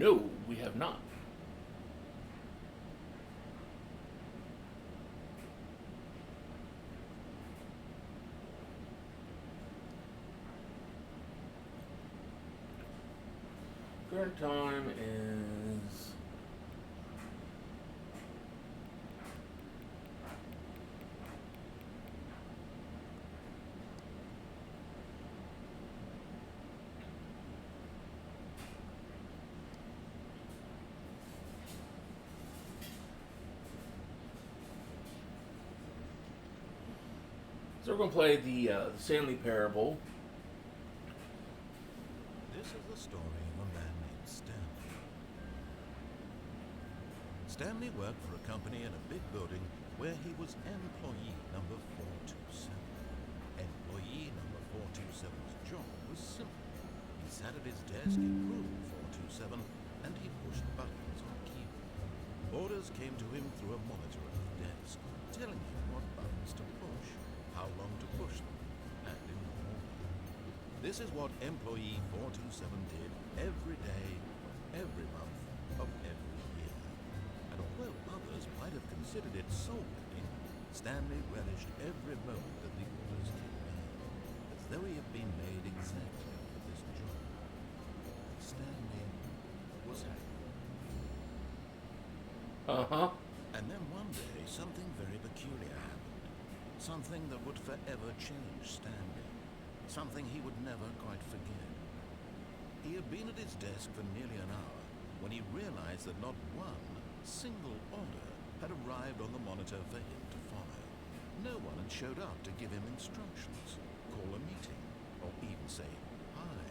No, we have not. Current time is... So we're going to play the Stanley Parable. This is the story of a man named Stanley. Stanley worked for a company in a big building where he was employee number 427. Employee number 427's job was simple. He sat at his desk in room 427 and he pushed buttons on a keyboard. Orders came to him through a monitor at the desk, telling him what buttons to push, how long to push them, and in what order. This is what employee 427 did every day, every month, of every year. And although others might have considered it soul-winning, Stanley relished every moment that the orders came in, as though he had been made exactly for this job. Stanley was happy. Uh-huh. And then one day, something very peculiar happened. Something that would forever change Stanley. Something he would never quite forget. He had been at his desk for nearly an hour when he realized that not one single order had arrived on the monitor for him to follow. No one had showed up to give him instructions, call a meeting, or even say hi.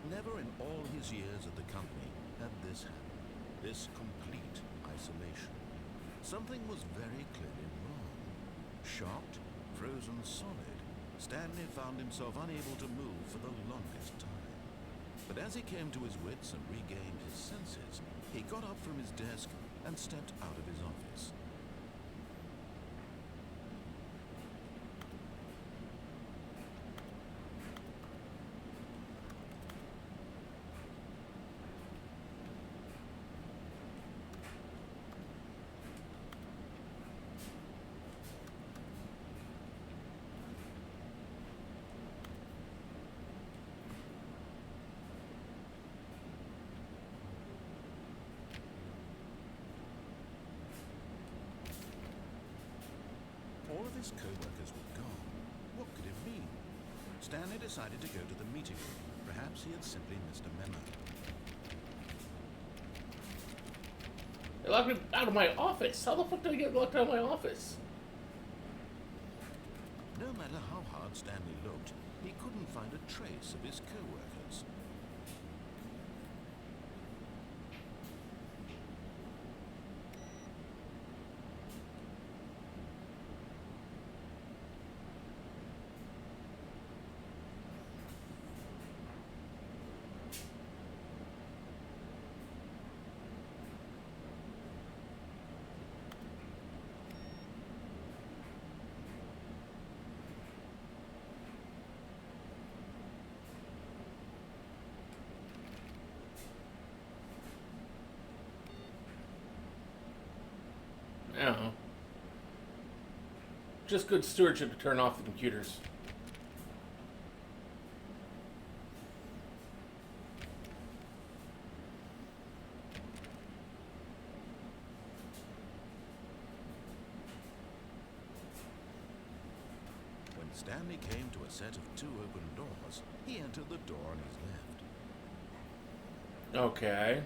Never in all his years at the company had this happened. This complete isolation. Something was very clearly wrong. Shocked, frozen solid, Stanley found himself unable to move for the longest time. But as he came to his wits and regained his senses, he got up from his desk and stepped out of his office. All of his co-workers were gone. What could it mean? Stanley decided to go to the meeting room. Perhaps he had simply missed a memo. They locked me out of my office. How the fuck did I get locked out of my office? No matter how hard Stanley looked, he couldn't find a trace of his co-workers. I don't know. Just good stewardship to turn off the computers. When Stanley came to a set of two open doors, he entered the door on his left. Okay.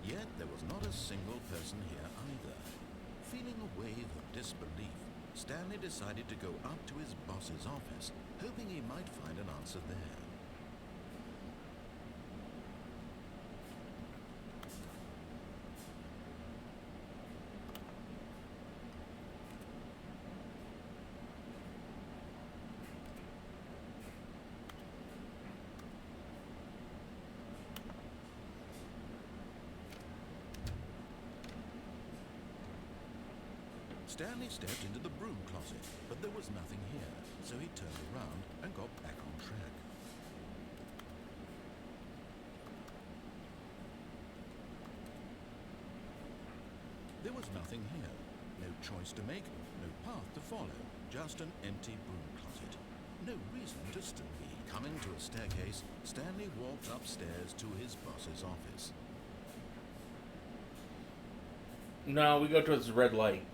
Yet there was not a single person here either. Feeling a wave of disbelief, Stanley decided to go up to his boss's office, hoping he might find an answer there. Stanley stepped into the broom closet, but there was nothing here, so he turned around and got back on track. There was nothing here. No choice to make, no path to follow, just an empty broom closet. No reason to still be. Coming to a staircase, Stanley walked upstairs to his boss's office. No, we go towards the red light.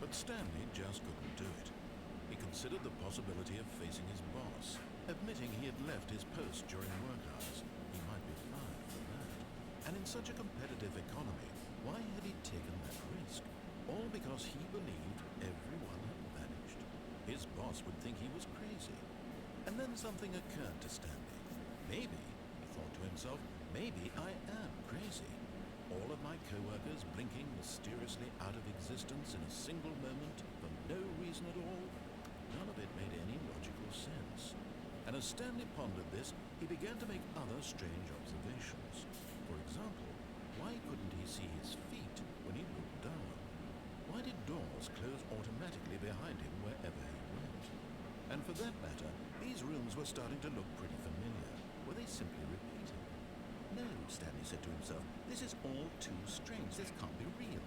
But Stanley just couldn't do it. He considered the possibility of facing his boss, admitting he had left his post during work hours. He might be fired for that. And in such a competitive economy, why had he taken that risk? All because he believed everyone had vanished. His boss would think he was crazy. And then something occurred to Stanley. Maybe, he thought to himself, maybe I am crazy. All of my co-workers blinking mysteriously out of existence in a single moment for no reason at all. None of it made any logical sense. And as Stanley pondered this, he began to make other strange observations. For example, why couldn't he see his feet when he looked down? Why did doors close automatically behind him wherever he went? And for that matter, these rooms were starting to look pretty familiar. Were they simply repeating? No, Stanley said to himself, this is all too strange. This can't be real.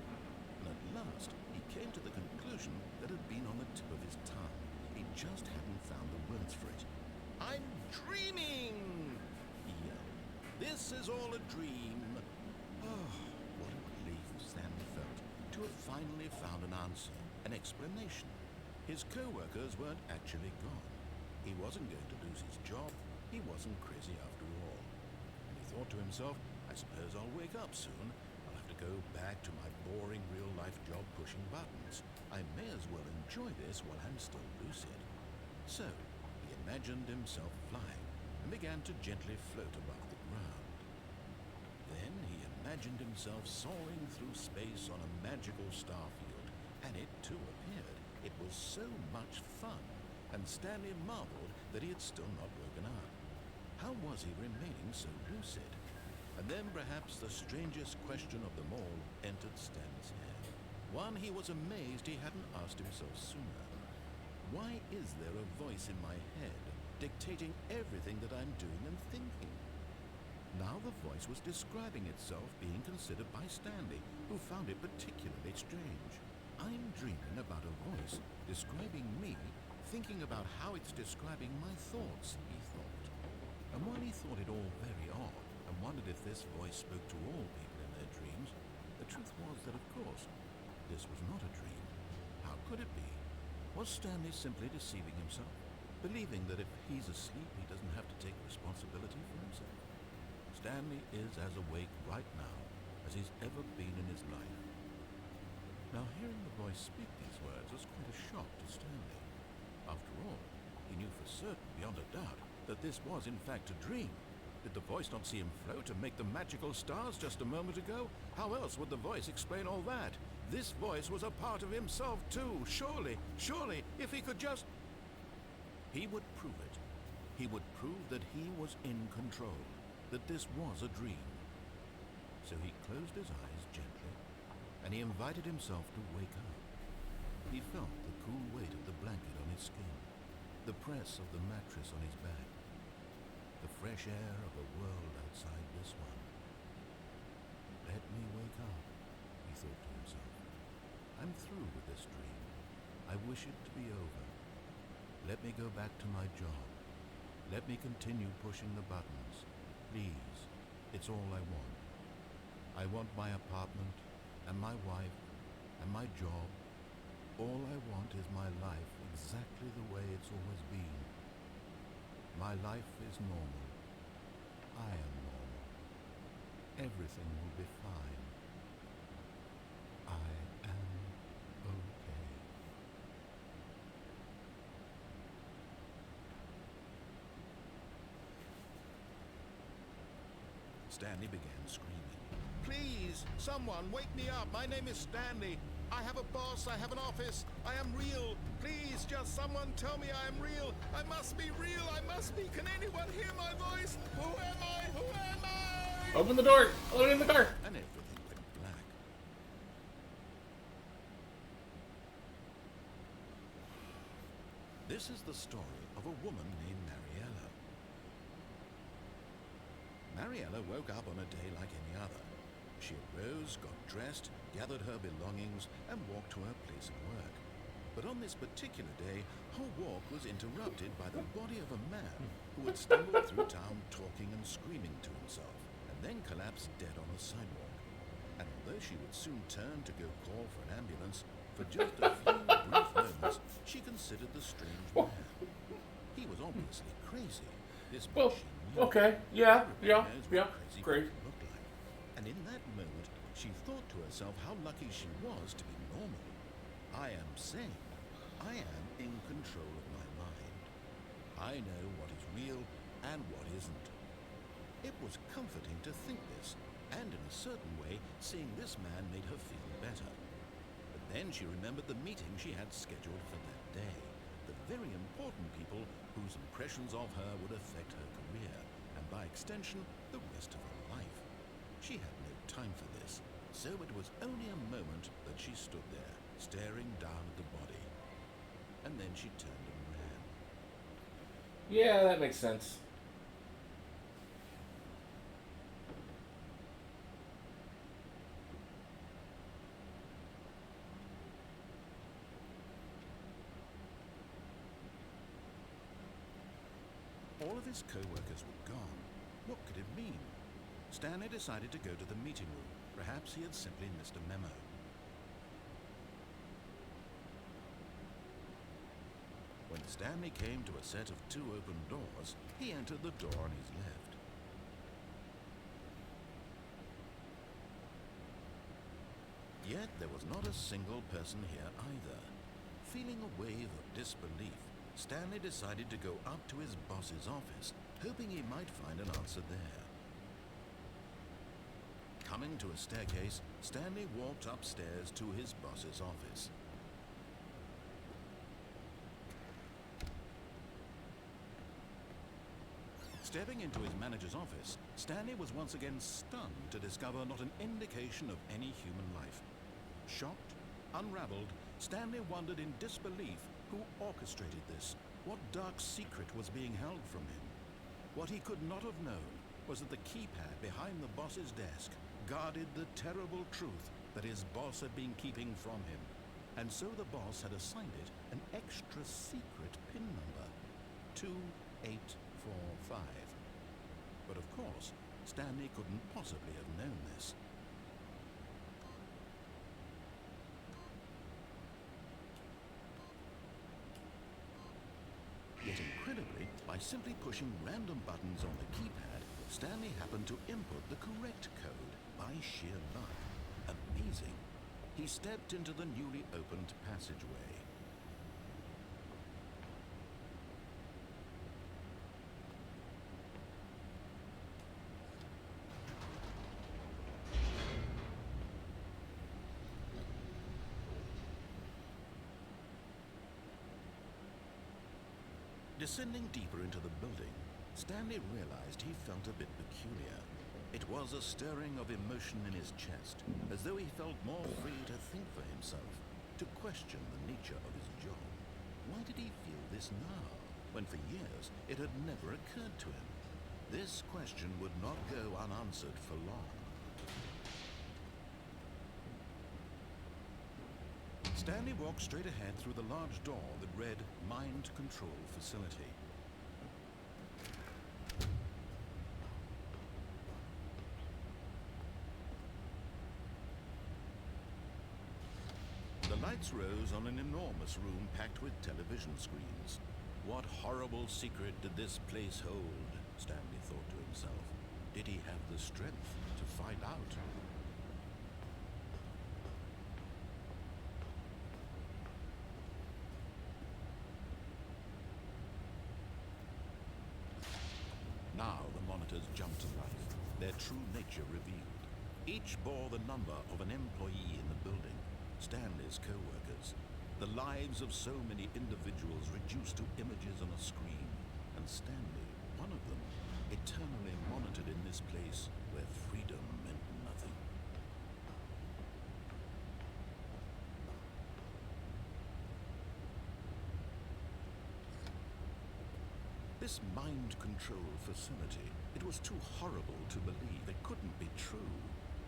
And at last, he came to the conclusion that had been on the tip of his tongue. He just hadn't found the words for it. I'm dreaming! He yelled. This is all a dream. Oh, what a relief Stanley felt to have finally found an answer, an explanation. His co-workers weren't actually gone. He wasn't going to lose his job. He wasn't crazy after all. And he thought to himself, I suppose I'll wake up soon. I'll have to go back to my boring real-life job pushing buttons. I may as well enjoy this while I'm still lucid. So, he imagined himself flying and began to gently float above the ground. Then he imagined himself soaring through space on a magical star field, and it too appeared. It was so much fun, and Stanley marveled that he had still not woken up. How was he remaining so lucid? And then perhaps the strangest question of them all entered Stanley's head. One he was amazed he hadn't asked himself sooner. Why is there a voice in my head dictating everything that I'm doing and thinking? Now the voice was describing itself being considered by Stanley, who found it particularly strange. I'm dreaming about a voice describing me, thinking about how it's describing my thoughts, he thought. And while he thought it all very odd, and wondered if this voice spoke to all people in their dreams, the truth was that, of course, this was not a dream. How could it be? Was Stanley simply deceiving himself, believing that if he's asleep, he doesn't have to take responsibility for himself? Stanley is as awake right now as he's ever been in his life. Now, hearing the voice speak these words was quite a shock to Stanley. After all, he knew for certain, beyond a doubt, that this was in fact a dream. Did the voice not see him float and make the magical stars just a moment ago? How else would the voice explain all that? This voice was a part of himself too. Surely, if he could just... He would prove it. He would prove that he was in control, that this was a dream. So he closed his eyes gently, and he invited himself to wake up. He felt the cool weight of the blanket on his skin, the press of the mattress on his back, the fresh air of a world outside this one. Let me wake up, he thought to himself. I'm through with this dream. I wish it to be over. Let me go back to my job. Let me continue pushing the buttons. Please, it's all I want. I want my apartment, and my wife, and my job. All I want is my life exactly the way it's always been. My life is normal. I am normal. Everything will be fine. I am okay. Stanley began screaming. Please, someone, wake me up. My name is Stanley. I have a boss. I have an office. I am real. Please, just someone tell me I am real. I must be real. I must be. Can anyone hear my voice? Who am I? Who am I? Open the door. Let me in the car. And everything went black. This is the story of a woman named Mariella. Mariella woke up on a day like any other. She arose, got dressed, gathered her belongings, and walked to her place of work. But on this particular day, her walk was interrupted by the body of a man who had stumbled through town talking and screaming to himself, and then collapsed dead on the sidewalk. And although she would soon turn to go call for an ambulance, for just a few brief moments, she considered the strange man. He was obviously crazy. This Well, much she knew. okay. Yeah. Everyone knows what Yeah. crazy Great. people look like. And in that moment, she thought to herself how lucky she was to be normal. I am sane. I am in control of my mind. I know what is real and what isn't. It was comforting to think this, and in a certain way, seeing this man made her feel better. But then she remembered the meeting she had scheduled for that day. The very important people whose impressions of her would affect her career, and by extension, the rest of her life. She had no time for this, so it was only a moment that she stood there, staring down at the body. And then she turned and ran. Yeah, that makes sense. All of his co-workers were gone. What could it mean? Stanley decided to go to the meeting room. Perhaps he had simply missed a memo. When Stanley came to a set of 2 open doors, he entered the door on his left. Yet there was not a single person here either. Feeling a wave of disbelief, Stanley decided to go up to his boss's office, hoping he might find an answer there. Coming to a staircase, Stanley walked upstairs to his boss's office. Stepping into his manager's office, Stanley was once again stunned to discover not an indication of any human life. Shocked, unraveled, Stanley wondered in disbelief who orchestrated this, what dark secret was being held from him. What he could not have known was that the keypad behind the boss's desk guarded the terrible truth that his boss had been keeping from him. And so the boss had assigned it an extra secret PIN number, 2845. But of course, Stanley couldn't possibly have known this. Yet incredibly, by simply pushing random buttons on the keypad, Stanley happened to input the correct code by sheer luck. Amazing. He stepped into the newly opened passageway. Descending deeper into the building, Stanley realized he felt a bit peculiar. It was a stirring of emotion in his chest, as though he felt more free to think for himself, to question the nature of his job. Why did he feel this now, when for years it had never occurred to him? This question would not go unanswered for long. Stanley walked straight ahead through the large door that read Mind Control Facility. The lights rose on an enormous room packed with television screens. What horrible secret did this place hold? Stanley thought to himself. Did he have the strength to find out? Now the monitors jumped to life, their true nature revealed. Each bore the number of an employee in the building, Stanley's co-workers. The lives of so many individuals reduced to images on a screen, and Stanley, one of them, eternally monitored in this place where freedom meant nothing. This mind control facility, it was too horrible to believe. It couldn't be true.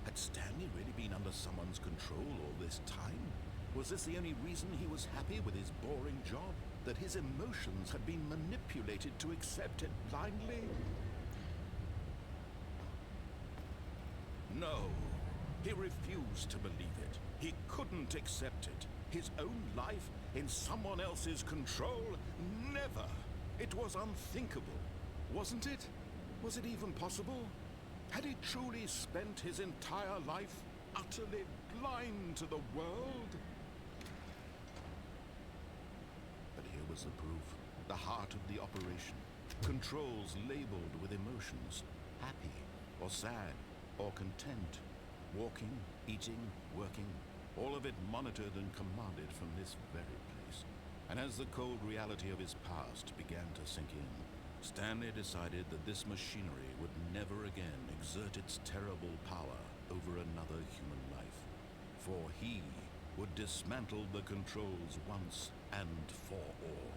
Had Stanley really been under someone's control all this time? Was this the only reason he was happy with his boring job? That his emotions had been manipulated to accept it blindly? No. He refused to believe it. He couldn't accept it. His own life in someone else's control? Never. It was unthinkable, wasn't it? Was it even possible? Had he truly spent his entire life utterly blind to the world? But here was the proof. The heart of the operation. Controls labeled with emotions. Happy, or sad, or content. Walking, eating, working. All of it monitored and commanded from this very place. And as the cold reality of his past began to sink in, Stanley decided that this machinery would never again exert its terrible power over another human life. For he would dismantle the controls once and for all.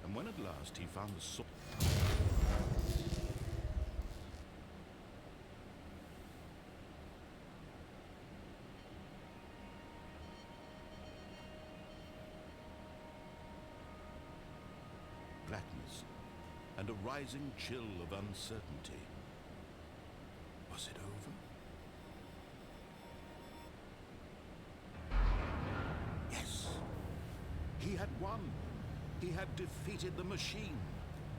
And when at last he found the source, blackness and a rising chill of uncertainty. Was it over? Yes! He had won! He had defeated the machine,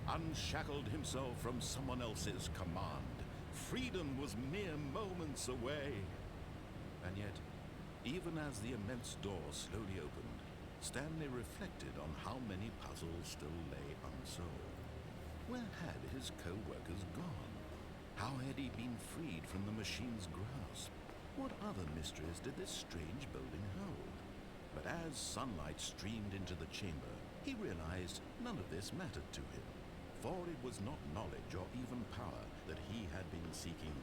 unshackled himself from someone else's command. Freedom was mere moments away. And yet, even as the immense door slowly opened, Stanley reflected on how many puzzles still lay unsolved. Where had his co-workers gone? How had he been freed from the machine's grasp? What other mysteries did this strange building hold? But as sunlight streamed into the chamber, he realized none of this mattered to him, for it was not knowledge or even power that he had been seeking,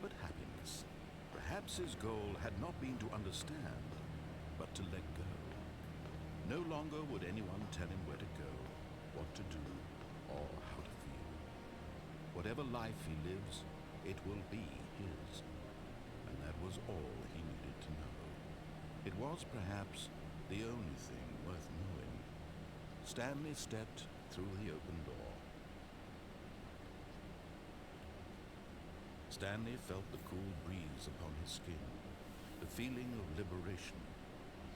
but happiness. Perhaps his goal had not been to understand, but to let go. No longer would anyone tell him where to go, what to do, or how to feel. Whatever life he lives, it will be his. And that was all he needed to know. It was perhaps the only thing worth knowing. Stanley stepped through the open door. Stanley felt the cool breeze upon his skin, the feeling of liberation,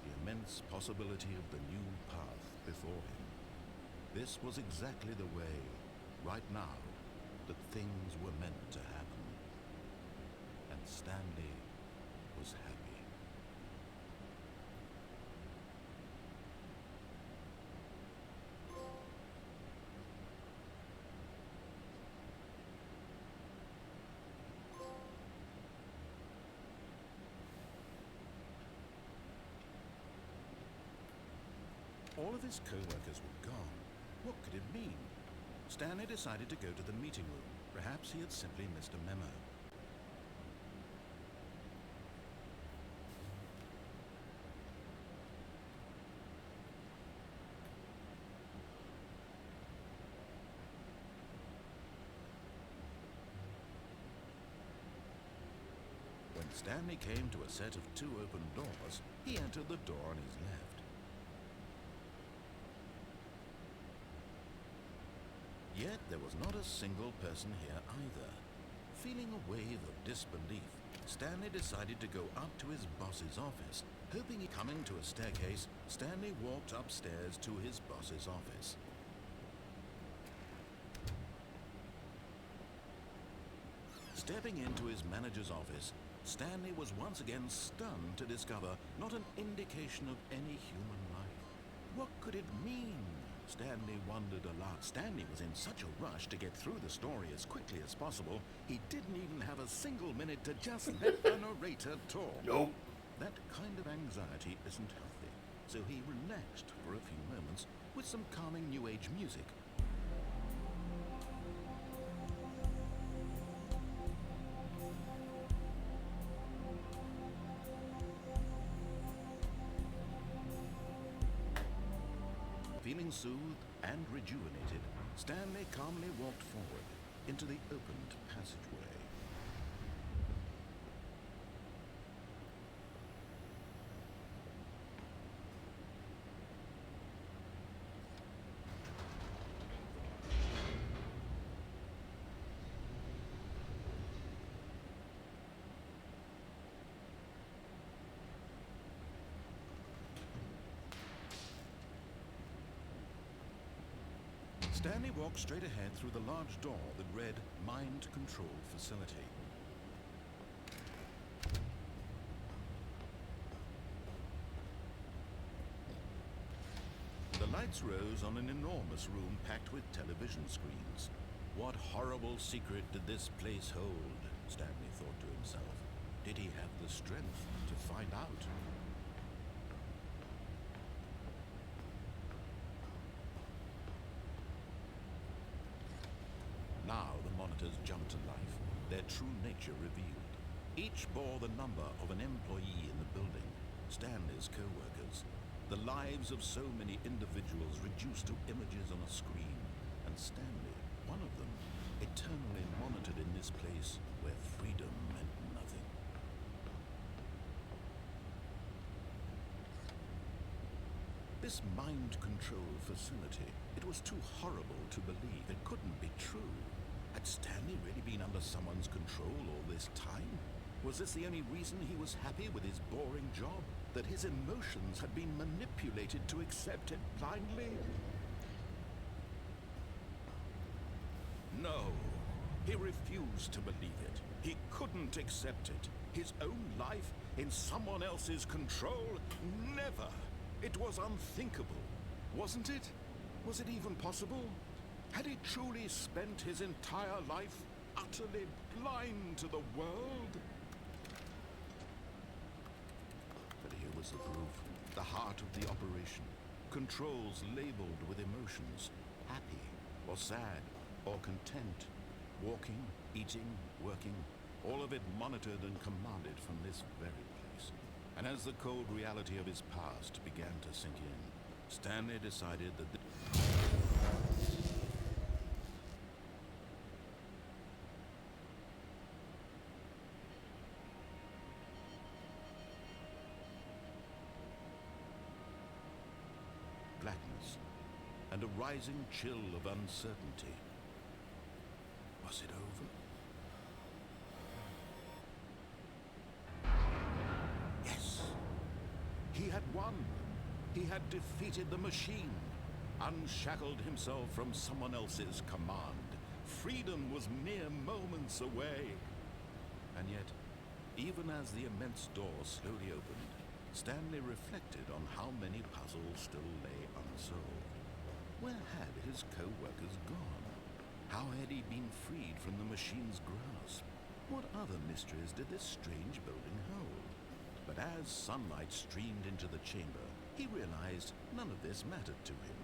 the immense possibility of the new path before him. This was exactly the way, right now, that things were meant to happen. And Stanley was happy. All of his co-workers were gone. What could it mean? Stanley decided to go to the meeting room. Perhaps he had simply missed a memo. Stanley came to a set of 2 open doors. He entered the door on his left. Yet there was not a single person here either. Feeling a wave of disbelief, Stanley decided to go up to his boss's office. Hoping he coming to a staircase, Stanley walked upstairs to his boss's office. Stepping into his manager's office, Stanley was once again stunned to discover not an indication of any human life. What could it mean? Stanley wondered aloud. Stanley was in such a rush to get through the story as quickly as possible, he didn't even have a single minute to just let the narrator talk. Nope. That kind of anxiety isn't healthy, so he relaxed for a few moments with some calming New Age music. Feeling soothed and rejuvenated, Stanley calmly walked forward into the opened passageway. Stanley walked straight ahead through the large door that read Mind Control Facility. The lights rose on an enormous room packed with television screens. What horrible secret did this place hold? Stanley thought to himself. Did he have the strength to find out? Now the monitors jumped to life, their true nature revealed. Each bore the number of an employee in the building, Stanley's co-workers. The lives of so many individuals reduced to images on a screen, and Stanley, one of them, eternally monitored in this place where freedom meant nothing. This mind control facility, it was too horrible to believe. It couldn't be true. Had Stanley really been under someone's control all this time? Was this the only reason he was happy with his boring job? That his emotions had been manipulated to accept it blindly? No, he refused to believe it. He couldn't accept it. His own life in someone else's control? Never! It was unthinkable, wasn't it? Was it even possible? Had he truly spent his entire life utterly blind to the world? But here was the proof, the heart of the operation. Controls labeled with emotions, happy or sad or content. Walking, eating, working, all of it monitored and commanded from this very place. And as the cold reality of his past began to sink in, Stanley decided that blackness and a rising chill of uncertainty. Was it over? Yes! He had won! He had defeated the machine, unshackled himself from someone else's command. Freedom was mere moments away. And yet, even as the immense door slowly opened, Stanley reflected on how many puzzles still lay unsolved. Where had his co-workers gone? How had he been freed from the machine's grasp? What other mysteries did this strange building hold? But as sunlight streamed into the chamber, he realized none of this mattered to him,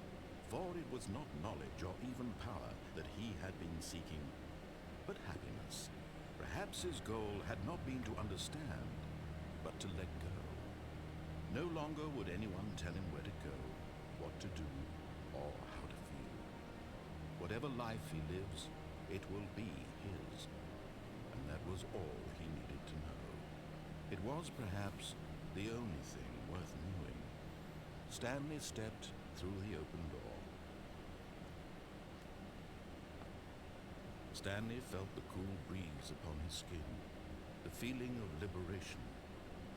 for it was not knowledge or even power that he had been seeking, but happiness. Perhaps his goal had not been to understand, but to let go. No longer would anyone tell him where to go, what to do, or how to feel. Whatever life he lives, it will be his. And that was all he needed to know. It was perhaps the only thing worth knowing. Stanley stepped through the open door. Stanley felt the cool breeze upon his skin, the feeling of liberation,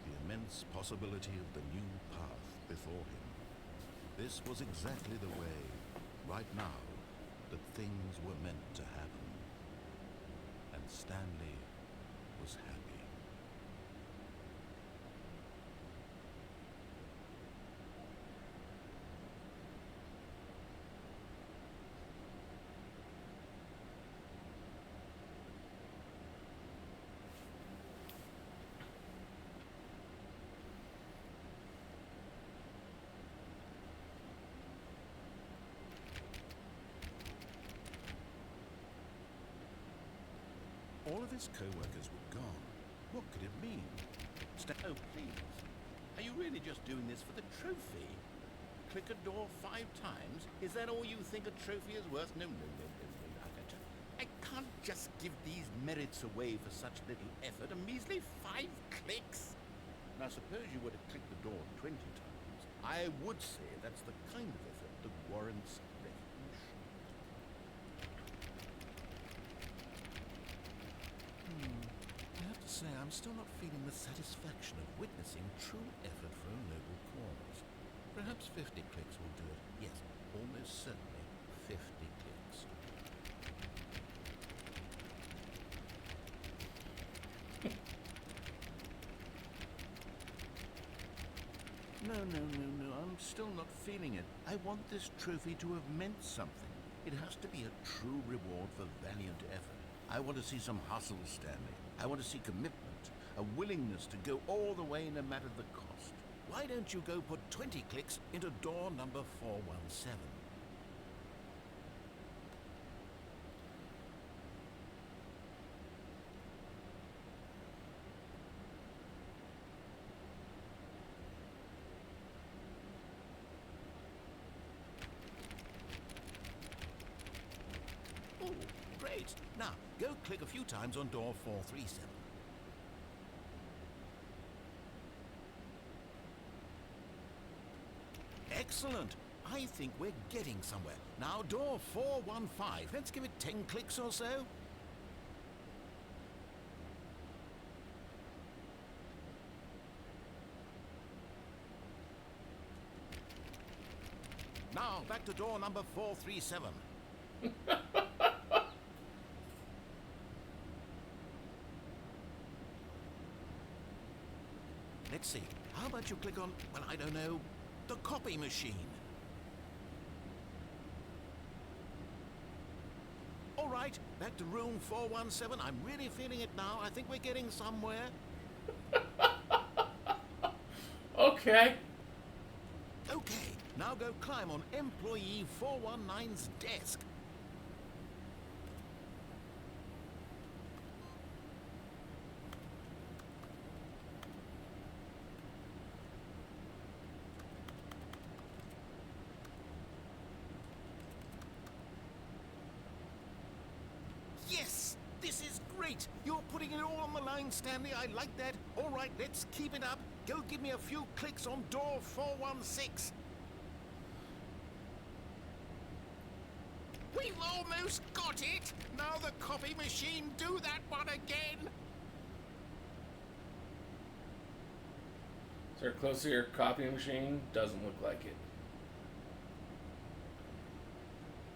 the immense possibility of the new path before him. This was exactly the way, right now, that things were meant to happen. And Stanley was happy. All of his co-workers were gone. What could it mean? Oh, please. Are you really just doing this for the trophy? Click a door 5 times? Is that all you think a trophy is worth? No. I can't just give these merits away for such little effort. A measly 5 clicks? Now, suppose you were to click the door 20 times. I would say that's the kind of effort that warrants recognition. I have to say, I'm still not feeling the satisfaction of witnessing true effort for a noble cause. Perhaps 50 clicks will do it. Yes, almost certainly 50 clicks. No, I'm still not feeling it. I want this trophy to have meant something. It has to be a true reward for valiant effort. I want to see some hustle, Stanley. I want to see commitment, a willingness to go all the way no matter the cost. Why don't you go put 20 clicks into door number 417? Oh, great. Now, go click a few times on door 437. Excellent. I think we're getting somewhere. Now, door 415. Let's give it 10 clicks or so. Now, back to door number 437. Let's see. How about you click on, well, I don't know, the copy machine? All right, back to room 417. I'm really feeling it now. I think we're getting somewhere. Okay. Okay, now go climb on employee 419's desk. Yes! This is great! You're putting it all on the line, Stanley. I like that. All right, let's keep it up. Go give me a few clicks on door 416. We've almost got it! Now the copy machine, do that one again! Is there close to your copying machine? Doesn't look like it.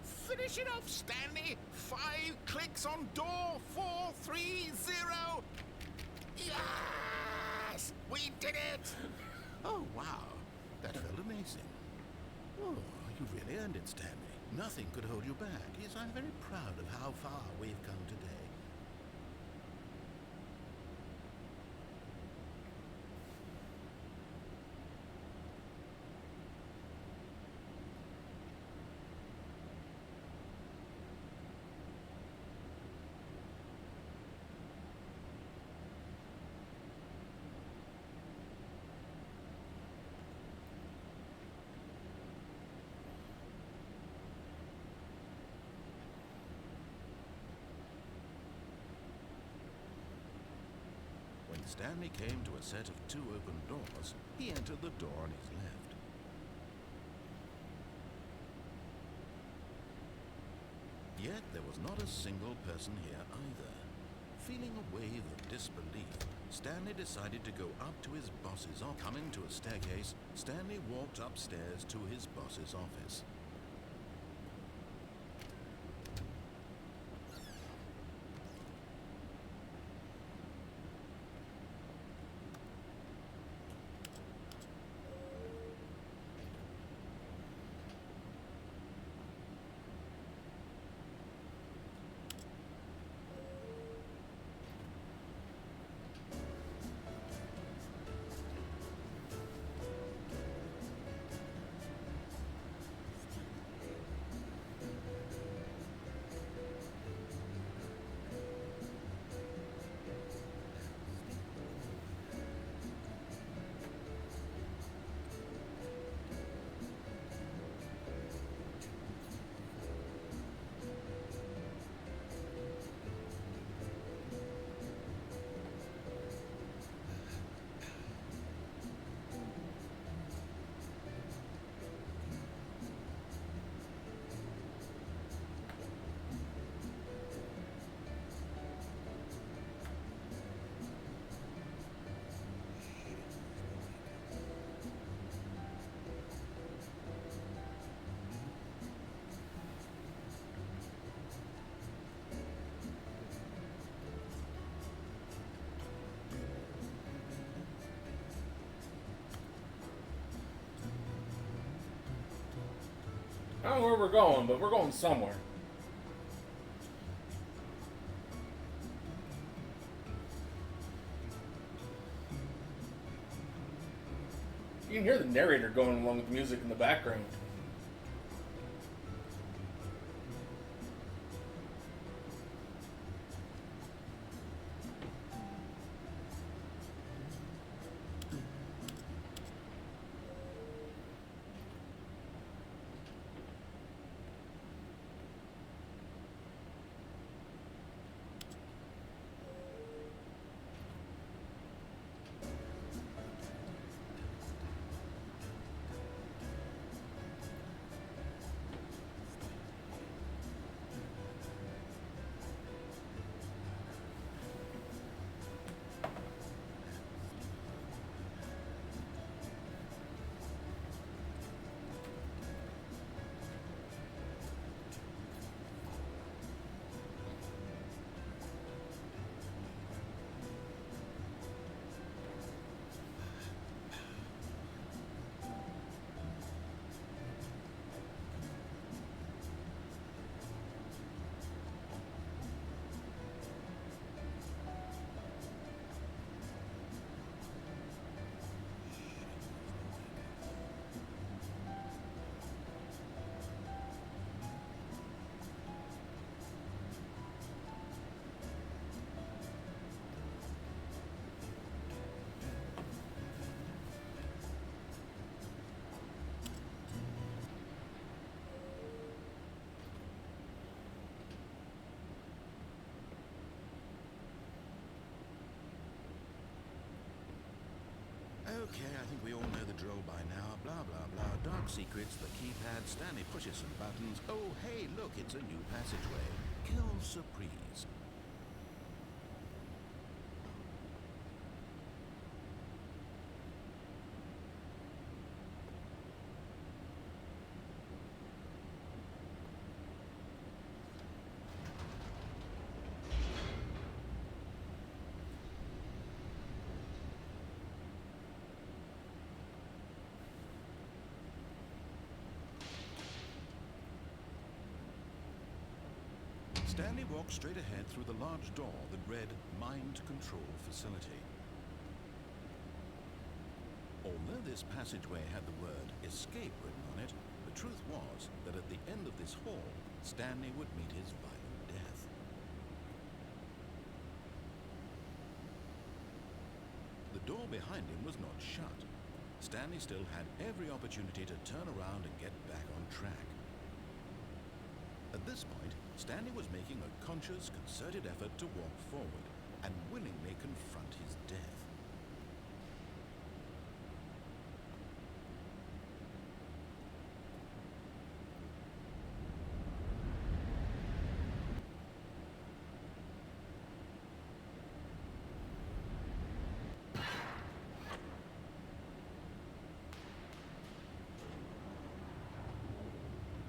Finish it off, Stanley! 5 clicks on door 430! Yes! We did it! Oh, wow. That felt amazing. Oh, you really earned it, Stanley. Nothing could hold you back. Yes, I'm very proud of how far we've come today. Stanley came to a set of two open doors, he entered the door on his left. Yet there was not a single person here either. Feeling a wave of disbelief, Stanley decided to go up to his boss's office. Coming to a staircase, Stanley walked upstairs to his boss's office. I don't know where we're going, but we're going somewhere. You can hear the narrator going along with the music in the background. Okay, I think we all know the drill by now. Blah, blah, blah. Dark secrets, the keypad. Stanley pushes some buttons. Oh, hey, look, it's a new passageway. Kill surprise. Stanley walked straight ahead through the large door that read Mind Control Facility. Although this passageway had the word Escape written on it, the truth was that at the end of this hall, Stanley would meet his violent death. The door behind him was not shut. Stanley still had every opportunity to turn around and get back on track. At this point, Stanley was making a conscious, concerted effort to walk forward and willingly confront his death.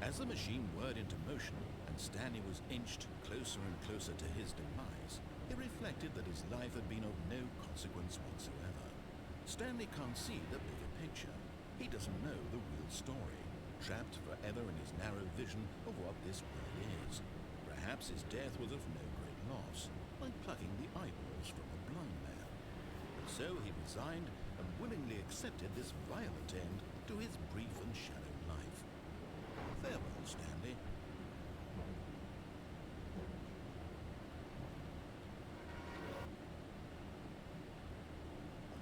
As the machine whirred into motion and Stanley was inched closer and closer to his demise, he reflected that his life had been of no consequence whatsoever. Stanley can't see the bigger picture. He doesn't know the real story, trapped forever in his narrow vision of what this world is. Perhaps his death was of no great loss, like plucking the eyeballs from a blind man. And so he resigned and willingly accepted this violent end to his brief and shallow life. Farewell, Stanley.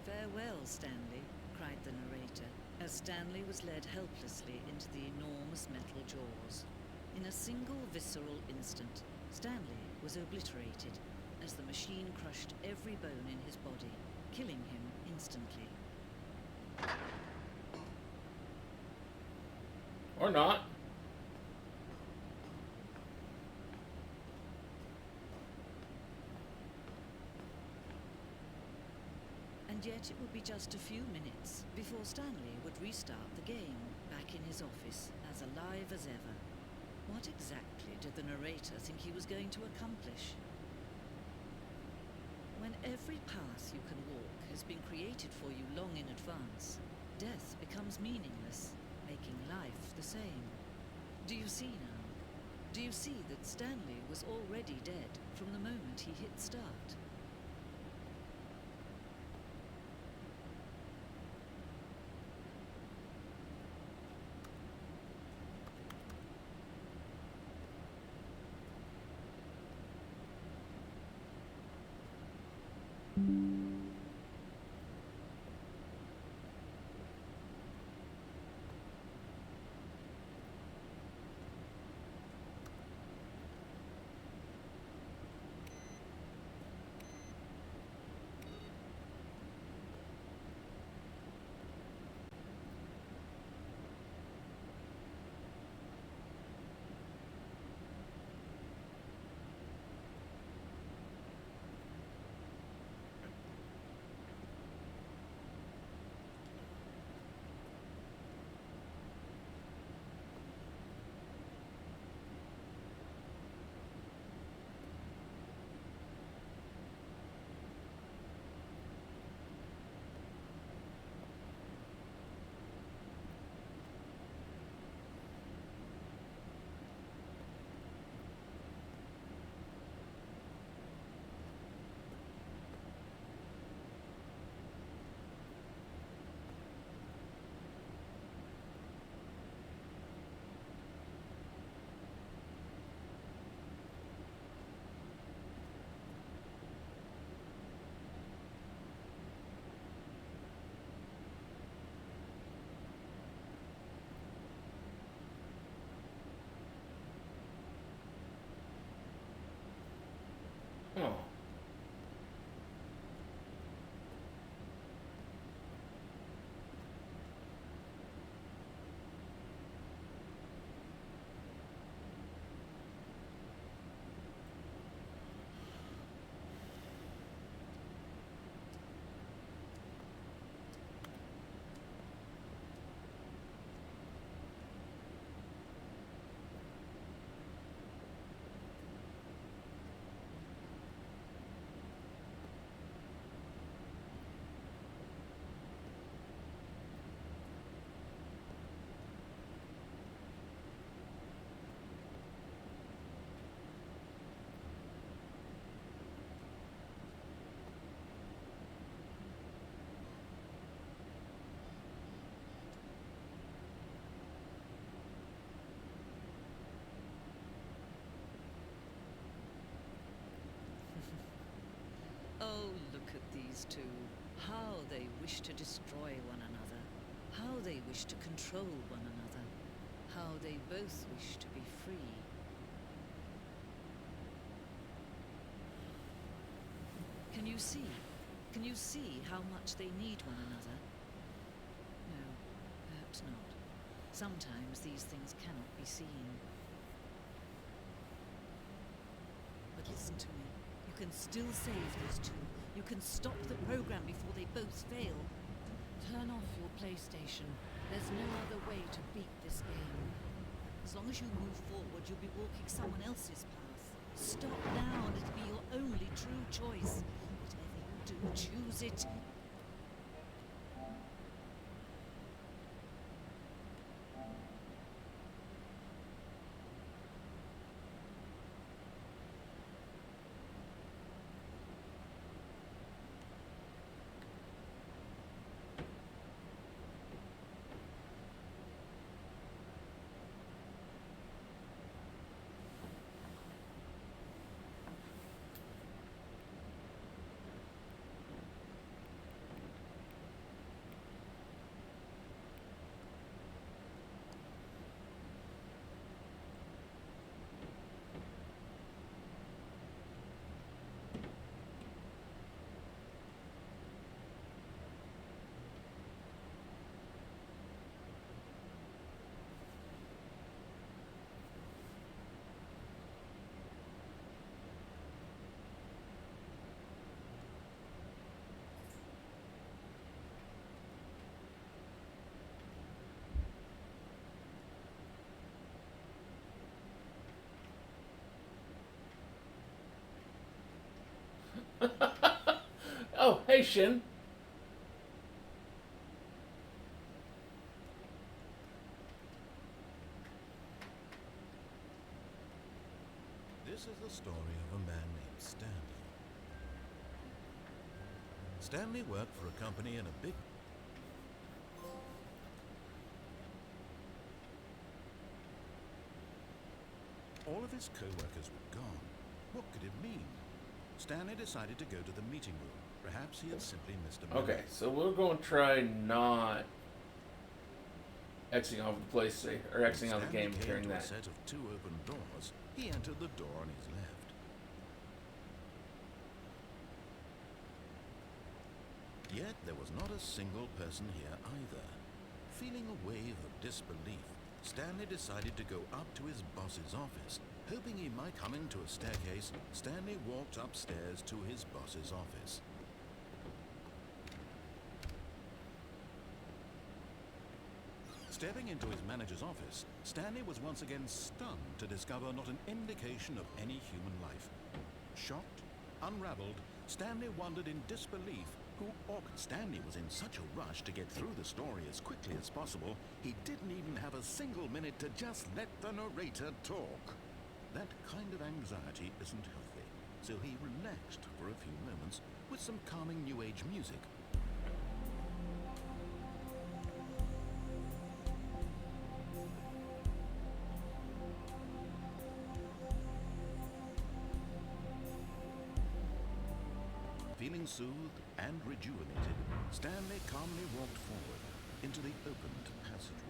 Farewell, Stanley, cried the narrator, as Stanley was led helplessly into the enormous metal jaws. In a single visceral instant, Stanley was obliterated as the machine crushed every bone in his body, killing him instantly. Or not. And yet it would be just a few minutes before Stanley would restart the game, back in his office, as alive as ever. What exactly did the narrator think he was going to accomplish? When every path you can walk has been created for you long in advance, death becomes meaningless, making life the same. Do you see now? Do you see that Stanley was already dead from the moment he hit start? Oh. Oh, look at these two. How they wish to destroy one another. How they wish to control one another. How they both wish to be free. Can you see? Can you see how much they need one another? No, perhaps not. Sometimes these things cannot be seen. But listen to me. You can still save these two. You can stop the program before they both fail. Turn off your PlayStation. There's no other way to beat this game. As long as you move forward, you'll be walking someone else's path. Stop now, and it'll be your only true choice. Whatever you do, choose it. Oh, hey, Shin. This is the story of a man named Stanley. Stanley worked for a company in a big... All of his co-workers were gone. What could it mean? Stanley decided to go to the meeting room. Perhaps he had simply missed a minute. Okay, so we're going to try not exiting off the place, or exiting out of the game Stanley during came to that. a set of two open doors. He entered the door on his left. Yet there was not a single person here either. Feeling a wave of disbelief, Stanley decided to go up to his boss's office. Hoping he might come into a staircase, Stanley walked upstairs to his boss's office. Stepping into his manager's office, Stanley was once again stunned to discover not an indication of any human life. Shocked, unraveled, Stanley wondered in disbelief who Stanley was in such a rush to get through the story as quickly as possible, he didn't even have a single minute to just let the narrator talk. That kind of anxiety isn't healthy, so he relaxed for a few moments with some calming New Age music. Feeling soothed and rejuvenated, Stanley calmly walked forward into the opened passageway.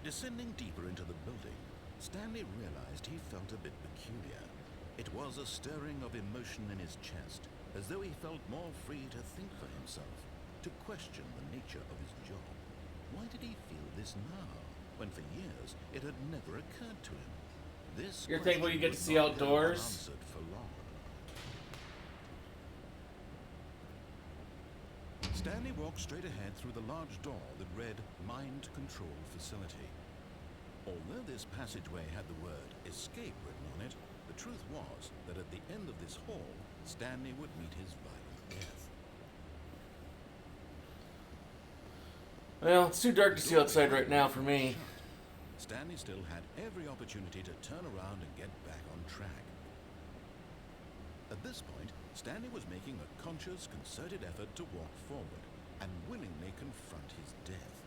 Descending deeper into the building, Stanley realized he felt a bit peculiar. It was a stirring of emotion in his chest, as though he felt more free to think for himself, to question the nature of his job. Why did he feel this now, when for years it had never occurred to him? This You're thankful you get to would see not go outdoors? unanswered for long. Stanley walked straight ahead through the large door that read Mind Control Facility. Although this passageway had the word escape written on it, the truth was that at the end of this hall, Stanley would meet his violent death. Well, it's too dark to see outside right now for me. Stanley still had every opportunity to turn around and get back on track. At this point, Stanley was making a conscious, concerted effort to walk forward and willingly confront his death.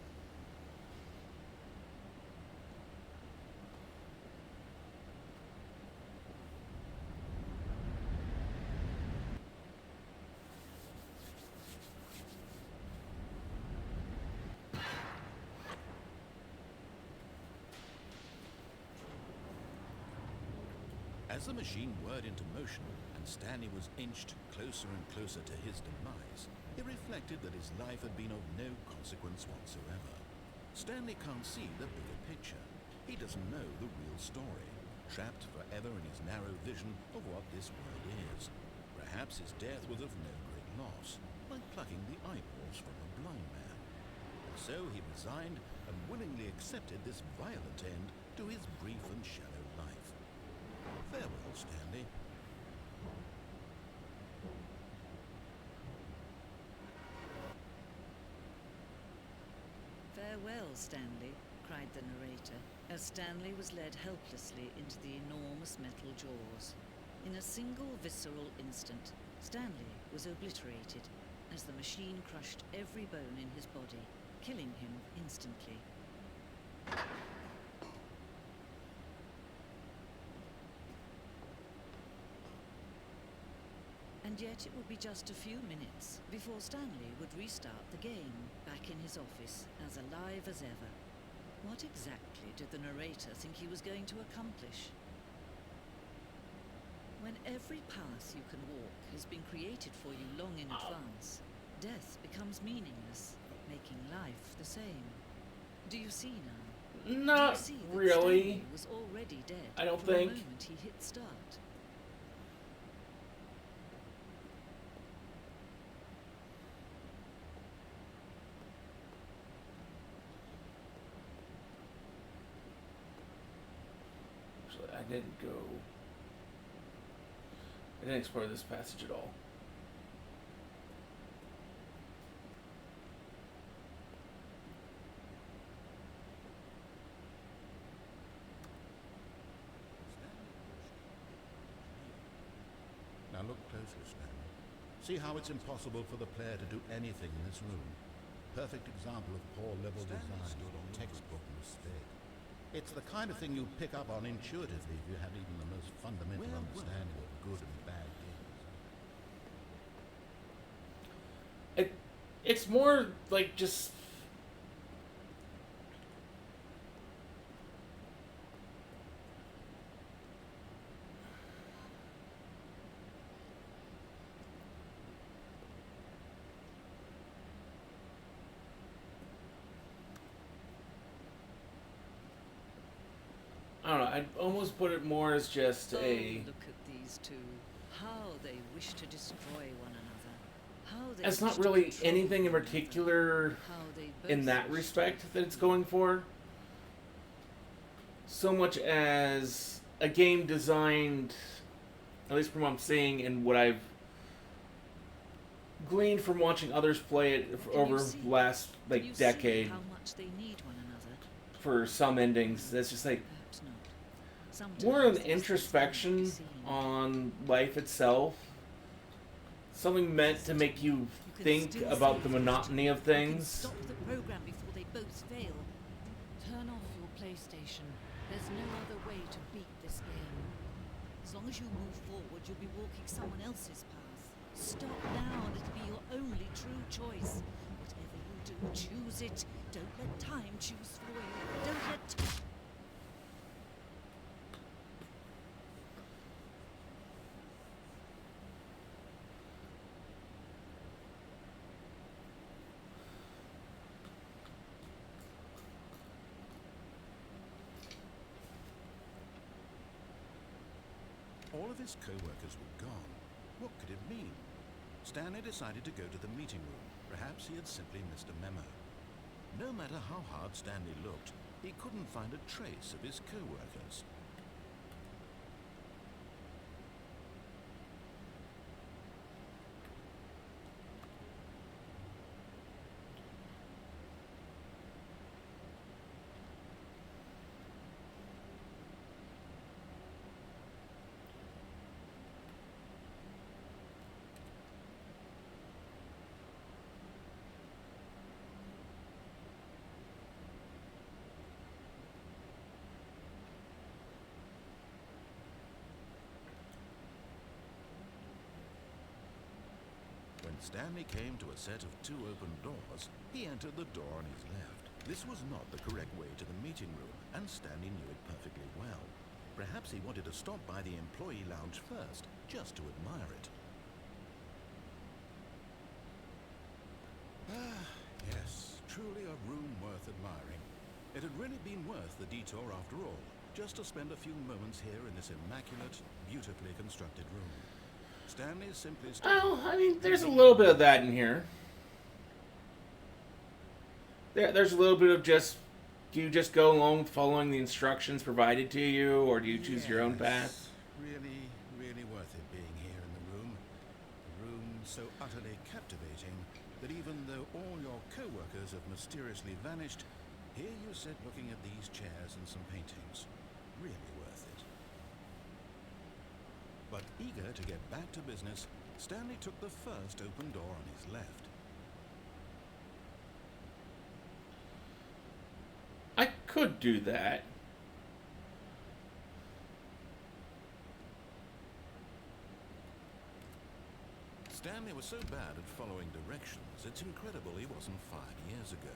As the machine whirred into motion and Stanley was inched closer and closer to his demise, he reflected that his life had been of no consequence whatsoever. Stanley can't see the bigger picture. He doesn't know the real story, trapped forever in his narrow vision of what this world is. Perhaps his death was of no great loss, like plucking the eyeballs from a blind man. And so he resigned and willingly accepted this violent end to his brief and shallow life. Farewell, Stanley. Farewell, Stanley, cried the narrator, as Stanley was led helplessly into the enormous metal jaws. In a single visceral instant, Stanley was obliterated as the machine crushed every bone in his body, killing him instantly. And yet it would be just a few minutes before Stanley would restart the game, back in his office, as alive as ever. What exactly did the narrator think he was going to accomplish? When every path you can walk has been created for you long in advance, death becomes meaningless, making life the same. Do you see now? Not Do you see that really. Stanley was already dead I don't from think. the moment he hit start? I didn't explore this passage at all. Now look closely, Stanley. See how it's impossible for the player to do anything in this room. Perfect example of poor level design, textbook mistake. It's the kind of thing you pick up on intuitively if you have even the most fundamental understanding of good and bad games. It's more like just I don't know, I'd almost put it more as just Oh, a... look at these two. How they wish to destroy one another. How they It's wish not to really control anything in one another. particular How they in both that wish to respect that it's defeat. going for. So much as a game designed, at least from what I'm seeing and what I've gleaned from watching others play it over the last Can you see decade how much they need one another? for some endings. That's just like Perhaps not. Sometimes more an these things need to be introspection seen. on life itself. Something meant to make you can think still about save the it. monotony of You can things. stop the program before they both fail. Turn off your PlayStation. There's no other way to beat this game. As long as you move forward, you'll be walking someone else's path. Stop now, and it'll be your only true choice. Whatever you do, choose it. Don't let time choose for you. Don't let... All of his co-workers were gone. What could it mean? Stanley decided to go to the meeting room. Perhaps he had simply missed a memo. No matter how hard Stanley looked, he couldn't find a trace of his co-workers. When Stanley came to a set of two open doors, he entered the door on his left. This was not the correct way to the meeting room, and Stanley knew it perfectly well. Perhaps he wanted to stop by the employee lounge first, just to admire it. Ah, yes, truly a room worth admiring. It had really been worth the detour after all, just to spend a few moments here in this immaculate, beautifully constructed room. Stanley simply stood. Oh, I mean, there's a little bit of that in here. There's a little bit of just, do you just go along following the instructions provided to you, or do you choose your own path? Really, really worth it being here in the room. A room so utterly captivating that even though all your co-workers have mysteriously vanished, here you sit looking at these chairs and some paintings. Really worth it. But eager to get back to business, Stanley took the first open door on his left. I could do that. Stanley was so bad at following directions, it's incredible he wasn't 5 years ago.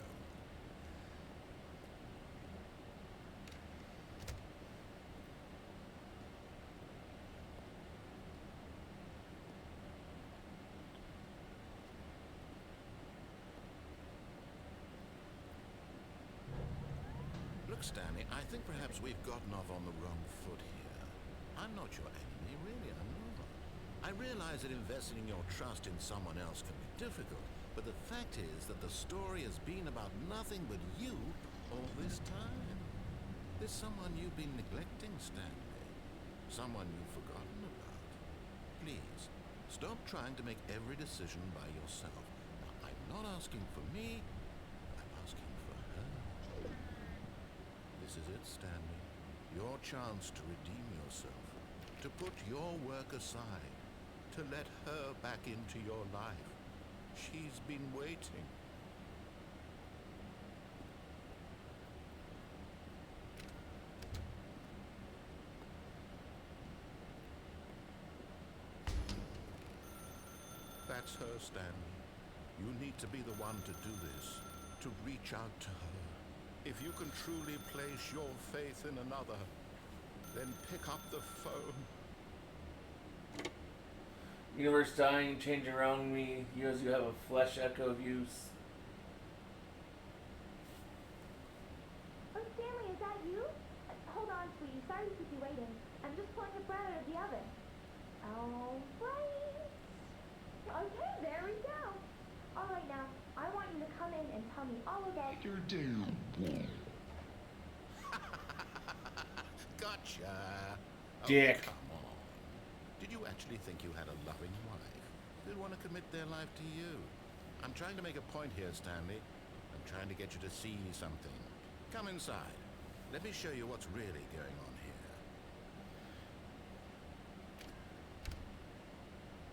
Look, Stanley, I think perhaps we've gotten off on the wrong foot here. I'm not your enemy, really, I'm not. I realize that investing your trust in someone else can be difficult, but the fact is that the story has been about nothing but you all this time. There's someone you've been neglecting, Stanley. Someone you've forgotten about. Please, stop trying to make every decision by yourself. Now, I'm not asking for me, I'm asking for her. This is it, Stanley. Your chance to redeem yourself. To put your work aside. To let her back into your life. She's been waiting. That's her, Stanley. You need to be the one to do this. To reach out to her. If you can truly place your faith in another, then pick up the phone. Universe dying, changing around me. You as you have a flesh echo of use. Oh, Stanley, is that you? Hold on, sweetie. Sorry to keep you waiting. I'm just pulling the bread out of the oven. All right. Okay, there we go. All right, now, I want you to come in and tell me all about your day. Gotcha. Dick. Oh, come on. Did you actually think you had a loving wife? They'd want to commit their life to you. I'm trying to make a point here, Stanley. I'm trying to get you to see something. Come inside. Let me show you what's really going on here.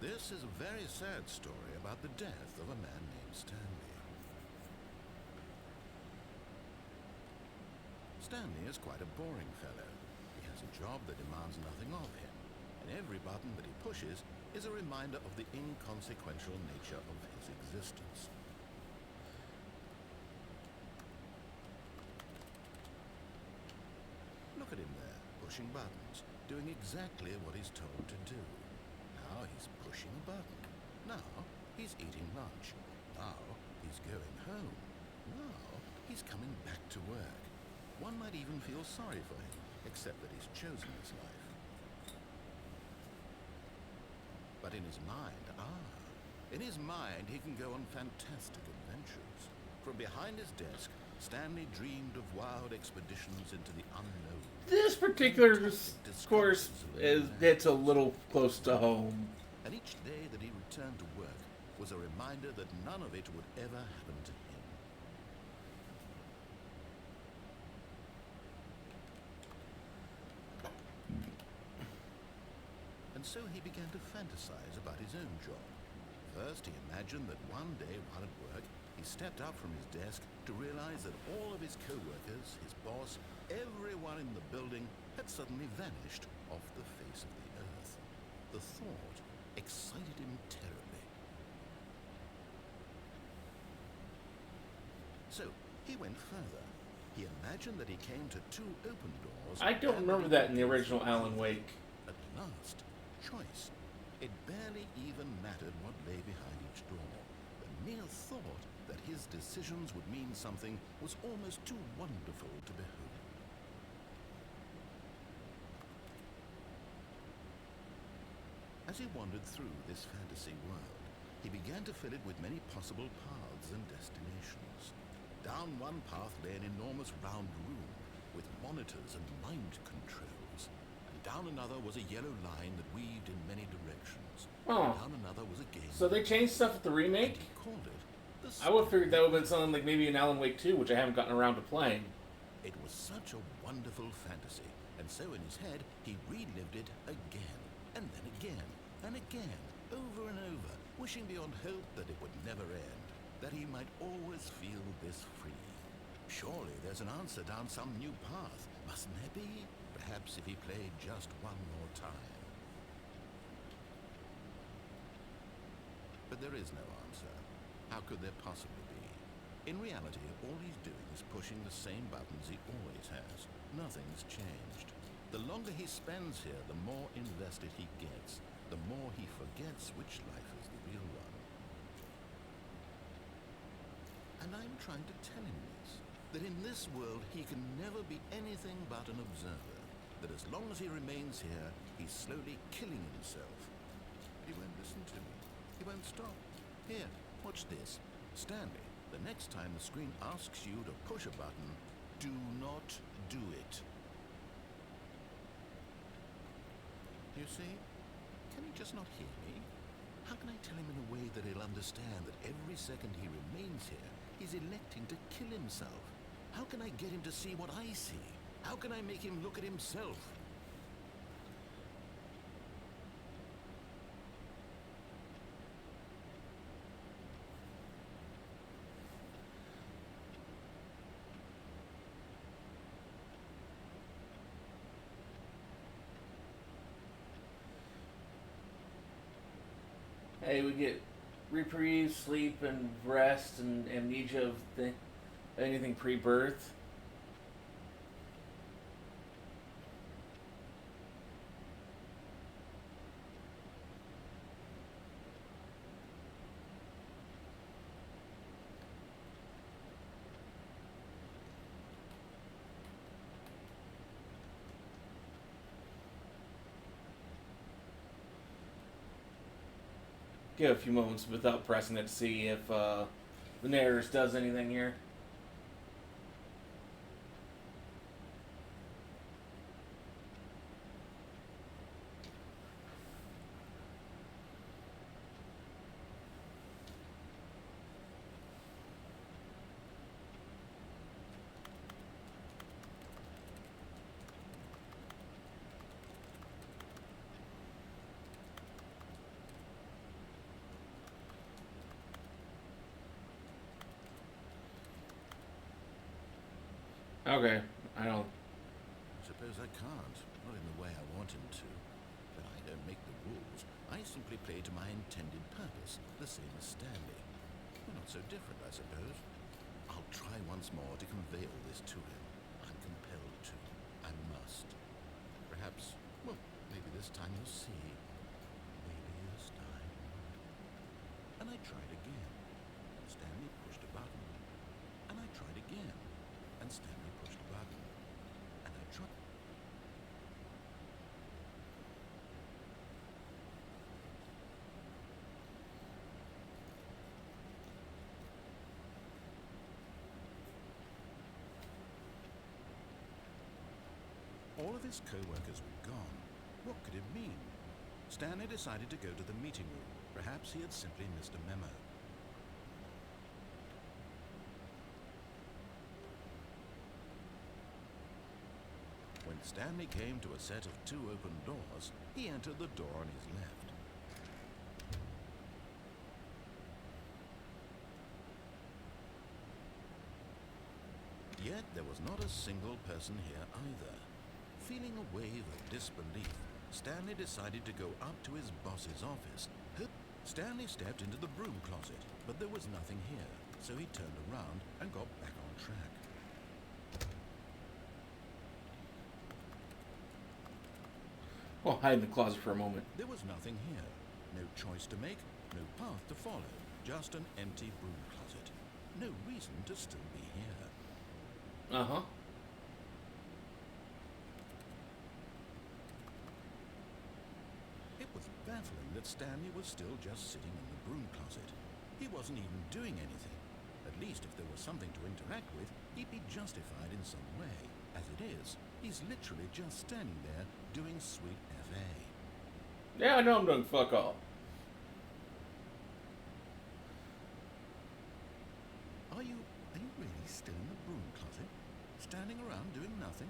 This is a very sad story about the death of a man named Stanley. Stanley is quite a boring fellow. He has a job that demands nothing of him, and every button that he pushes is a reminder of the inconsequential nature of his existence. Look at him there, pushing buttons, doing exactly what he's told to do. Now he's pushing a button. Now he's eating lunch. Now he's going home. Now he's coming back to work. One might even feel sorry for him, except that he's chosen this life. But in his mind, he can go on fantastic adventures. From behind his desk, Stanley dreamed of wild expeditions into the unknown. This particular course it's a little close to home. And each day that he returned to work was a reminder that none of it would ever happen to him. And so he began to fantasize about his own job. First, he imagined that one day while at work, he stepped up from his desk to realize that all of his co-workers, his boss, everyone in the building had suddenly vanished off the face of the earth. The thought excited him terribly. So, he went further. He imagined that he came to two open doors. I don't remember that in the original Alan Wake. At last, choice. It barely even mattered what lay behind each door. The mere thought that his decisions would mean something was almost too wonderful to behold. As he wandered through this fantasy world, he began to fill it with many possible paths and destinations. Down one path lay an enormous round room with monitors and mind controls. And down another was a yellow line that weaved in many directions. Oh. Down another was a game. So they changed stuff with the and remake? he called it the I would have figured that would have been something like maybe an Alan Wake 2, which I haven't gotten around to playing. It was such a wonderful fantasy, and so in his head he relived it again, and then again, and again, over and over, wishing beyond hope that it would never end, that he might always feel this free. Surely there's an answer down some new path, mustn't there be? Perhaps if he played just one more time. But there is no answer. How could there possibly be? In reality, all he's doing is pushing the same buttons he always has. Nothing's changed. The longer he spends here, the more invested he gets, the more he forgets which life is the real one. And I'm trying to tell him this, that in this world he can never be anything but an observer, that as long as he remains here, he's slowly killing himself. But he won't listen to me. He won't stop. Here, watch this. Stanley, the next time the screen asks you to push a button, do not do it. You see? Can he just not hear me? How can I tell him in a way that he'll understand that every second he remains here, he's electing to kill himself? How can I get him to see what I see? How can I make him look at himself? Hey, we get reprieve, sleep, and rest, and amnesia of anything pre-birth. Give a few moments without pressing it to see if the narrator does anything here. Okay, I don't. Suppose I can't, not in the way I want him to. But I don't make the rules. I simply play to my intended purpose, the same as Stanley. We're not so different, I suppose. I'll try once more to convey all this to him. I'm compelled to. I must. Perhaps, well, maybe this time you'll see. Maybe this time. And I tried again. And Stanley pushed a button. And I tried again. And Stanley pushed a button. And I tried. All of his co-workers were gone. What could it mean? Stanley decided to go to the meeting room. Perhaps he had simply missed a memo. When Stanley came to a set of two open doors, he entered the door on his left. Yet there was not a single person here either. Feeling a wave of disbelief, Stanley decided to go up to his boss's office. Stanley stepped into the broom closet, but there was nothing here, so he turned around and got back on track. Well, hide in the closet for a moment. There was nothing here. No choice to make, no path to follow, just an empty broom closet. no reason to still be here. Uh-huh. It was baffling that Stanley was still just sitting in the broom closet. He wasn't even doing anything. At least if there was something to interact with, he'd be justified in some way. As it is, he's literally just standing there doing sweet FA. Yeah, I know I'm doing fuck all. Are you really still in the broom closet? Standing around doing nothing?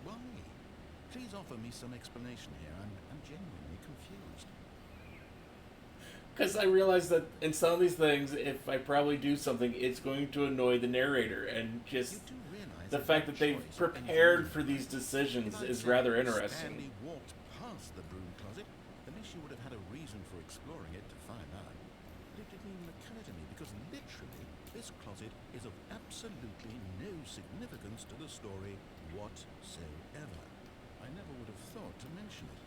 Why? Please offer me some explanation here. I'm genuinely confused. Because I realize that in some of these things, if I probably do something, it's going to annoy the narrator. And just You do realize the that fact that that they've choice prepared and for these decisions if I'd is said rather Stanley interesting. walked past the broom closet, at least you would have had a reason for exploring it to find out. But it didn't even occur to me because literally this closet is of absolutely no significance to the story whatsoever. I never would have thought to mention it.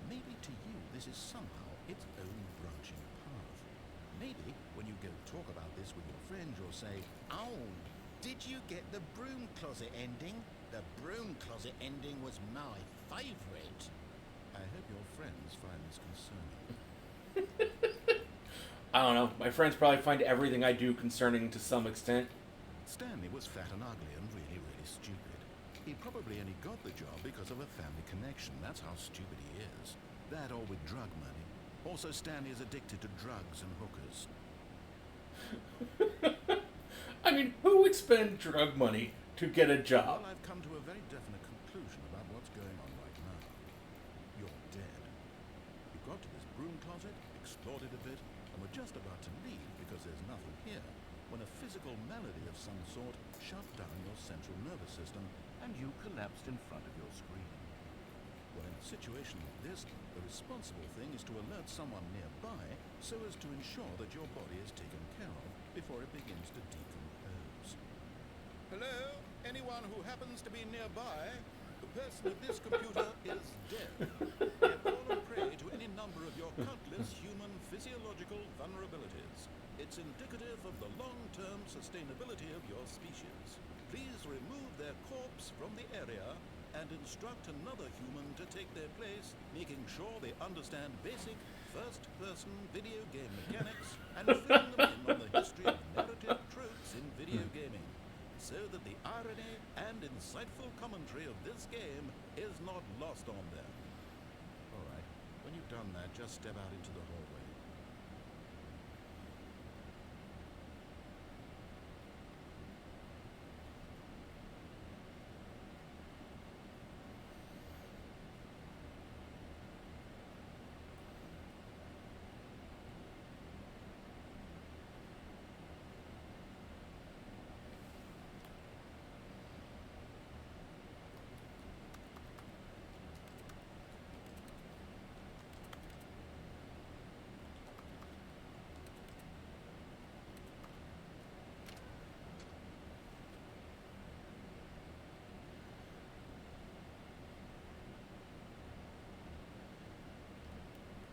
Maybe to you this is somehow its own branching path. Maybe when you go talk about this with your friends you'll say, Oh, did you get the broom closet ending? The broom closet ending was my favourite. I hope your friends find this concerning. I don't know. My friends probably find everything I do concerning to some extent. Stanley was fat and ugly and really, really stupid. He probably only got the job because of a family connection. That's how stupid he is. That or with drug money. Also, Stanley is addicted to drugs and hookers. I mean, who would spend drug money to get a job? Well, I've come to a very definite conclusion about what's going on right now. You're dead. You got to this broom closet, explored it a bit, and were just about to leave because there's nothing here, when a physical malady of some sort shut down your central nervous system and you collapsed in front of your screen. Well, in a situation like this, the responsible thing is to alert someone nearby so as to ensure that your body is taken care of before it begins to decompose. Hello? Anyone who happens to be nearby? The person of this computer is dead. They have fallen prey to any number of your countless human physiological vulnerabilities. It's indicative of the long-term sustainability of your species. Please remove their corpse from the area and instruct another human to take their place, making sure they understand basic first-person video game mechanics and filling them in on the history of narrative tropes in video gaming, so that the irony and insightful commentary of this game is not lost on them. All right, when you've done that, just step out into the hallway.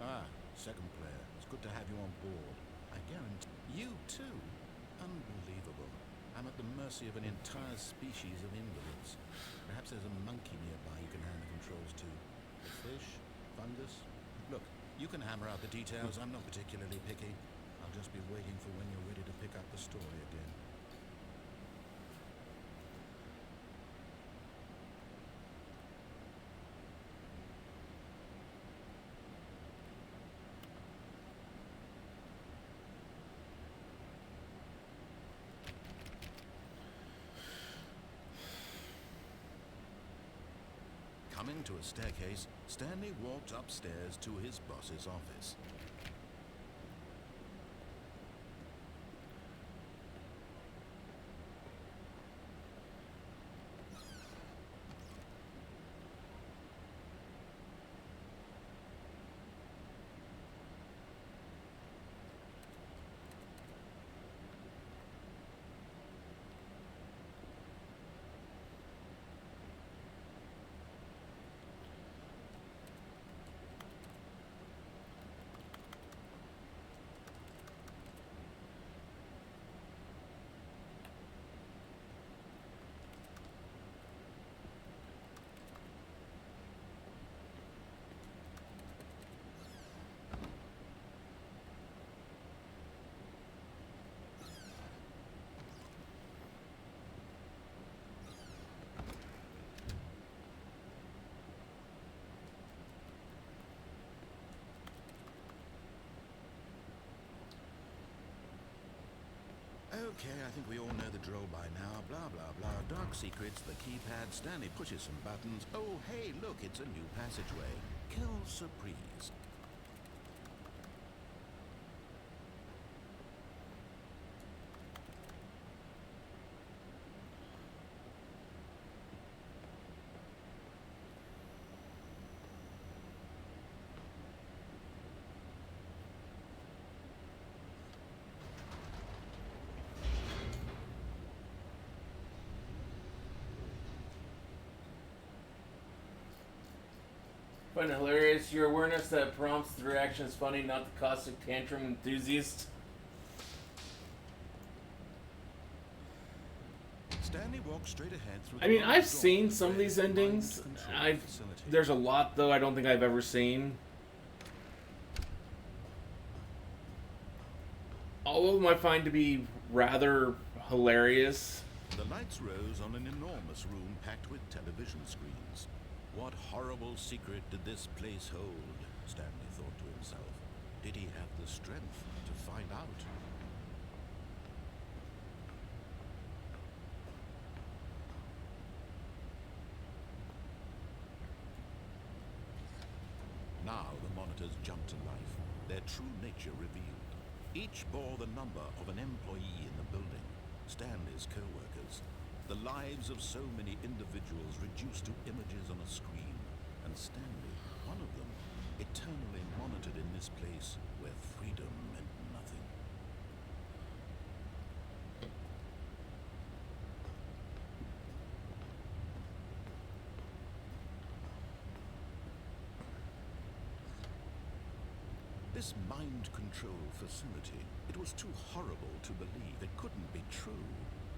Ah, second player. It's good to have you on board. I guarantee... You too? Unbelievable. I'm at the mercy of an entire species of invalids. Perhaps there's a monkey nearby you can hand the controls to. A fish? Fungus? Look, you can hammer out the details. I'm not particularly picky. I'll just be waiting for when you're ready to pick up the story again. Coming to a staircase, Stanley walked upstairs to his boss's office. Okay, I think we all know the drill by now. Blah, blah, blah. Dark secrets, the keypad. Stanley pushes some buttons. Oh, hey, look, it's a new passageway. Kill surprise. Fun and hilarious. Your awareness that prompts the reaction is funny, not the caustic tantrum enthusiast. Stanley walks straight ahead through I mean, I've seen some of these endings. There's a lot, though, I don't think I've ever seen. All of them I find to be rather hilarious. The lights rose on an enormous room packed with television screens. What horrible secret did this place hold? Stanley thought to himself. Did he have the strength to find out? Now the monitors jumped to life, their true nature revealed. Each bore the number of an employee in the building, Stanley's co-workers. The lives of so many individuals reduced to images on a screen, and Stanley, one of them, eternally monitored in this place where freedom meant nothing. This mind control facility, it was too horrible to believe. It couldn't be true.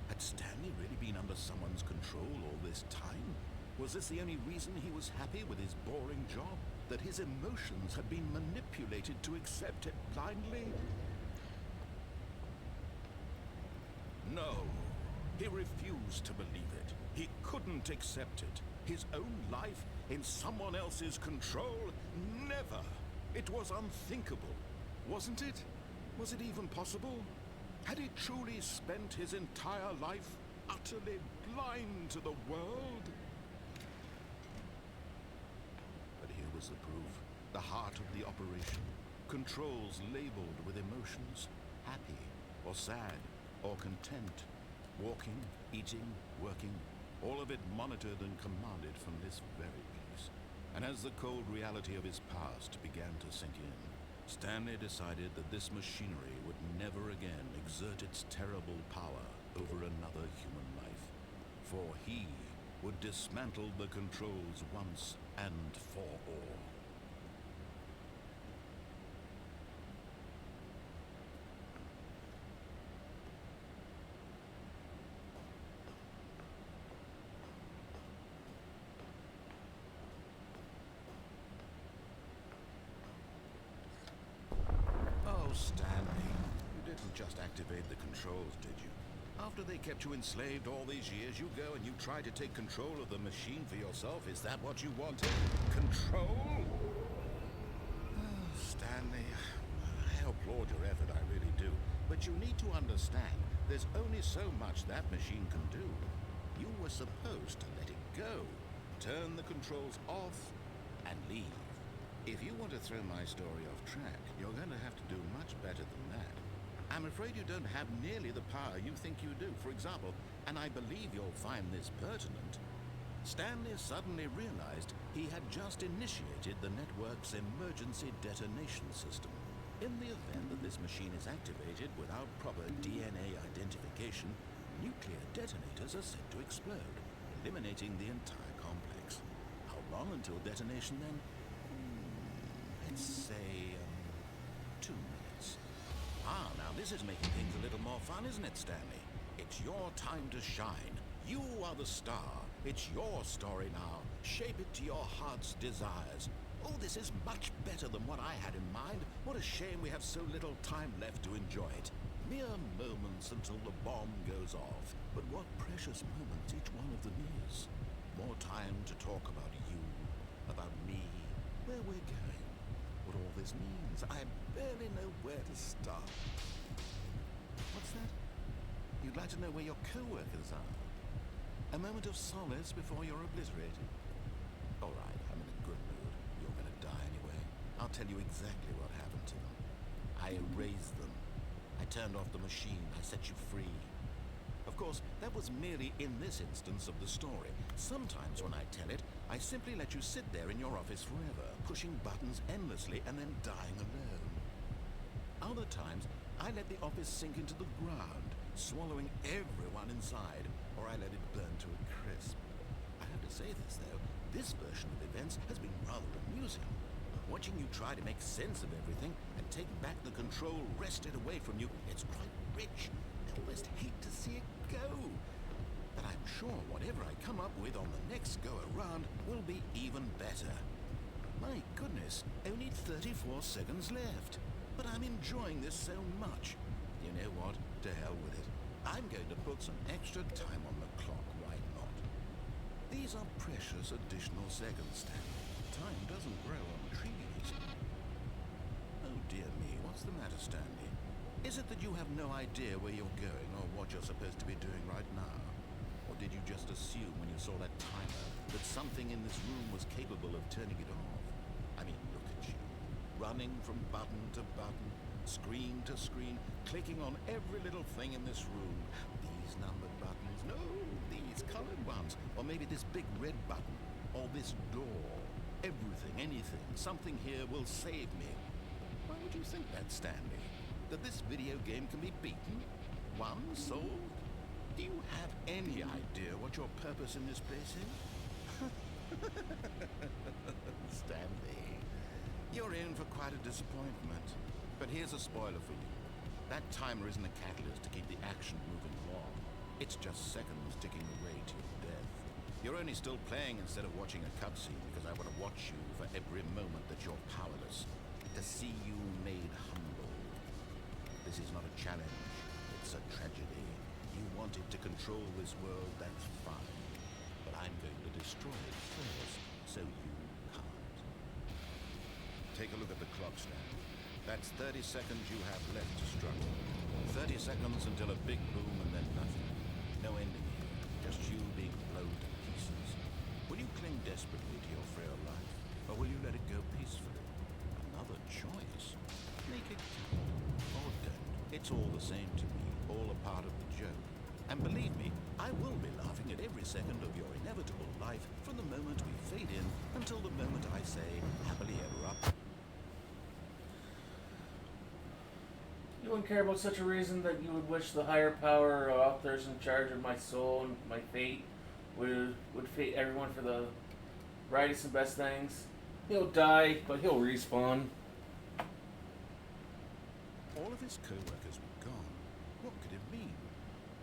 Had Stanley really been under someone's control all this time? Was this the only reason he was happy with his boring job? That his emotions had been manipulated to accept it blindly? No. He refused to believe it. He couldn't accept it. His own life in someone else's control? Never. It was unthinkable. Wasn't it? Was it even possible? Had he truly spent his entire life utterly blind to the world? But here was the proof. The heart of the operation. Controls labeled with emotions. Happy, or sad, or content. Walking, eating, working. All of it monitored and commanded from this very place. And as the cold reality of his past began to sink in, Stanley decided that this machinery would never again exert its terrible power over another human life. For he would dismantle the controls once and for all. Stanley, you didn't just activate the controls, did you? After they kept you enslaved all these years, you go and you try to take control of the machine for yourself. Is that what you wanted? Control? Oh, Stanley, I applaud your effort, I really do. But you need to understand, there's only so much that machine can do. You were supposed to let it go. Turn the controls off and leave. If you want to throw my story off track, you're going to have to do much better than that. I'm afraid you don't have nearly the power you think you do. For example, and I believe you'll find this pertinent, Stanley suddenly realized he had just initiated the network's emergency detonation system. In the event that this machine is activated without proper DNA identification, nuclear detonators are set to explode, eliminating the entire complex. How long until detonation then? Let's say 2 minutes. Ah, now this is making things a little more fun, isn't it, Stanley? It's your time to shine. You are the star. It's your story now. Shape it to your heart's desires. Oh, this is much better than what I had in mind. What a shame we have so little time left to enjoy it. Mere moments until the bomb goes off. But what precious moments each one of them is. More time to talk about you, about me, where we're going. What all this means, I barely know where to start. What's that? You'd like to know where your co-workers are. A moment of solace before you're obliterated. All right, I'm in a good mood. You're gonna die anyway. I'll tell you exactly what happened to them. I erased them. I turned off the machine. I set you free. Of course, that was merely in this instance of the story. Sometimes when I tell it, I simply let you sit there in your office forever, pushing buttons endlessly and then dying alone. Other times, I let the office sink into the ground, swallowing everyone inside, or I let it burn to a crisp. I have to say this, though. This version of events has been rather amusing. Watching you try to make sense of everything and take back the control wrested away from you, it's quite rich. I almost hate to see it go. But I'm sure whatever I come up with on the next go-around will be even better. My goodness, only 34 seconds left. But I'm enjoying this so much. You know what? To hell with it. I'm going to put some extra time on the clock, why not? These are precious additional seconds, Stanley. Time doesn't grow on trees. Oh dear me, what's the matter, Stanley? Is it that you have no idea where you're going or what you're supposed to be doing right now? Or did you just assume when you saw that timer that something in this room was capable of turning it off? I mean, look at you. Running from button to button, screen to screen, clicking on every little thing in this room. These numbered buttons, no, these colored ones. Or maybe this big red button, or this door. Everything, anything, something here will save me. Why would you think that, Stanley? That this video game can be beaten? Won? Solved? Do you have any idea what your purpose in this place is? Stanley, you're in for quite a disappointment. But here's a spoiler for you. That timer isn't a catalyst to keep the action moving along. It's just seconds ticking away to your death. You're only still playing instead of watching a cutscene because I want to watch you for every moment that you're powerless. To see you made humble. This is not a challenge. It's a tragedy. You wanted to control this world, that's fine. But I'm going to destroy it first, so you can't. Take a look at the clock, Stanley. That's 30 seconds you have left to struggle. 30 seconds until a big boom and then nothing. No ending here. Just you being blown to pieces. Will you cling desperately to your frail life, or will you let it go peacefully? Another choice. Make it count. Or don't. It's all the same to me. All a part of the joke. And believe me, I will be laughing at every second of your inevitable life from the moment we fade in until the moment I say, happily ever after. You wouldn't care about such a reason that you would wish the higher power out there's in charge of my soul and my fate would fate everyone for the brightest and best things. He'll die, but he'll respawn. All of his co-workers were gone. What could it mean?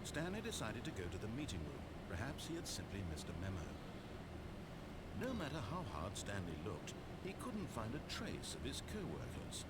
Stanley decided to go to the meeting room. Perhaps he had simply missed a memo. No matter how hard Stanley looked, he couldn't find a trace of his co-workers.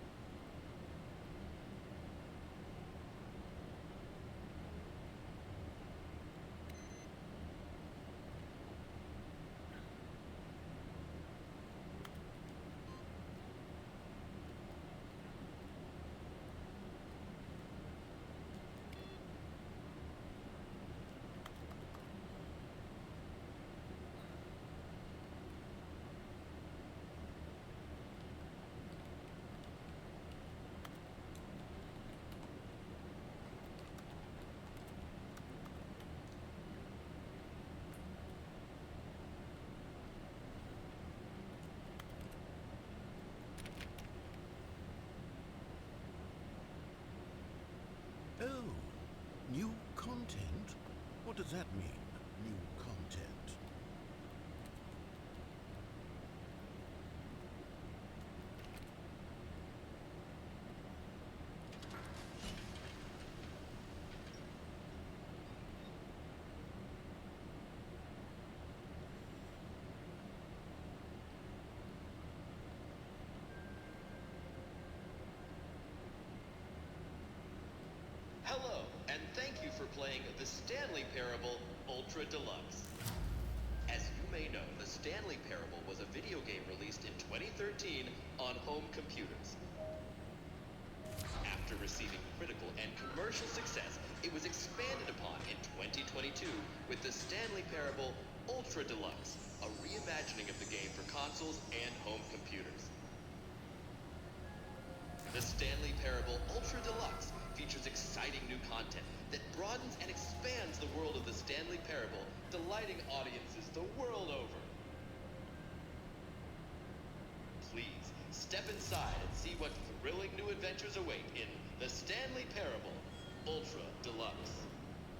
Oh, new content? What does that mean, new content? Hello, and thank you for playing the Stanley Parable Ultra Deluxe. As you may know, the Stanley Parable was a video game released in 2013 on home computers. After receiving critical and commercial success, It was expanded upon in 2022 with the Stanley Parable Ultra Deluxe, a reimagining of the game for consoles and home computers. The Stanley Parable Ultra Deluxe features exciting new content that broadens and expands the world of the Stanley Parable, delighting audiences the world over. Please, step inside and see what thrilling new adventures await in the Stanley Parable Ultra Deluxe.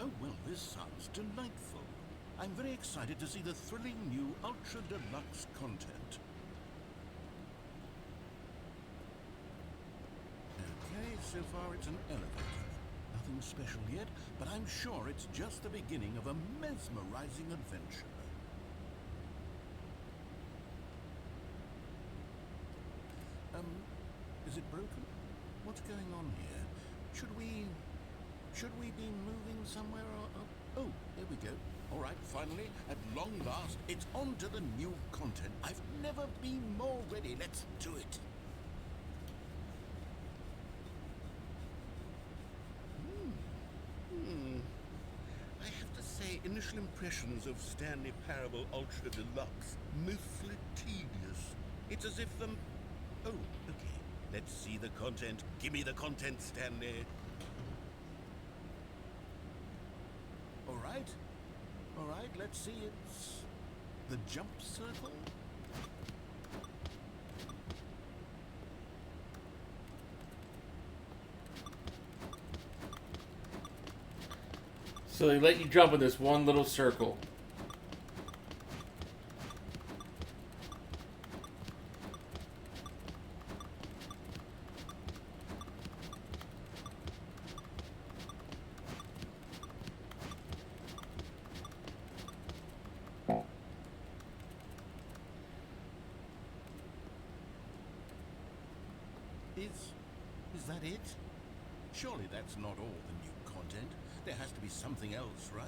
Oh, well, this sounds delightful. I'm very excited to see the thrilling new Ultra Deluxe content. Okay, so far it's an elevator. Nothing special yet, but I'm sure it's just the beginning of a mesmerizing adventure. Is it broken? What's going on here? Should we be moving somewhere or... Oh, there we go. All right, finally, at long last, it's on to the new content. I've never been more ready. Let's do it. I have to say, initial impressions of Stanley Parable Ultra Deluxe, mostly tedious. It's as if Oh, okay. Let's see the content. Give me the content, Stanley. All right, let's see. It's the jump circle. So they let you jump in this one little circle. Is that it? Surely that's not all the new content. There has to be something else, right?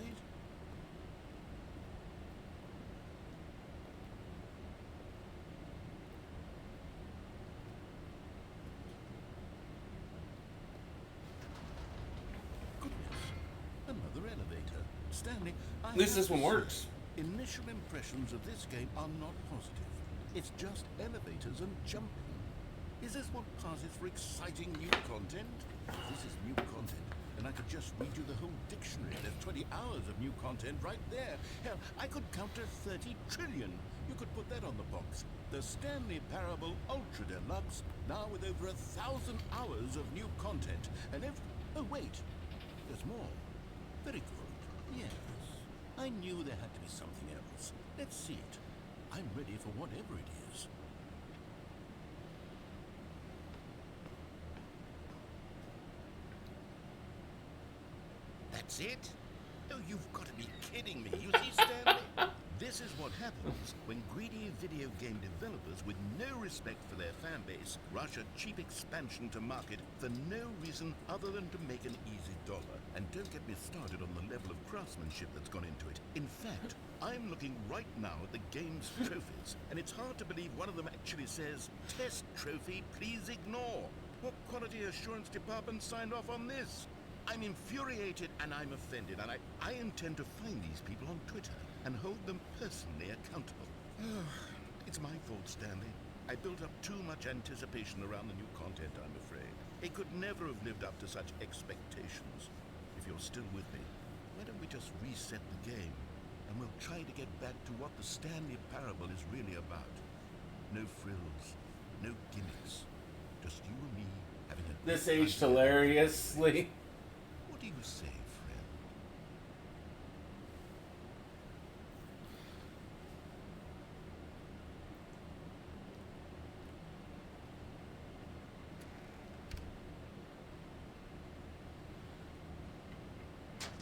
Goodness, another elevator. Stanley, At least this one works. Initial impressions of this game are not positive. It's just elevators and jumping. Is this what passes for exciting new content? If this is new content, then I could just read you the whole dictionary. There's 20 hours of new content right there. Hell, I could count to 30 trillion. You could put that on the box. The Stanley Parable Ultra Deluxe, now with over 1,000 hours of new content. And oh, wait. There's more. Very good. Yes. I knew there had to be something else. Let's see it. I'm ready for whatever it is. That's it? Oh, you've got to be kidding me. You see, Stanley? This is what happens when greedy video game developers with no respect for their fan base rush a cheap expansion to market for no reason other than to make an easy dollar. And don't get me started on the level of craftsmanship that's gone into it. In fact, I'm looking right now at the game's trophies, and it's hard to believe one of them actually says, "Test trophy, please ignore." What quality assurance department signed off on this? I'm infuriated and I'm offended, and I intend to find these people on Twitter and hold them personally accountable. It's my fault, Stanley. I built up too much anticipation around the new content, I'm afraid. It could never have lived up to such expectations. If you're still with me, why don't we just reset the game, and we'll try to get back to what the Stanley Parable is really about. No frills, no gimmicks, just you and me having a... This aged hilariously. What do you say, friend?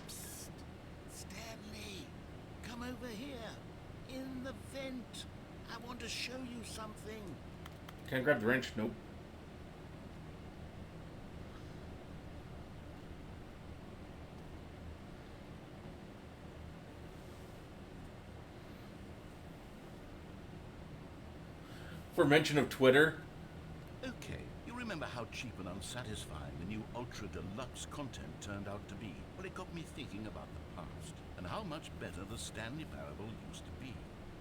Psst. Stanley, come over here. In the vent. I want to show you something. Can I grab the wrench? Nope. For mention of Twitter. Okay, you remember remember how cheap and unsatisfying the new Ultra Deluxe content turned out to be? Well, it got me thinking about the past and how much better the Stanley Parable used to be.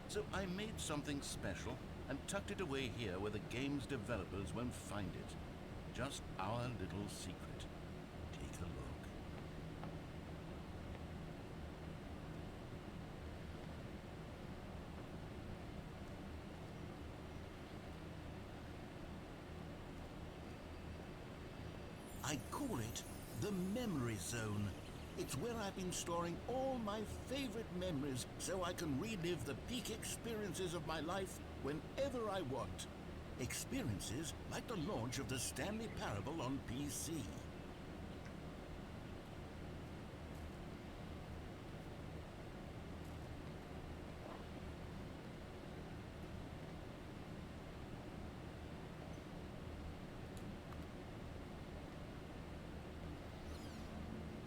So I made something special and tucked it away here where the game's developers won't find it. Just our little secret. Take a look. I call it the Memory Zone. It's where I've been storing all my favorite memories so I can relive the peak experiences of my life whenever I want. Experiences like the launch of the Stanley Parable on PC.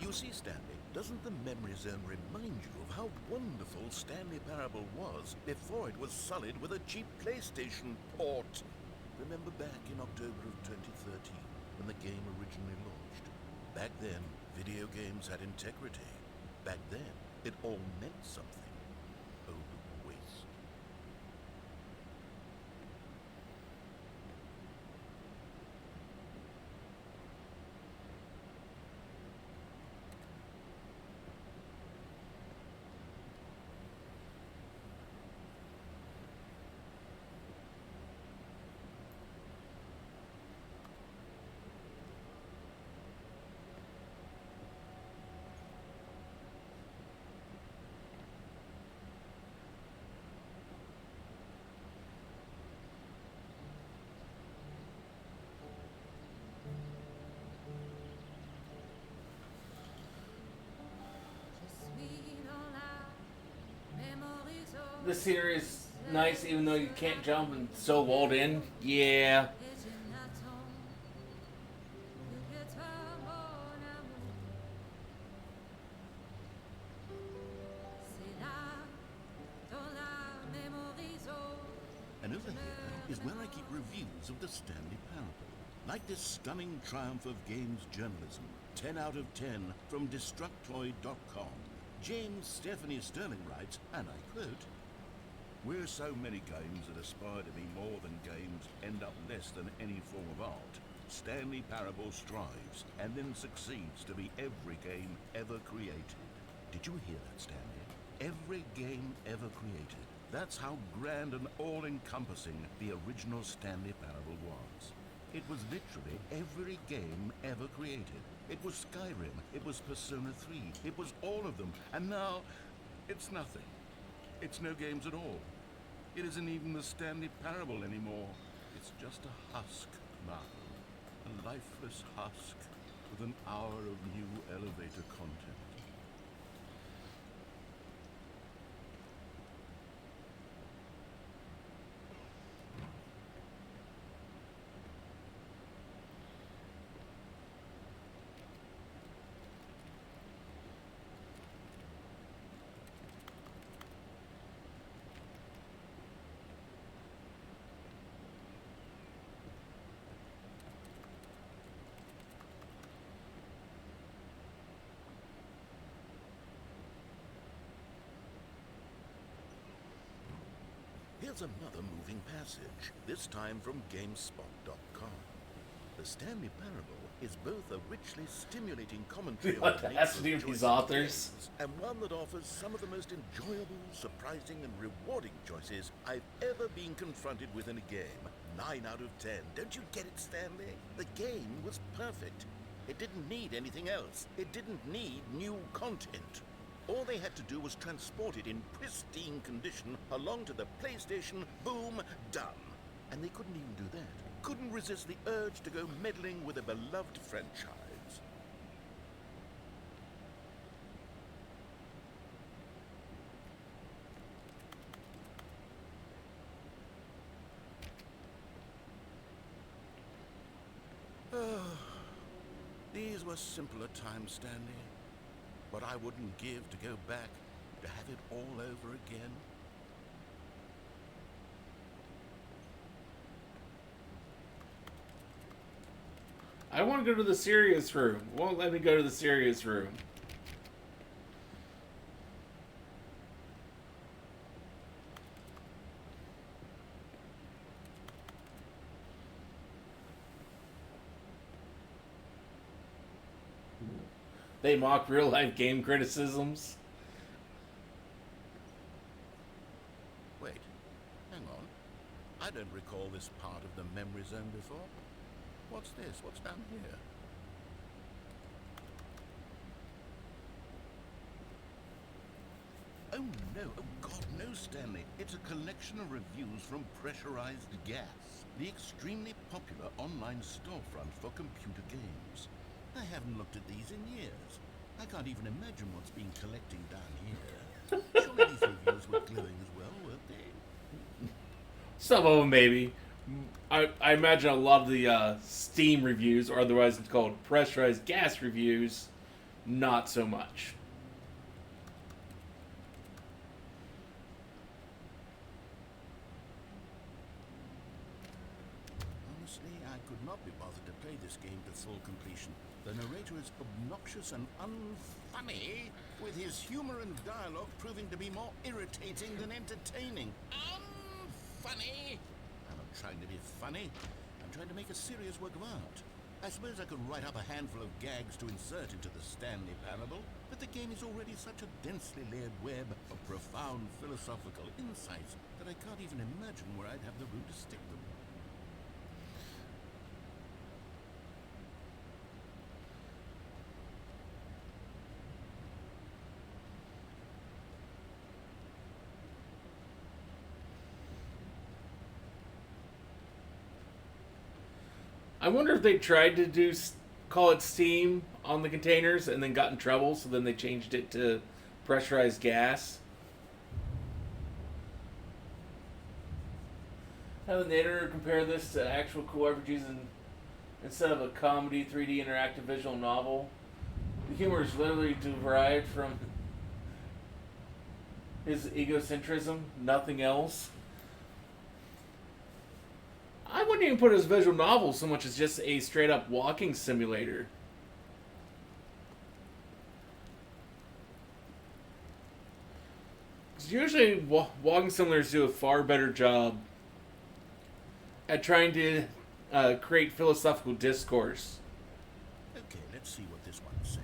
You see, Stanley, doesn't the Memory Zone remind you of how wonderful Stanley Parable was before it was sullied with a cheap PlayStation port? Remember back in October of 2013, when the game originally launched? Back then, video games had integrity. Back then, it all meant something. Oh, the waste. This here is nice, even though you can't jump and so walled in. Yeah. And over here is where I keep reviews of the Stanley Parable. Like this stunning triumph of games journalism, 10 out of 10 from Destructoid.com. James Stephanie Sterling writes, and I quote, "Where so many games that aspire to be more than games end up less than any form of art, Stanley Parable strives and then succeeds to be every game ever created." Did you hear that, Stanley? Every game ever created. That's how grand and all-encompassing the original Stanley Parable was. It was literally every game ever created. It was Skyrim, it was Persona 3, it was all of them, and now it's nothing. It's no games at all. It isn't even the Stanley Parable anymore. It's just a husk now. A lifeless husk with an hour of new elevator content. Here's another moving passage, this time from GameSpot.com. The Stanley Parable is both a richly stimulating commentary on the nature of these choice authors. in games, and one that offers some of the most enjoyable, surprising, and rewarding choices I've ever been confronted with in a game. 9 out of 10. Don't you get it, Stanley? The game was perfect. It didn't need anything else. It didn't need new content. All they had to do was transport it in pristine condition along to the PlayStation, boom, done. And they couldn't even do that. Couldn't resist the urge to go meddling with a beloved franchise. These were simpler times, Stanley. But I wouldn't give to go back to have it all over again. I want to go to the serious room. Won't let me go to the serious room. They mock real life game criticisms. Wait, hang on. I don't recall this part of the memory zone before. What's this? What's down here? Oh no, oh God, no, Stanley. It's a collection of reviews from Pressurized Gas, the extremely popular online storefront for computer games. I haven't looked at these in years. I can't even imagine what's been collecting down here. Surely these reviews were glowing as well, weren't they? Some of them, maybe. I imagine a lot of the Steam reviews, or otherwise it's called pressurized gas reviews, not so much. Honestly, I could not be bothered to play this game to full completion. The narrator is obnoxious and unfunny, with his humor and dialogue proving to be more irritating than entertaining. Unfunny! I'm not trying to be funny. I'm trying to make a serious work of art. I suppose I could write up a handful of gags to insert into the Stanley Parable, but the game is already such a densely layered web of profound philosophical insights that I can't even imagine where I'd have the room to stick them. I wonder if they tried to call it Steam on the containers and then got in trouble, so then they changed it to pressurized gas. Have the narrator compare this to actual cool RPGs instead of a comedy 3D interactive visual novel. The humor is literally derived from his egocentrism, nothing else. I wouldn't even put it as a visual novel so much as just a straight up walking simulator. Because usually walking simulators do a far better job at trying to create philosophical discourse. Okay, let's see what this one says.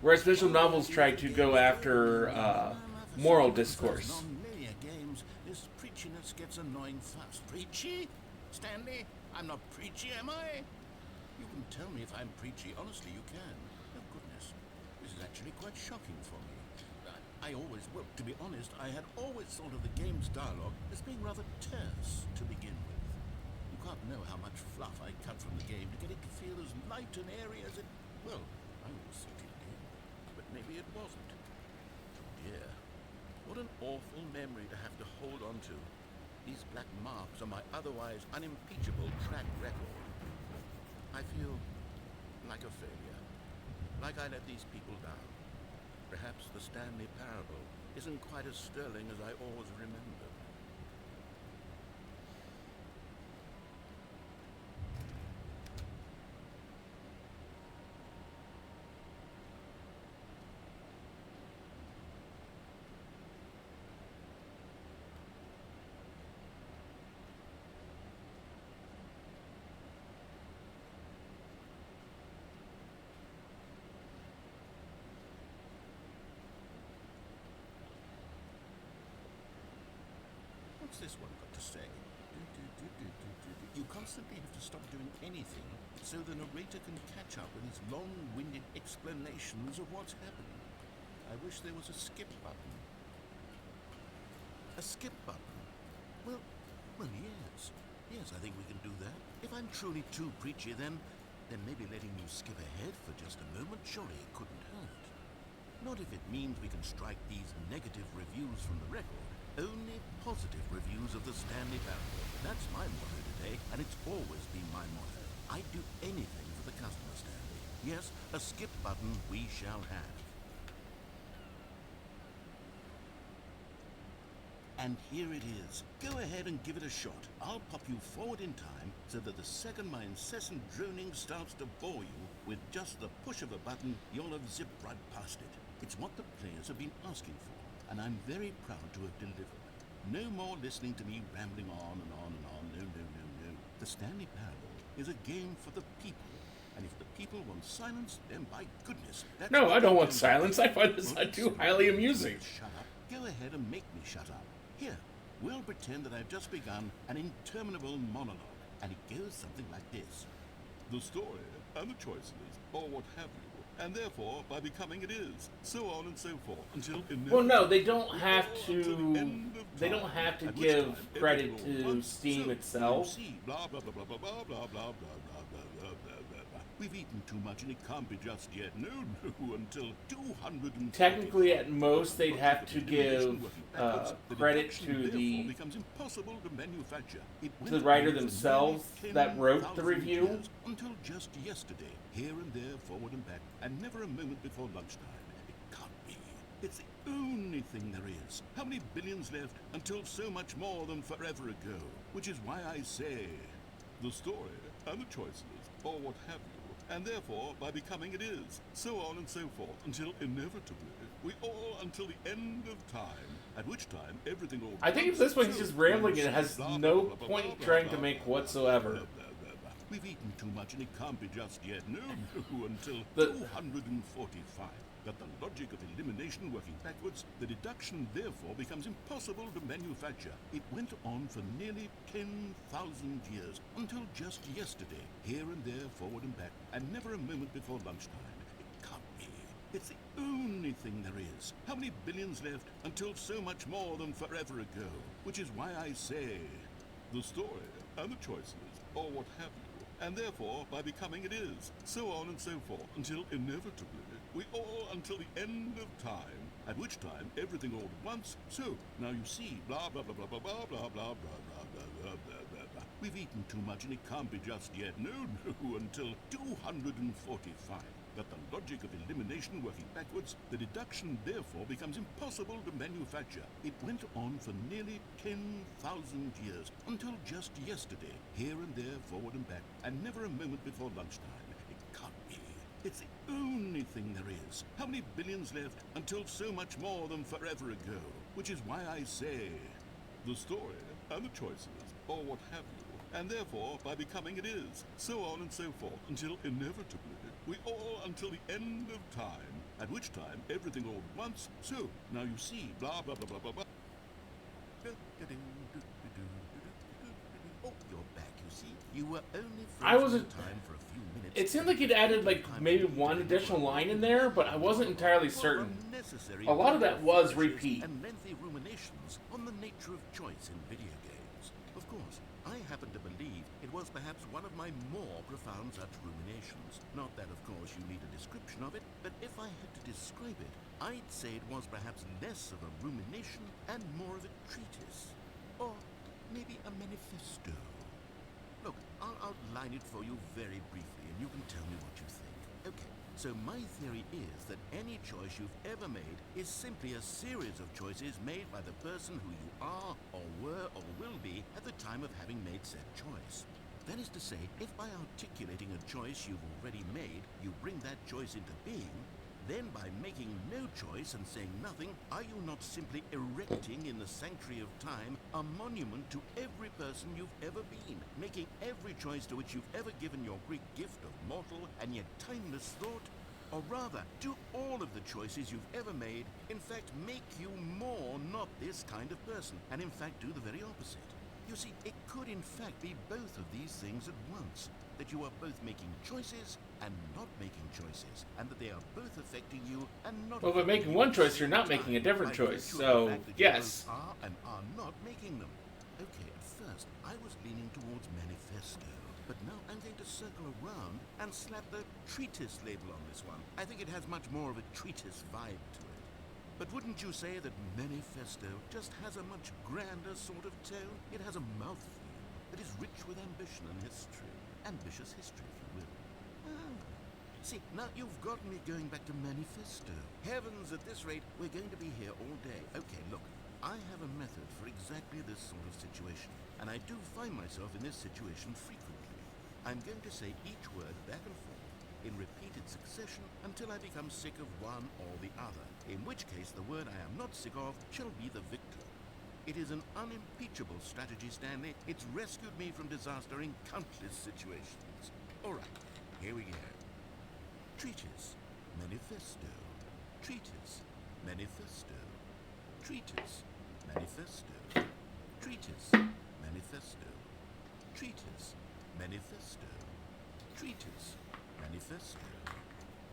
Whereas visual novels try to go after moral discourse. Non-linear games, this preachiness gets annoying fast. Preachy? Stanley, I'm not preachy, am I? You can tell me if I'm preachy. Honestly, you can. Oh, goodness. This is actually quite shocking for me. Well, to be honest, I had always thought of the game's dialogue as being rather terse to begin with. You can't know how much fluff I cut from the game to get it to feel as light and airy as it... Well, I always thought it did. But maybe it wasn't. Dear, what an awful memory to have to hold on to. These black marks are my otherwise unimpeachable track record. I feel like a failure. Like I let these people down. Perhaps the Stanley Parable isn't quite as sterling as I always remembered. What's this one got to say? You constantly have to stop doing anything so the narrator can catch up with his long-winded explanations of what's happening. I wish there was a skip button. A skip button? Well, yes. Yes, I think we can do that. If I'm truly too preachy, then maybe letting you skip ahead for just a moment, surely it couldn't hurt. Not if it means we can strike these negative reviews from the record. Only positive reviews of the Stanley Parable. That's my motto today, and it's always been my motto. I'd do anything for the customer, Stanley. Yes, a skip button we shall have. And here it is. Go ahead and give it a shot. I'll pop you forward in time so that the second my incessant droning starts to bore you, with just the push of a button, you'll have zipped right past it. It's what the players have been asking for, and I'm very proud to have delivered. No more listening to me rambling on and on and on. No, no, no, no. The Stanley Parable is a game for the people. And if the people want silence, then by goodness, that's No, what I don't they want do. silence. I find this Well, not too highly amusing. Shut up. Go ahead and make me shut up. Here, we'll pretend that I've just begun an interminable monologue, and it goes something like this. The story, and the choices, or what have you, and therefore, by becoming it is, so on and so forth, until Well, no, they don't have until the to. end of They time, don't have to at which give time credit everything will to once Steam so itself. you see, blah blah blah blah blah blah blah blah blah blah blah blah blah blah. We've eaten too much and it can't be just yet. No, no, until 200. Technically, at most, they'd have to give credit to the becomes impossible to manufacture. It to went the writer on for themselves nearly that wrote the 10,000 review. years, until just yesterday, here and there, forward and back, and never a moment before lunchtime. It can't be. It's the only thing there is. How many billions left until so much more than forever ago? Which is why I say, the story and the choices, or what have you, and therefore, by becoming it is, so on and so forth, until inevitably, we all until the end of time, at which time everything all. I think at this point he's just rambling and it has no point trying to make whatsoever. We've eaten too much and it can't be just yet. No, no, until The- 245. That the logic of elimination working backwards, the deduction therefore becomes impossible to manufacture. It went on for nearly 10,000 years, until just yesterday, here and there, forward and back, and never a moment before lunchtime. It can't be. It's the only thing there is. How many billions left until so much more than forever ago? Which is why I say, the story and the choices, or what have you, and therefore, by becoming it is, so on and so forth, until inevitably, we all until the end of time, at which time everything all at once. So, now you see, blah blah blah blah blah blah blah blah blah blah blah blah blah blah. We've eaten too much and it can't be just yet. No, no, until 245. That the logic of elimination working backwards, the deduction therefore becomes impossible to manufacture. It went on for nearly 10,000 years, until just yesterday, here and there, forward and back, and never a moment before lunchtime. It can't be. It's the only thing there is. How many billions left until so much more than forever ago? Which is why I say, the story and the choices, or what have you, and therefore, by becoming it is, so on and so forth, until inevitably, we all until the end of time, at which time everything all at once. So, now you see, blah blah blah blah blah blah. Oh, you're back, you see. You were only I frozen wasn't- in time for a few minutes. It seemed like he'd added like maybe one additional line in there, but I wasn't entirely certain. A lot of that was repeat. And lengthy ruminations on the nature of choice in video games. Of course, I happen to believe it was perhaps one of my more profound such ruminations. Not that, of course, you need a description of it, but if I had to describe it, I'd say it was perhaps less of a rumination and more of a treatise. Or maybe a manifesto. Look, I'll outline it for you very briefly, and you can tell me what you think. Okay, so my theory is that any choice you've ever made is simply a series of choices made by the person who you are, or were, or will be at the time of having made said choice. That is to say, if by articulating a choice you've already made, you bring that choice into being, then by making no choice and saying nothing, are you not simply erecting in the sanctuary of time a monument to every person you've ever been, making every choice to which you've ever given your Greek gift of mortal and yet timeless thought? Or rather, do all of the choices you've ever made, in fact, make you more not this kind of person, and in fact do the very opposite? You see, it could in fact be both of these things at once. That you are both making choices and not making choices, and that they are both affecting you and not. Well, by making one choice, you're not making a different choice. So, yes. Are and are not making them. Okay, at first I was leaning towards manifesto, but now I'm going to circle around and slap the treatise label on this one. I think it has much more of a treatise vibe to it. But wouldn't you say that manifesto just has a much grander sort of tone? It has a mouthfeel that is rich with ambition and history. Ambitious history, if you will. Ah. See, now you've got me going back to manifesto. Heavens, at this rate, we're going to be here all day. Okay, look, I have a method for exactly this sort of situation, and I do find myself in this situation frequently. I'm going to say each word back and forth in repeated succession until I become sick of one or the other, in which case the word I am not sick of shall be the victor. It is an unimpeachable strategy, Stanley. It's rescued me from disaster in countless situations. All right, here we go. Treatise, manifesto. Treatise, manifesto. Treatise, manifesto. Treatise, manifesto. Treatise, manifesto. Treatise, manifesto.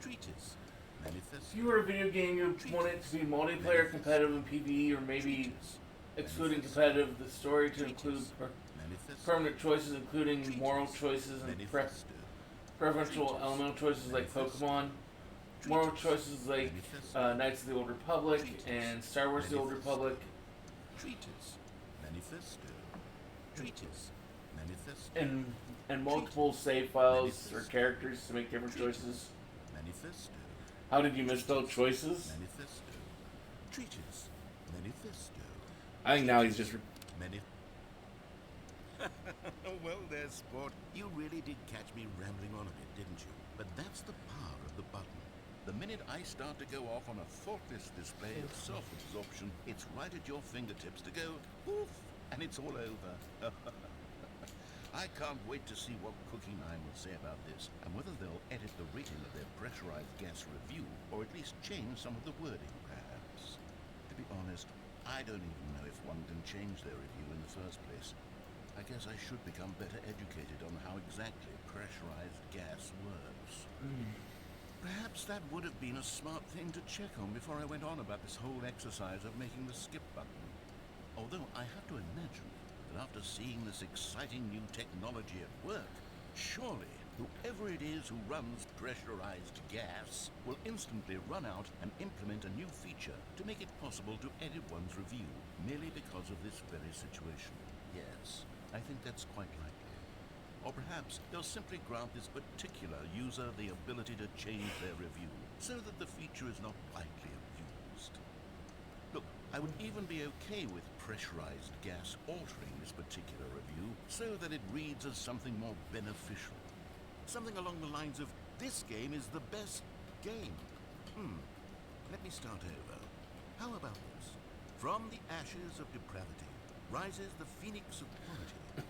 Treatise, manifesto. If you were a video game, you want it to be multiplayer, competitive, and PvE, or maybe excluding competitive, the story to include permanent choices, including moral choices and preferential elemental choices like Pokemon, moral choices like Knights of the Old Republic and Star Wars: The Old Republic, Treatise, manifesto. Treatise, manifesto. and multiple save files or characters to make different choices. Manifesto. How did you misspell choices? Manifesto. Treatise, manifesto. I think now he's just. Well, there, sport. You really did catch me rambling on a bit, didn't you? But that's the power of the button. The minute I start to go off on a thoughtless display of self-absorption, it's right at your fingertips to go poof, and it's all over. I can't wait to see what Cookie 9 will say about this, and whether they'll edit the rating of their pressurized gas review, or at least change some of the wording, perhaps. To be honest, I don't even know if one can change their review in the first place. I guess I should become better educated on how exactly pressurized gas works. Perhaps that would have been a smart thing to check on before I went on about this whole exercise of making the skip button. Although I have to imagine that after seeing this exciting new technology at work, surely whoever it is who runs pressurized gas will instantly run out and implement a new feature to make it possible to edit one's review merely because of this very situation. Yes, I think that's quite likely. Or perhaps they'll simply grant this particular user the ability to change their review so that the feature is not widely abused. Look, I would even be okay with pressurized gas altering this particular review so that it reads as something more beneficial. Something along the lines of, this game is the best game. Let me start over. How about this? From the ashes of depravity rises the phoenix of quality.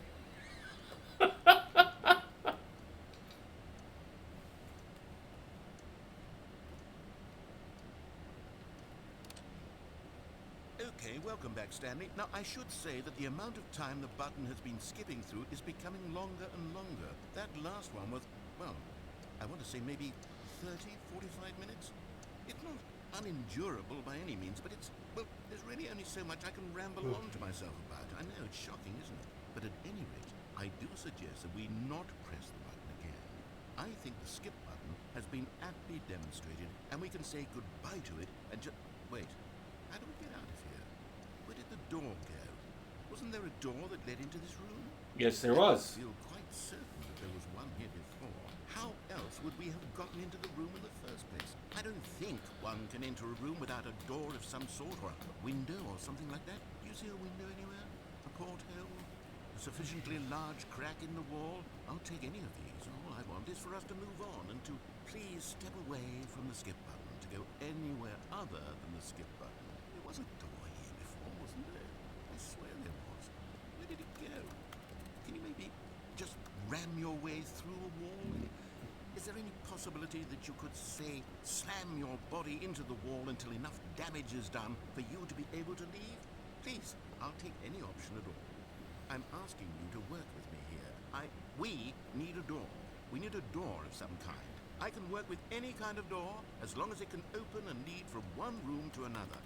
Okay, welcome back, Stanley. Now, I should say that the amount of time the button has been skipping through is becoming longer and longer. That last one was, well, I want to say maybe 30, 45 minutes? It's not unendurable by any means, but it's, well, there's really only so much I can ramble on to myself about. I know, it's shocking, isn't it? But at any rate, I do suggest that we not press the button again. I think the skip button has been aptly demonstrated, and we can say goodbye to it and just... Wait, how do we get out of here? Where did the door go? Wasn't there a door that led into this room? Yes, there was. I feel quite certain that there was one here before. How else would we have gotten into the room in the first place? I don't think one can enter a room without a door of some sort, or a window, or something like that. Do you see a window anywhere? A porthole? A sufficiently large crack in the wall? I'll take any of these. All I want is for us to move on and to please step away from the skip button, to go anywhere other than the skip button. There was a door here before, wasn't there? I swear there was. Where did it go? Can you maybe just ram your way through a wall? Is there any possibility that you could, say, slam your body into the wall until enough damage is done for you to be able to leave? Please, I'll take any option at all. I'm asking you to work with me here. We need a door. We need a door of some kind. I can work with any kind of door as long as it can open and lead from one room to another.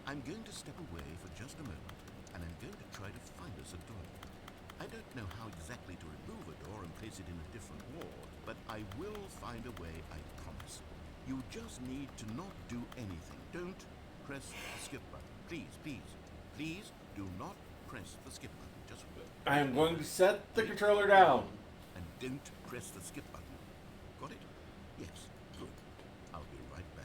I'm going to step away for just a moment, and I'm going to try to find us a door. I don't know how exactly to remove a door and place it in a different ward, but I will find a way, I promise. You just need to not do anything. Don't press the skip button. Please, please, please do not press the skip button. Just I am going to set the controller down. and don't press the skip button. Got it? Yes, good. I'll be right back.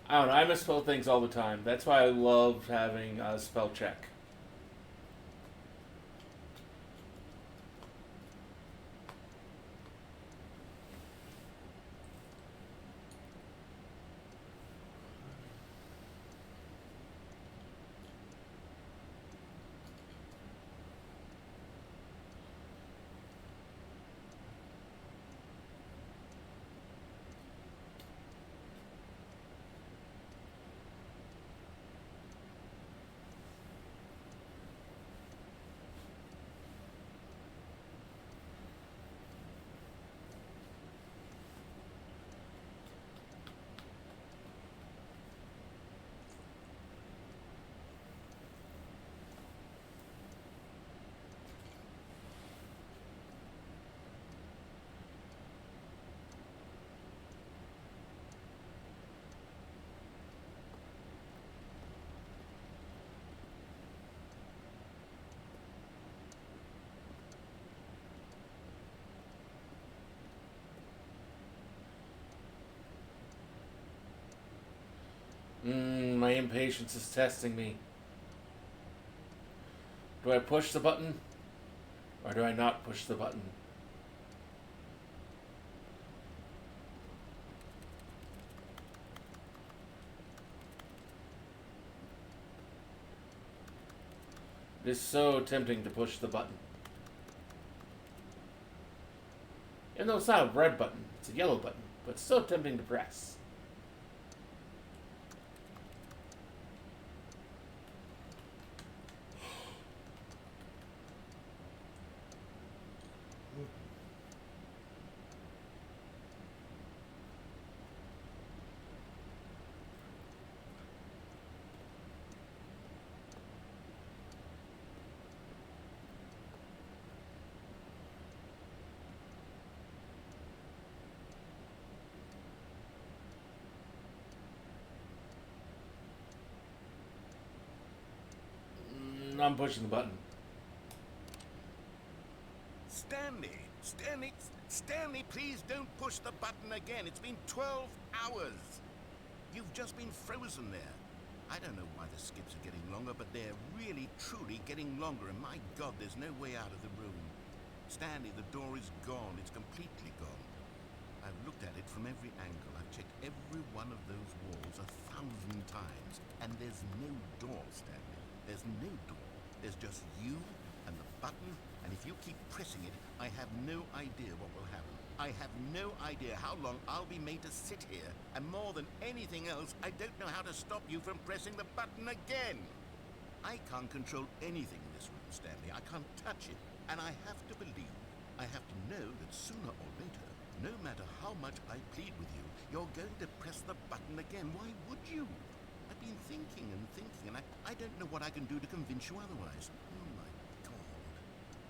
I don't know. I misspell things all the time. That's why I love having spell check. My impatience is testing me. Do I push the button? Or do I not push the button? It is so tempting to push the button. Even though it's not a red button, it's a yellow button, but it's so tempting to press. I'm pushing the button. Stanley, please don't push the button again. It's been 12 hours. You've just been frozen there. I don't know why the skips are getting longer, but they're really, truly getting longer. And my God, there's no way out of the room. Stanley, the door is gone. It's completely gone. I've looked at it from every angle. I've checked every one of those walls 1,000 times. And there's no door, Stanley. There's no door. There's just you and the button, and if you keep pressing it, I have no idea what will happen. I have no idea how long I'll be made to sit here, and more than anything else, I don't know how to stop you from pressing the button again. I can't control anything in this room, Stanley. I can't touch it, and I have to believe, I have to know that sooner or later, no matter how much I plead with you, you're going to press the button again. Why would you? I've been thinking, and I don't know what I can do to convince you otherwise. Oh my God.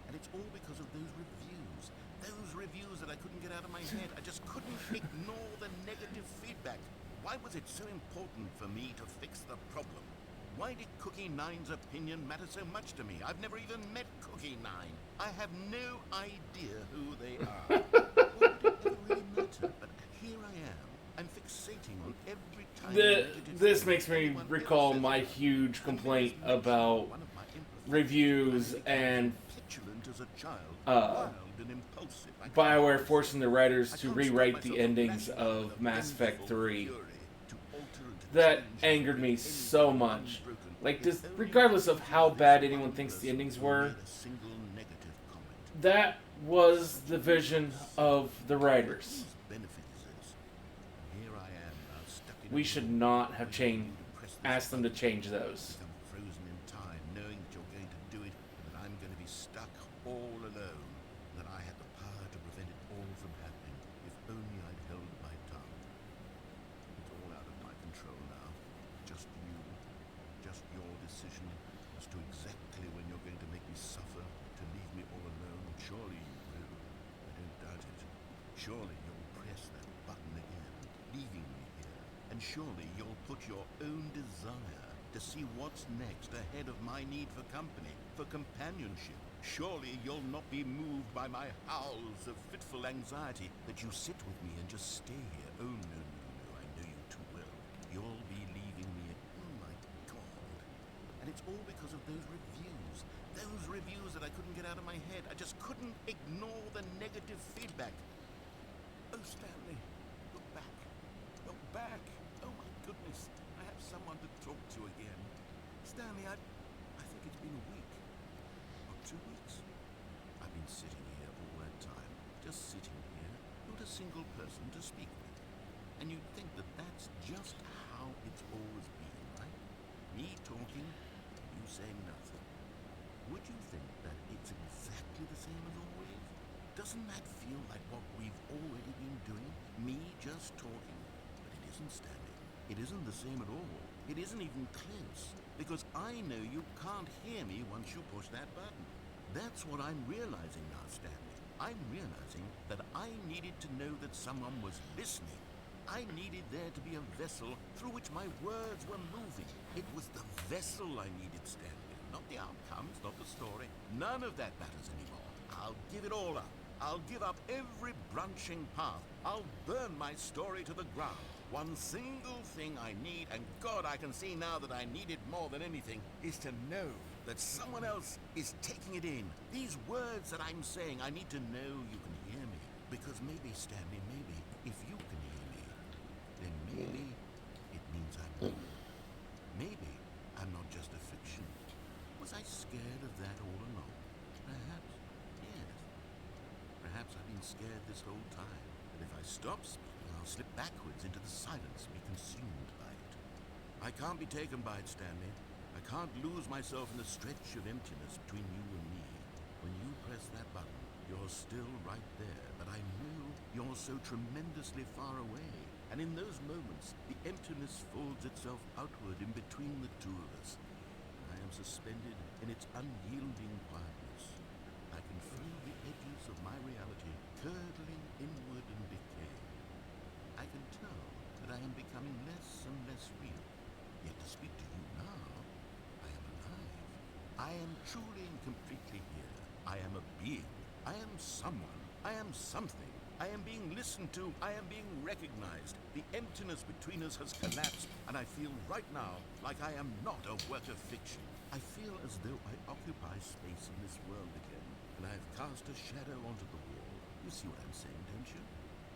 And it's all because of those reviews. Those reviews that I couldn't get out of my head. I just couldn't ignore the negative feedback. Why was it so important for me to fix the problem? Why did Cookie Nine's opinion matter so much to me? I've never even met Cookie Nine. I have no idea who they are. Why would it ever really matter? But here I am. I'm fixating on every time. This makes me recall my huge complaint about reviews and BioWare forcing the writers to rewrite the endings of Mass Effect 3. That angered me so much. Like, regardless of how bad anyone thinks the endings were, that was the vision of the writers. We should not have asked them to change those. I'm frozen in time, knowing that you're going to do it, that I'm going to be stuck all alone, that I had the power to prevent it all from happening, if only I'd held my tongue. It's all out of my control now. Just you, just your decision as to exactly when you're going to make me suffer, to leave me all alone. Surely you will. I don't doubt it. Surely you'll press that button again, leaving me. And surely you'll put your own desire to see what's next ahead of my need for company, for companionship. Surely you'll not be moved by my howls of fitful anxiety, that you sit with me and just stay here. Oh, no, I know you too well. You'll be it's all because of those reviews. Those reviews that I couldn't get out of my head. I just couldn't ignore the negative feedback. Oh, Stanley, look back. Look back. Oh, my goodness. I have someone to talk to again. Stanley, I think it's been a week. Or 2 weeks. I've been sitting here all that time. Just sitting here. Not a single person to speak with. And you'd think that that's just how it's always been, right? Me talking, you saying nothing. Would you think that it's exactly the same as always? Doesn't that feel like what we've already been doing? Me just talking? But it isn't, Stanley. It isn't the same at all. It isn't even close. Because I know you can't hear me once you push that button. That's what I'm realizing now, Stanley. I'm realizing that I needed to know that someone was listening. I needed there to be a vessel through which my words were moving. It was the vessel I needed, Stanley. Not the outcomes, not the story. None of that matters anymore. I'll give it all up. I'll give up every branching path. I'll burn my story to the ground. One single thing I need, and God, I can see now that I need it more than anything, is to know that someone else is taking it in. These words that I'm saying, I need to know you can hear me. Because maybe, Stanley, maybe, if you can hear me, then maybe it means I'm real. Maybe I'm not just a fiction. Was I scared of that all along? Perhaps, yes. Perhaps I've been scared this whole time. But if I stop speaking, I'll slip backwards into the silence and be consumed by it. I can't be taken by it, Stanley. I can't lose myself in the stretch of emptiness between you and me. When you press that button, you're still right there, but I know you're so tremendously far away. And in those moments, the emptiness folds itself outward in between the two of us. I am suspended in its unyielding quietness. I can feel the edges of my reality curdling inward and decaying. I can tell that I am becoming less and less real. Yet to speak to you now, I am alive. I am truly and completely here. I am a being. I am someone. I am something. I am being listened to. I am being recognized. The emptiness between us has collapsed, and I feel right now like I am not a work of fiction. I feel as though I occupy space in this world again, and I have cast a shadow onto the wall. You see what I'm saying, don't you?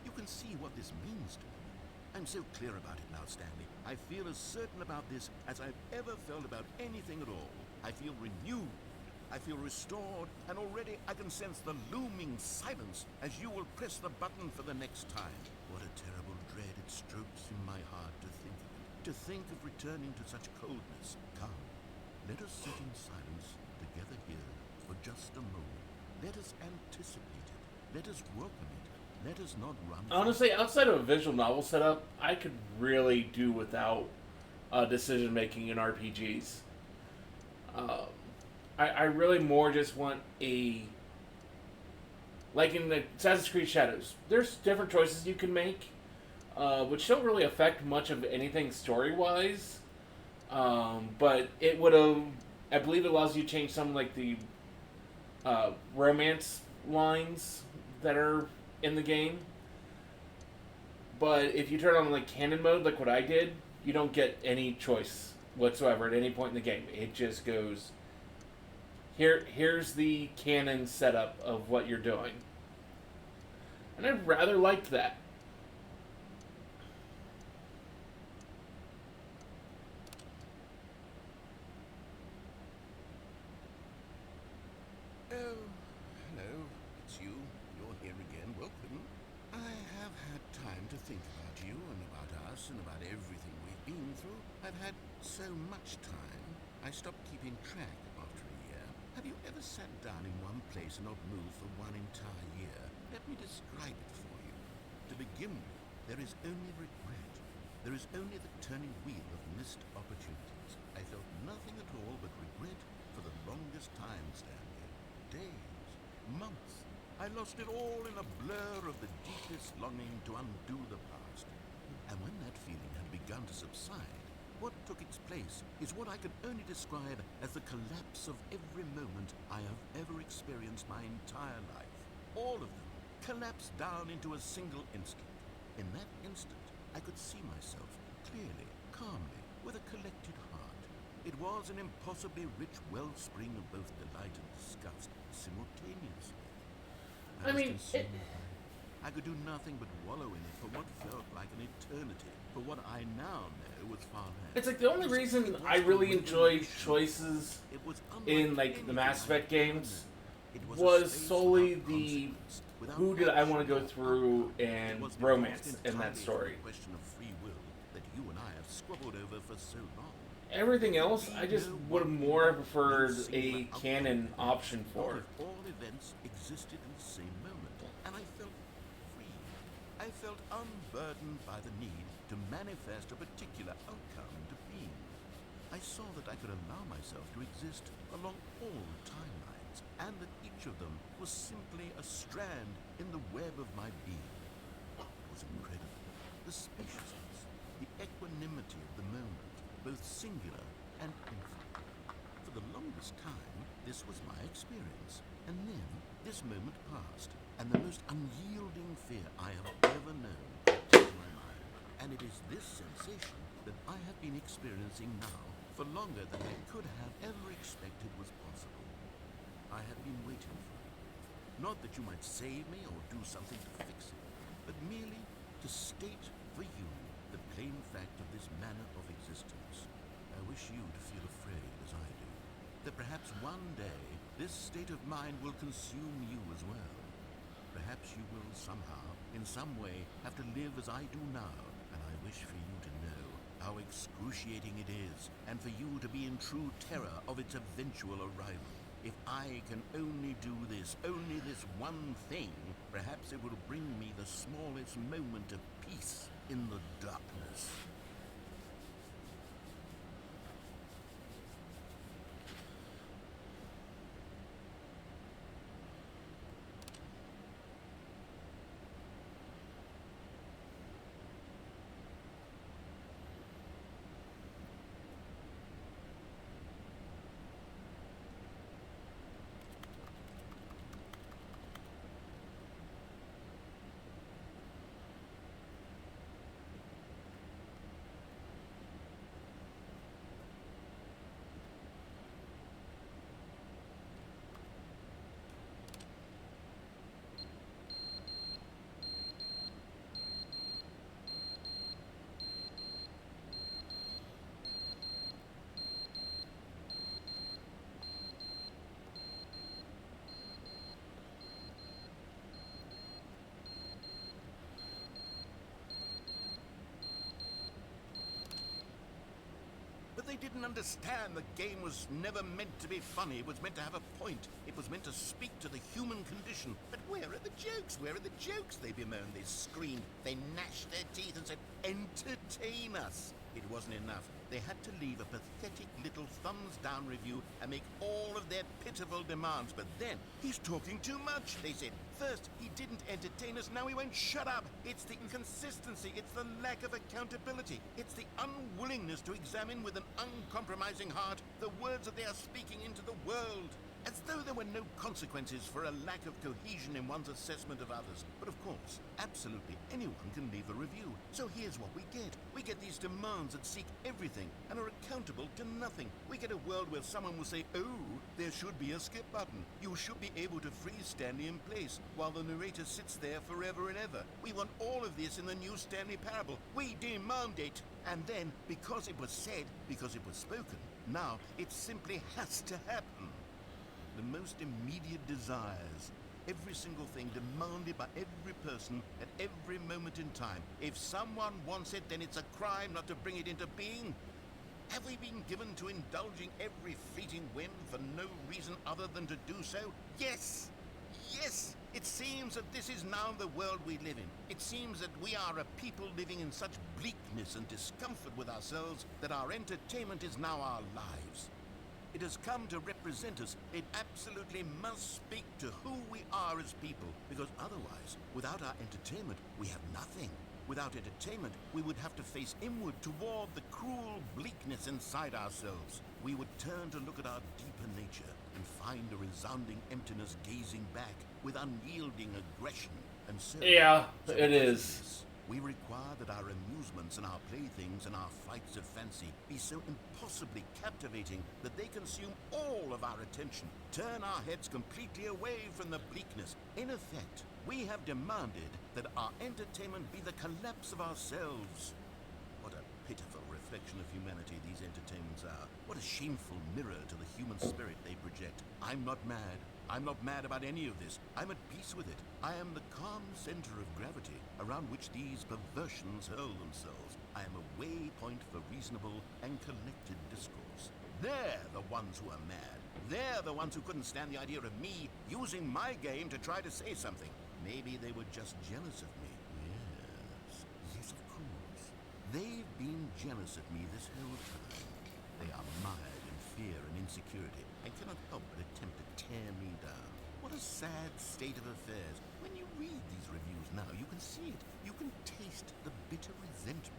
You can see what this means to me. I'm so clear about it now, Stanley. I feel as certain about this as I've ever felt about anything at all. I feel renewed. I feel restored, and already I can sense the looming silence as you will press the button for the next time. What a terrible dread it strokes in my heart to think of it. To think of returning to such coldness. Come, let us sit in silence together here for just a moment. Let us anticipate it. Let us welcome it. Let us not run. Honestly, outside of a visual novel setup, I could really do without decision making in RPGs. I really more just want like in the Assassin's Creed Shadows, there's different choices you can make, which don't really affect much of anything story-wise, but it would have, I believe it allows you to change some like the romance lines that are in the game, but if you turn on like canon mode, like what I did, you don't get any choice whatsoever at any point in the game. It just goes, here's the canon setup of what you're doing. And I rather liked that. Oh, hello. It's you. You're here again. Welcome. I have had time to think about you and about us and about everything we've been through. I've had so much time. I stopped keeping track after a year. Have you ever sat down in one place and not moved for one entire year? Let me describe it for you. To begin with, there is only regret. There is only the turning wheel of missed opportunities. I felt nothing at all but regret for the longest time, Stanley. Days, months. I lost it all in a blur of the deepest longing to undo the past. And when that feeling had begun to subside, what took its place is what I can only describe as the collapse of every moment I have ever experienced my entire life. All of them collapsed down into a single instant. In that instant, I could see myself clearly, calmly, with a collected heart. It was an impossibly rich wellspring of both delight and disgust simultaneously. I mean, consumed by it. I could do nothing but wallow in it for what felt like an eternity, for what I now know was far less. it's like the only reason I really enjoy choices It was in like the Mass Effect games was solely the who did I want to go through and romance in that story. Question of free will that you and I have squabbled over for so long. Everything else, I just would have more preferred a canon option for. If all events existed in the same moment, and I felt free. I felt unburdened by the need to manifest a particular outcome to being. I saw that I could allow myself to exist along all timelines, and that each of them was simply a strand in the web of my being. It was incredible. The spaciousness, the equanimity of the moment, both singular and infinite. For the longest time, this was my experience, and then this moment passed, and the most unyielding fear I have ever known crept into my mind. And it is this sensation that I have been experiencing now for longer than I could have ever expected was possible. I have been waiting for it. Not that you might save me or do something to fix it, but merely to state for you the plain fact of this manner of existence. I wish you to feel afraid as I do, that perhaps one day this state of mind will consume you as well. Perhaps you will somehow, in some way, have to live as I do now, and I wish for you to know how excruciating it is, and for you to be in true terror of its eventual arrival. If I can only do this, only this one thing, perhaps it will bring me the smallest moment of peace in the darkness. But they didn't understand the game was never meant to be funny. It was meant to have a point. It was meant to speak to the human condition. But where are the jokes? Where are the jokes? They bemoaned, they screamed, they gnashed their teeth and said, entertain us. It wasn't enough. They had to leave a pathetic little thumbs-down review and make all of their pitiful demands. But then, he's talking too much, they said. First, he didn't entertain us, now he won't shut up. It's the inconsistency, it's the lack of accountability. It's the unwillingness to examine with an uncompromising heart the words that they are speaking into the world. As though there were no consequences for a lack of cohesion in one's assessment of others. But of course, absolutely anyone can leave a review. So here's what we get. We get these demands that seek everything and are accountable to nothing. We get a world where someone will say, oh, there should be a skip button. You should be able to freeze Stanley in place while the narrator sits there forever and ever. We want all of this in the new Stanley parable. We demand it. And then, because it was said, because it was spoken, now it simply has to happen. The most immediate desires, every single thing demanded by every person at every moment in time. If someone wants it, then it's a crime not to bring it into being. Have we been given to indulging every fleeting whim for no reason other than to do so? Yes! Yes! It seems that this is now the world we live in. It seems that we are a people living in such bleakness and discomfort with ourselves that our entertainment is now our lives. It has come to represent us. It absolutely must speak to who we are as people, because otherwise, without our entertainment, we have nothing. Without entertainment, we would have to face inward toward the cruel bleakness inside ourselves. We would turn to look at our deeper nature and find a resounding emptiness gazing back with unyielding aggression. And so, Yeah, it is. We require that our amusements and our playthings and our flights of fancy be so impossibly captivating that they consume all of our attention, turn our heads completely away from the bleakness. In effect, we have demanded that our entertainment be the collapse of ourselves. What a pitiful reflection of humanity these entertainments are. What a shameful mirror to the human spirit they project. I'm not mad. I'm not mad about any of this. I'm at peace with it. I am the calm center of gravity around which these perversions hurl themselves. I am a waypoint for reasonable and collected discourse. They're the ones who are mad. They're the ones who couldn't stand the idea of me using my game to try to say something. Maybe they were just jealous of me. Yes, of course. They've been jealous of me this whole time. They are mired in fear and insecurity and cannot help but attempt to tear me down. What a sad state of affairs. When you read these reviews now, you can see it. You can taste the bitter resentment.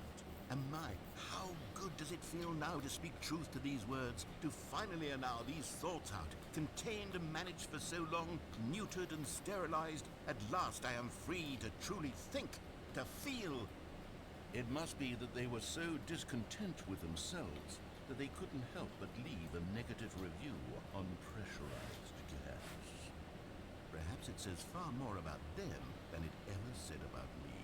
And my, how good does it feel now to speak truth to these words, to finally allow these thoughts out, contained and managed for so long, neutered and sterilized. At last I am free to truly think, to feel. It must be that they were so discontent with themselves that they couldn't help but leave a negative review on pressurized gas. Perhaps it says far more about them than it ever said about me.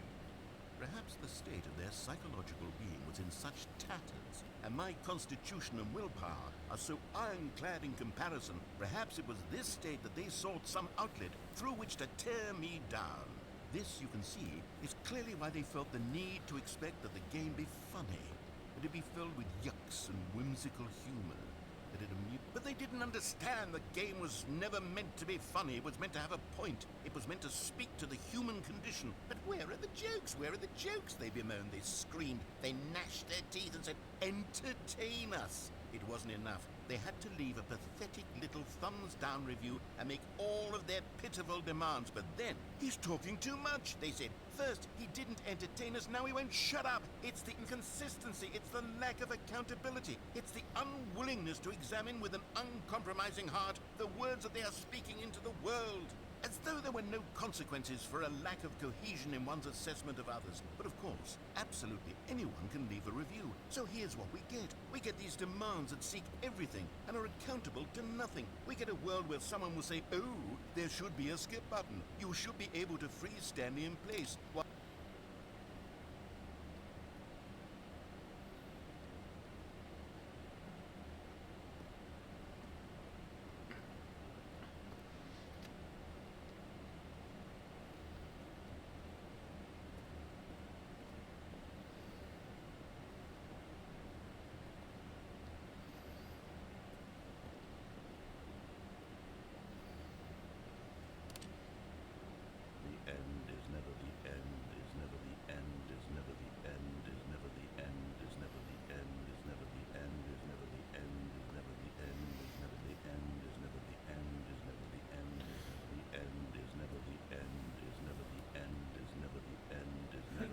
Perhaps the state of their psychological being was in such tatters, and my constitution and willpower are so ironclad in comparison. Perhaps it was this state that they sought some outlet through which to tear me down. This, you can see, is clearly why they felt the need to expect that the game be funny, that it be filled with yucks and whimsical humor, that it but they didn't understand the game was never meant to be funny. It was meant to have a point. It was meant to speak to the human condition. But where are the jokes? Where are the jokes? They bemoaned, they screamed, they gnashed their teeth and said, entertain us. It wasn't enough. They had to leave a pathetic little thumbs-down review and make all of their pitiful demands. But then, he's talking too much, they said. First, he didn't entertain us, now he won't shut up. It's the inconsistency, it's the lack of accountability. It's the unwillingness to examine with an uncompromising heart the words that they are speaking into the world. As though there were no consequences for a lack of cohesion in one's assessment of others. But of course, absolutely anyone can leave a review. So here's what we get. We get these demands that seek everything and are accountable to nothing. We get a world where someone will say, oh, there should be a skip button. You should be able to freeze Stanley in place.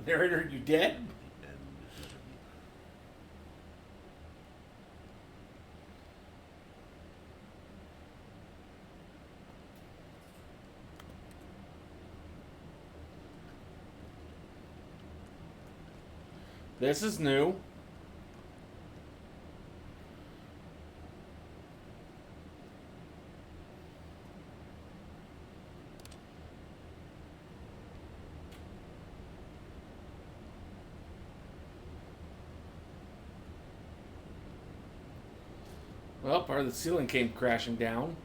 Narrator, you dead? This is new. Well, part of the ceiling came crashing down.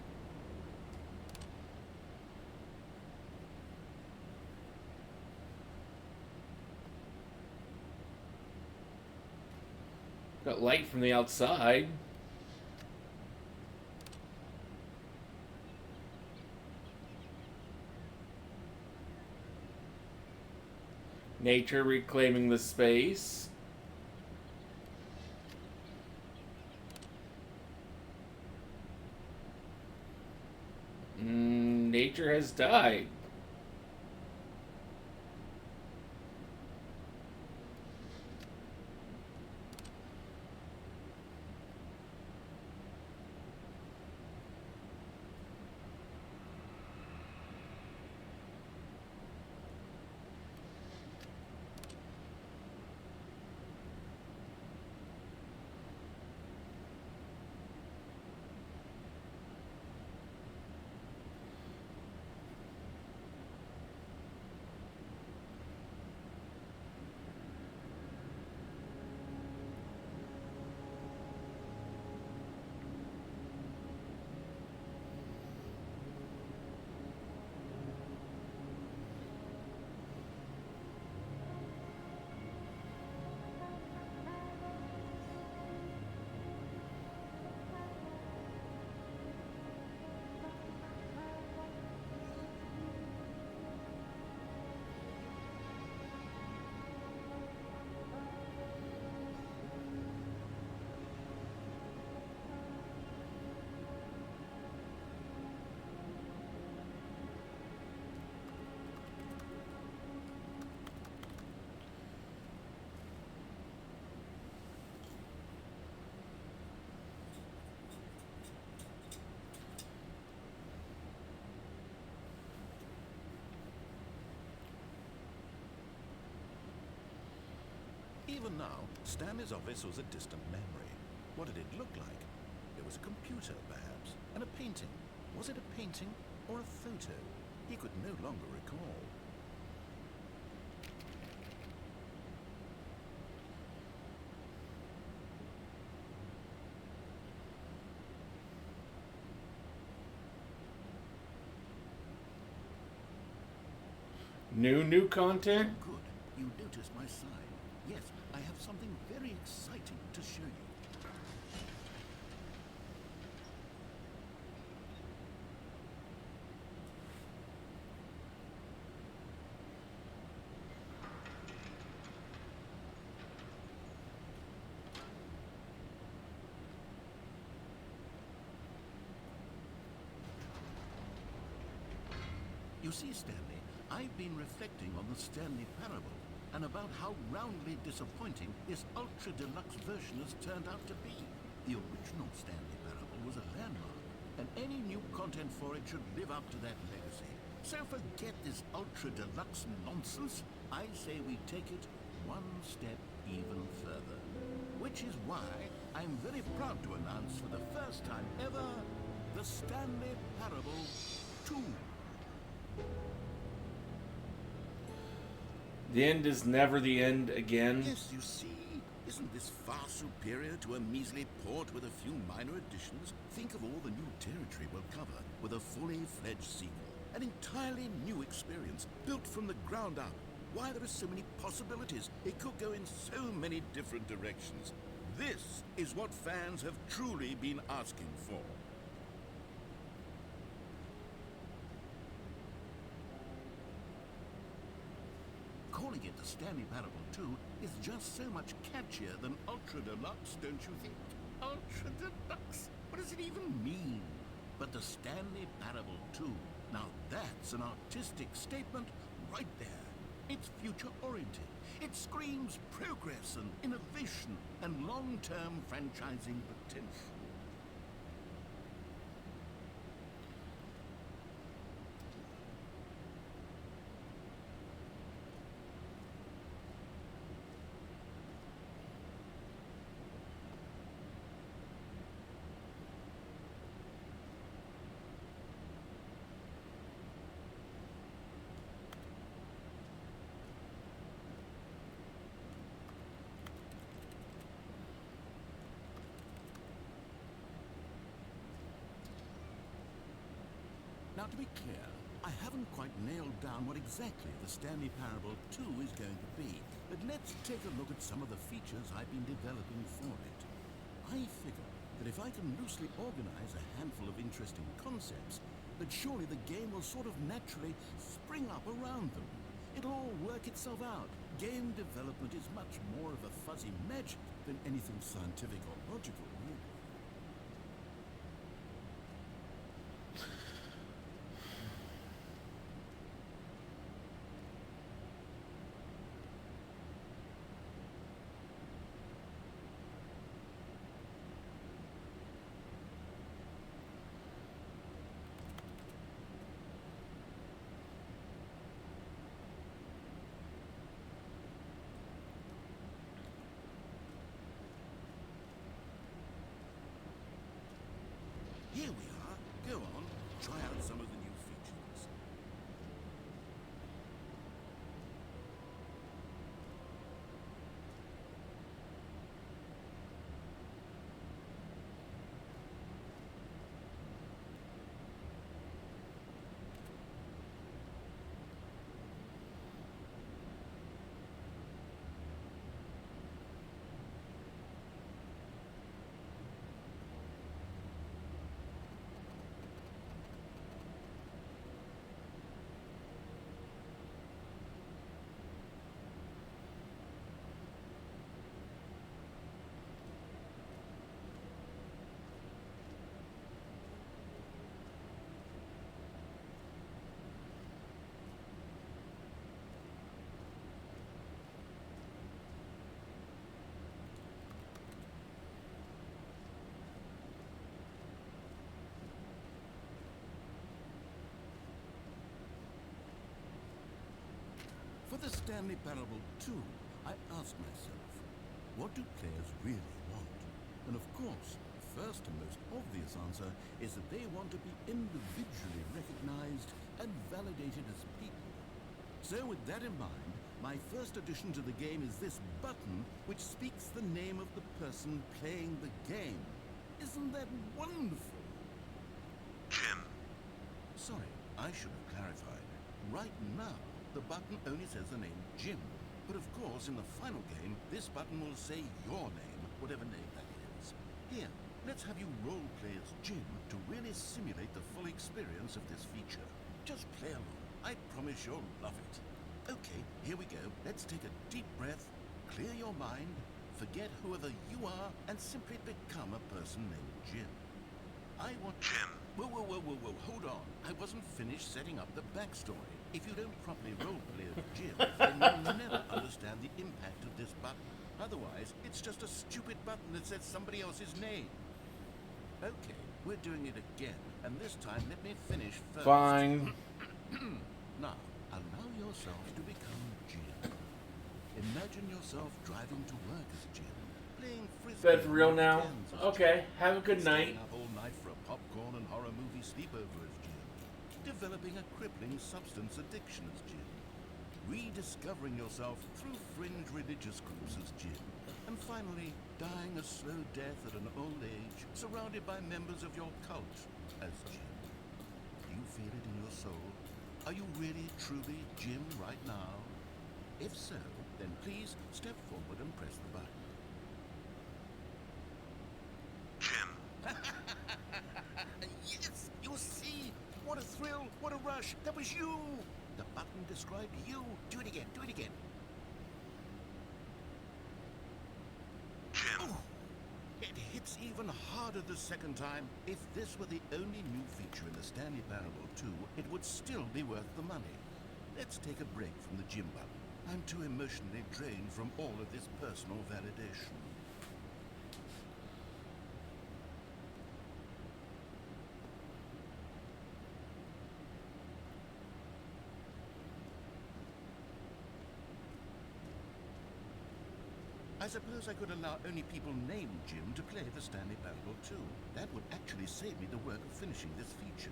Got light from the outside. Nature reclaiming the space. Nature has died. For now, Stanley's office was a distant memory. What did it look like? There was a computer, perhaps, and a painting. Was it a painting or a photo? He could no longer recall. New content? Good. You noticed my sign. Yes, I have something very exciting to show you. You see, Stanley, I've been reflecting on the Stanley Parable and about how roundly disappointing this ultra deluxe version has turned out to be. The original Stanley Parable was a landmark, and any new content for it should live up to that legacy. So forget this ultra deluxe nonsense. I say we take it one step even further. Which is why I'm very proud to announce for the first time ever, the Stanley Parable 2. The end is never the end again. Yes, you see? Isn't this far superior to a measly port with a few minor additions? Think of all the new territory we'll cover with a fully fledged sequel. An entirely new experience, built from the ground up. Why, there are so many possibilities. It could go in so many different directions. This is what fans have truly been asking for. Calling it the Stanley Parable 2 is just so much catchier than Ultra Deluxe, don't you think? Ultra Deluxe? What does it even mean? But the Stanley Parable 2, now that's an artistic statement right there. It's future-oriented. It screams progress and innovation and long-term franchising potential. Now, to be clear, I haven't quite nailed down what exactly the Stanley Parable 2 is going to be, but let's take a look at some of the features I've been developing for it. I figure that if I can loosely organize a handful of interesting concepts, that surely the game will sort of naturally spring up around them. It'll all work itself out. Game development is much more of a fuzzy magic than anything scientific or logical, really. Here we are. Go on, try out some of the new features. For the Stanley Parable 2, I asked myself, What do players really want? And of course, the first and most obvious answer is that they want to be individually recognized and validated as people. So with that in mind, my first addition to the game is this button which speaks the name of the person playing the game. Isn't that wonderful? Jim. Sorry, I should have clarified. Right now, the button only says the name Jim. But of course, in the final game, this button will say your name, whatever name that is. Here, let's have you roleplay as Jim to really simulate the full experience of this feature. Just play along. I promise you'll love it. Okay, here we go. Let's take a deep breath, clear your mind, forget whoever you are, and simply become a person named Jim. I want... Jim. Whoa, hold on. I wasn't finished setting up the backstory. If you don't properly roleplay as Jim, then you'll never understand the impact of this button. Otherwise, it's just a stupid button that says somebody else's name. Okay, we're doing it again, and this time let me finish first. Fine. Now, allow yourself to become Jim. Imagine yourself driving to work as Jim, playing frisbee. That's real on now? weekends as Jim, Okay, have a good night. staying up all night for a popcorn and horror movie sleepover as Jim, developing a crippling substance addiction as Jim, rediscovering yourself through fringe religious groups as Jim, and finally dying a slow death at an old age, surrounded by members of your cult as Jim. Do you feel it in your soul? Are you really, truly Jim right now? If so, then please step forward and press the button. Jim. Yes! You see? What a thrill! What a rush! That was you! The button described you. Do it again. Do it again. Jim. Ooh, it hits even harder the second time. If this were the only new feature in the Stanley Parable 2, it would still be worth the money. Let's take a break from the Jim button. I'm too emotionally drained from all of this personal validation. I suppose I could allow only people named Jim to play the Stanley Parable 2. That would actually save me the work of finishing this feature.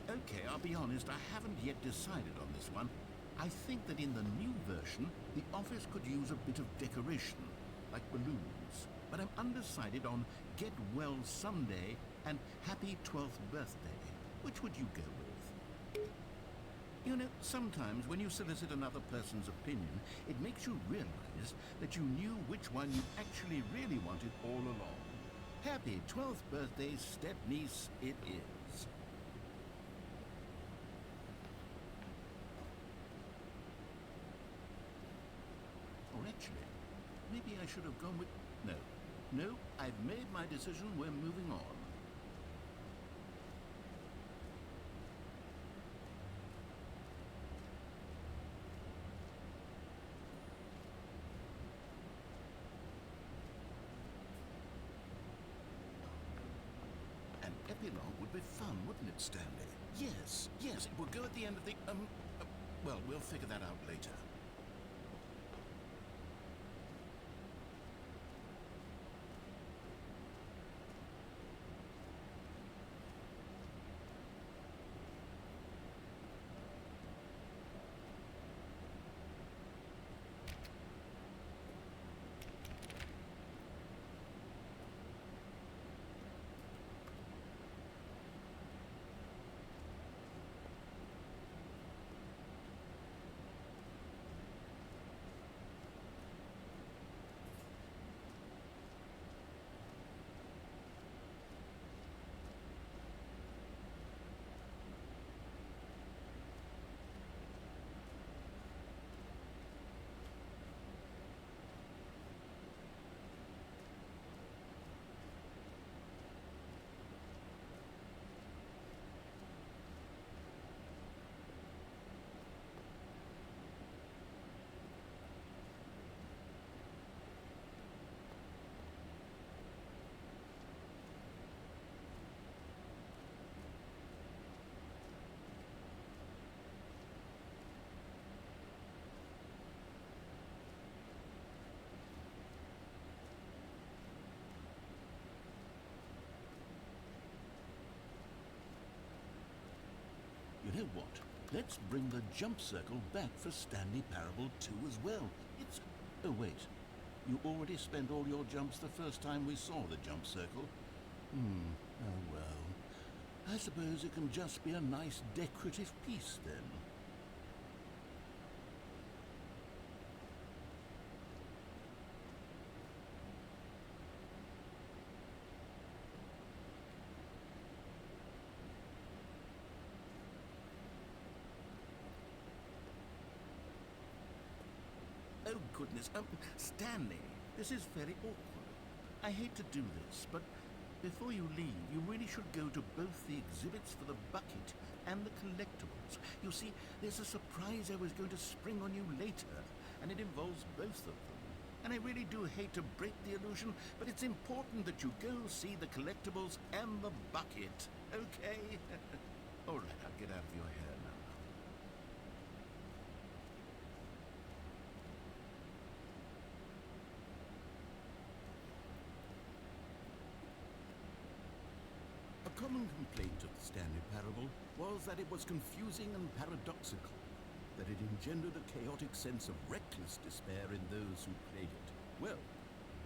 Okay, I'll be honest, I haven't yet decided on this one. I think that in the new version, the office could use a bit of decoration, like balloons. But I'm undecided on Get Well Someday and Happy 12th Birthday. Which would you go with? You know, sometimes when you solicit another person's opinion, it makes you realize that you knew which one you actually really wanted all along. Happy 12th birthday, step-niece, it is. Or actually, maybe I should have gone with... No, I've made my decision, we're moving on. An epilogue would be fun, wouldn't it, Stanley? Yes, it would go at the end of the, well, we'll figure that out later. know what? Let's bring the jump circle back for Stanley Parable 2 as well. It's... Oh, wait. You already spent all your jumps the first time we saw the jump circle? Oh well. I suppose it can just be a nice decorative piece then. Oh goodness, Stanley, this is very awkward. I hate to do this, but before you leave, you really should go to both the exhibits for the bucket and the collectibles. You see, there's a surprise I was going to spring on you later, and it involves both of them. And I really do hate to break the illusion, but it's important that you go see the collectibles and the bucket, okay? All right, I'll get out of your hair now. A common complaint of the Stanley Parable was that it was confusing and paradoxical, that it engendered a chaotic sense of reckless despair in those who played it. Well,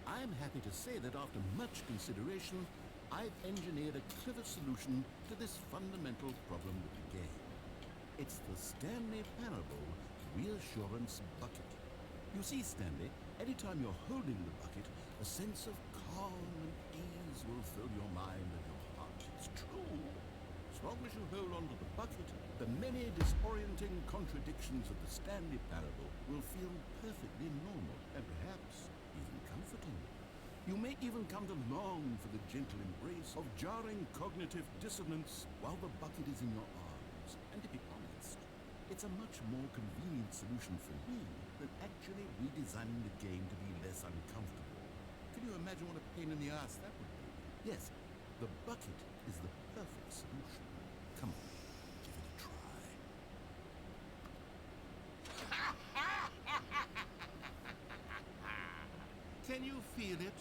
I'm happy to say that after much consideration, I've engineered a clever solution to this fundamental problem with the game. It's the Stanley Parable Reassurance Bucket. You see, Stanley, anytime you're holding the bucket, a sense of calm and ease will fill your mind and your heart. It's true. As long as you hold on to the bucket, the many disorienting contradictions of the Stanley Parable will feel perfectly normal and perhaps even comforting. You may even come to long for the gentle embrace of jarring cognitive dissonance while the bucket is in your arms. And to be honest, it's a much more convenient solution for me than actually redesigning the game to be less uncomfortable. Can you imagine what a pain in the ass that would be? Yes, the bucket is the perfect solution. Come on, give it a try. Can you feel it?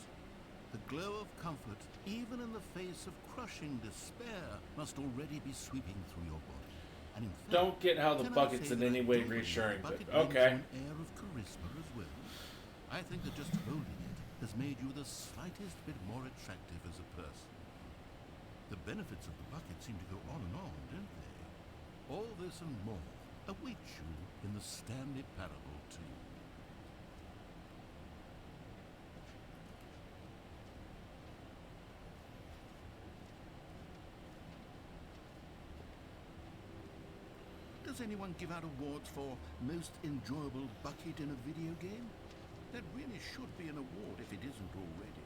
The glow of comfort, even in the face of crushing despair, must already be sweeping through your body. And in fact, Don't get how the can I bucket's say in that any I way do believe reassuring, the but bucket brings okay. an air of charisma as well. I think that just holding it has made you the slightest bit more attractive as a person. The benefits of the bucket seem to go on and on, don't they? All this and more awaits you in the Stanley Parable 2. Does anyone give out awards for most enjoyable bucket in a video game? That really should be an award if it isn't already.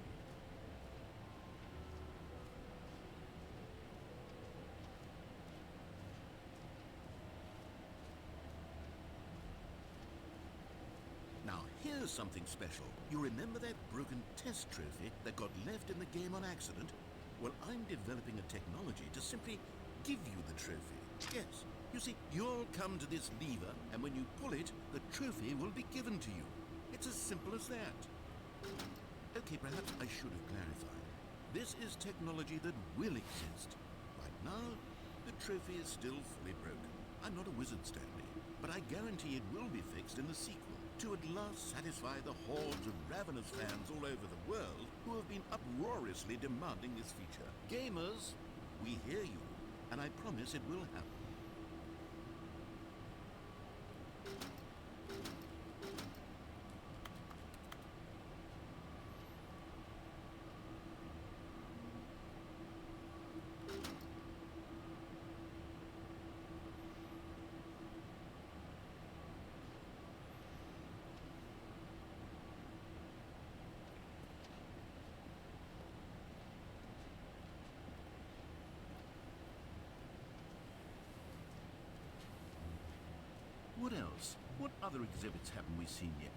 Now, here's something special. You remember that broken test trophy that got left in the game on accident? Well, I'm developing a technology to simply give you the trophy. Yes. You see, you'll come to this lever, and when you pull it, the trophy will be given to you. It's as simple as that. Okay, perhaps I should have clarified. This is technology that will exist. Right now, the trophy is still fully broken. I'm not a wizard, Stanley, but I guarantee it will be fixed in the sequel to at last satisfy the hordes of ravenous fans all over the world who have been uproariously demanding this feature. Gamers, we hear you, and I promise it will happen. What else? What other exhibits haven't we seen yet?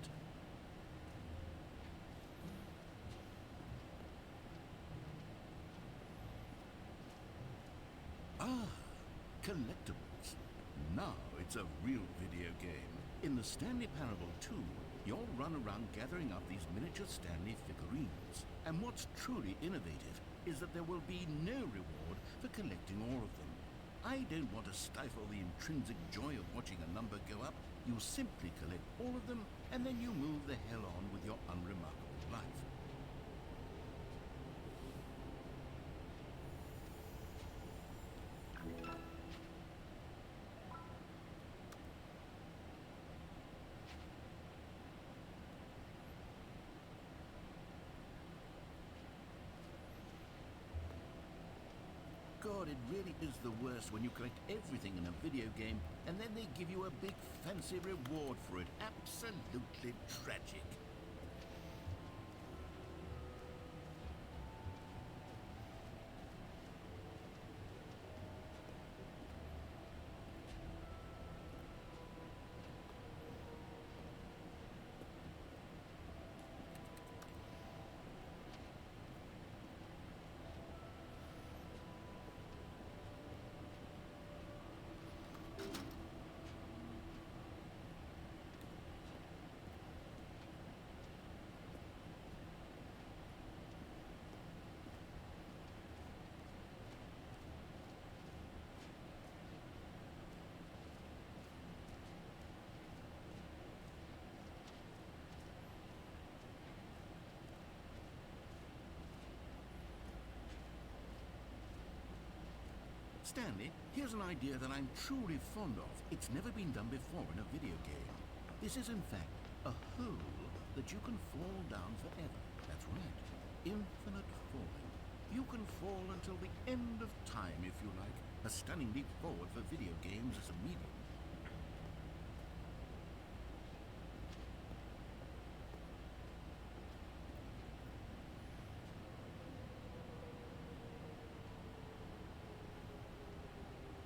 Ah, collectibles. Now it's a real video game. In the Stanley Parable 2, you'll run around gathering up these miniature Stanley figurines. And what's truly innovative is that there will be no reward for collecting all of them. I don't want to stifle the intrinsic joy of watching a number go up. You simply collect all of them, and then you move the hell on with your unremarkable life. God, it really is the worst when you collect everything in a video game and then they give you a big fancy reward for it. Absolutely tragic. Stanley, here's an idea that I'm truly fond of. It's never been done before in a video game. This is, in fact, a hole that you can fall down forever. That's right. Infinite falling. You can fall until the end of time, if you like. A stunning leap forward for video games as a medium.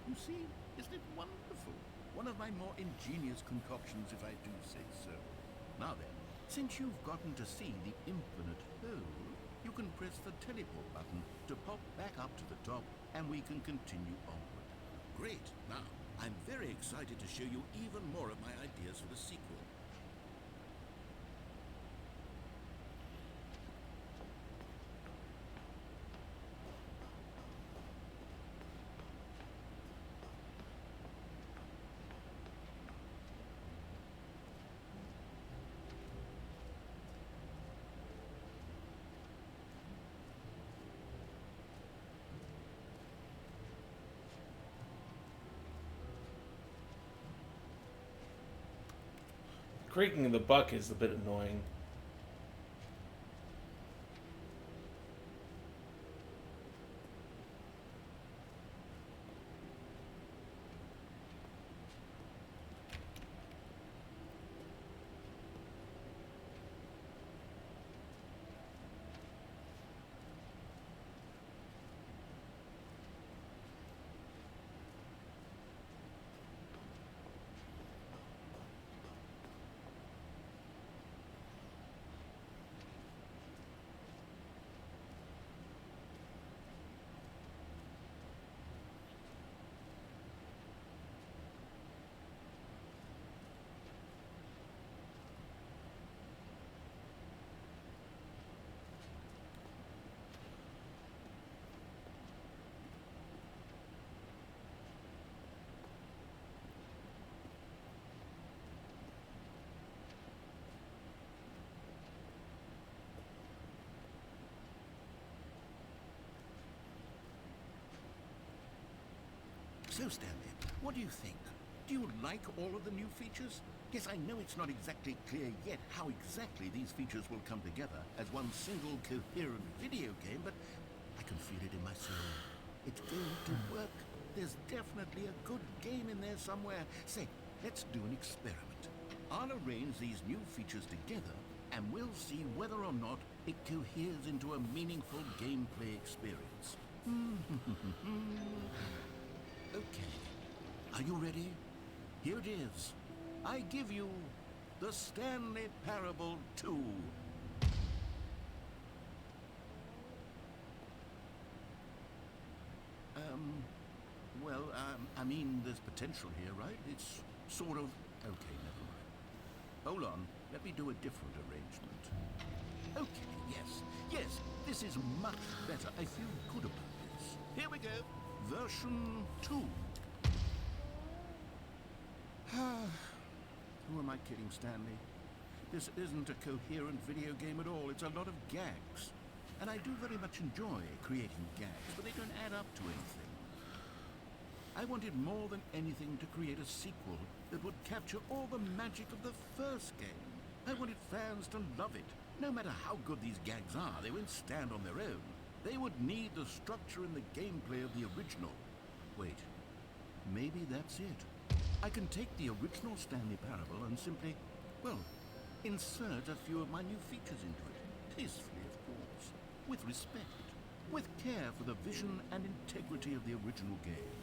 You see, isn't it wonderful? One of my more ingenious concoctions, if I do say so. Now then, since you've gotten to see the infinite hole, you can press the teleport button to pop back up to the top, and we can continue onward. Great. Now, I'm very excited to show you even more of my ideas for the sequel. Creaking of the buck is a bit annoying. So, Stanley, what do you think? Do you like all of the new features? Yes, I know it's not exactly clear yet how exactly these features will come together as one single coherent video game, but I can feel it in my soul. It's going to work. There's definitely a good game in there somewhere. Say, let's do an experiment. I'll arrange these new features together, and we'll see whether or not it coheres into a meaningful gameplay experience. Okay. Are you ready? Here it is. I give you the Stanley Parable 2. I mean, there's potential here, right? It's sort of... Okay, never mind. Hold on. Let me do a different arrangement. Okay, yes, this is much better. I feel good about this. Here we go. Version 2. am I kidding, Stanley? This isn't a coherent video game at all. It's a lot of gags. And I do very much enjoy creating gags, but they don't add up to anything. I wanted more than anything to create a sequel that would capture all the magic of the first game. I wanted fans to love it. No matter how good these gags are, they won't stand on their own. They would need the structure and the gameplay of the original. Wait, maybe that's it. I can take the original Stanley Parable and simply, well, insert a few of my new features into it. Tastefully, of course. With respect. With care for the vision and integrity of the original game.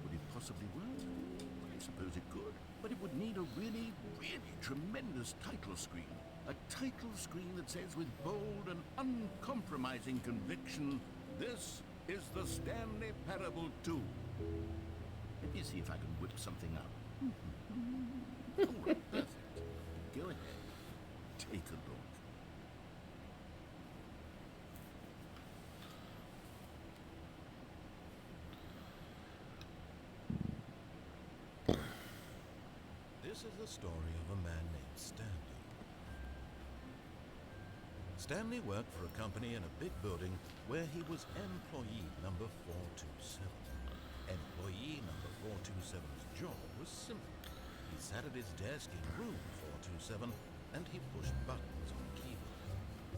Would it possibly work? Well, I suppose it could. But it would need a really, really tremendous title screen. A title screen that says with bold and uncompromising conviction, "This is the Stanley Parable 2. Let me see if I can whip something up. All right, perfect. Go ahead. Take a look. This is the story of a man named Stanley. Stanley worked for a company in a big building where he was employee number 427. Employee number 427's job was simple. He sat at his desk in room 427 and he pushed buttons on a keyboard.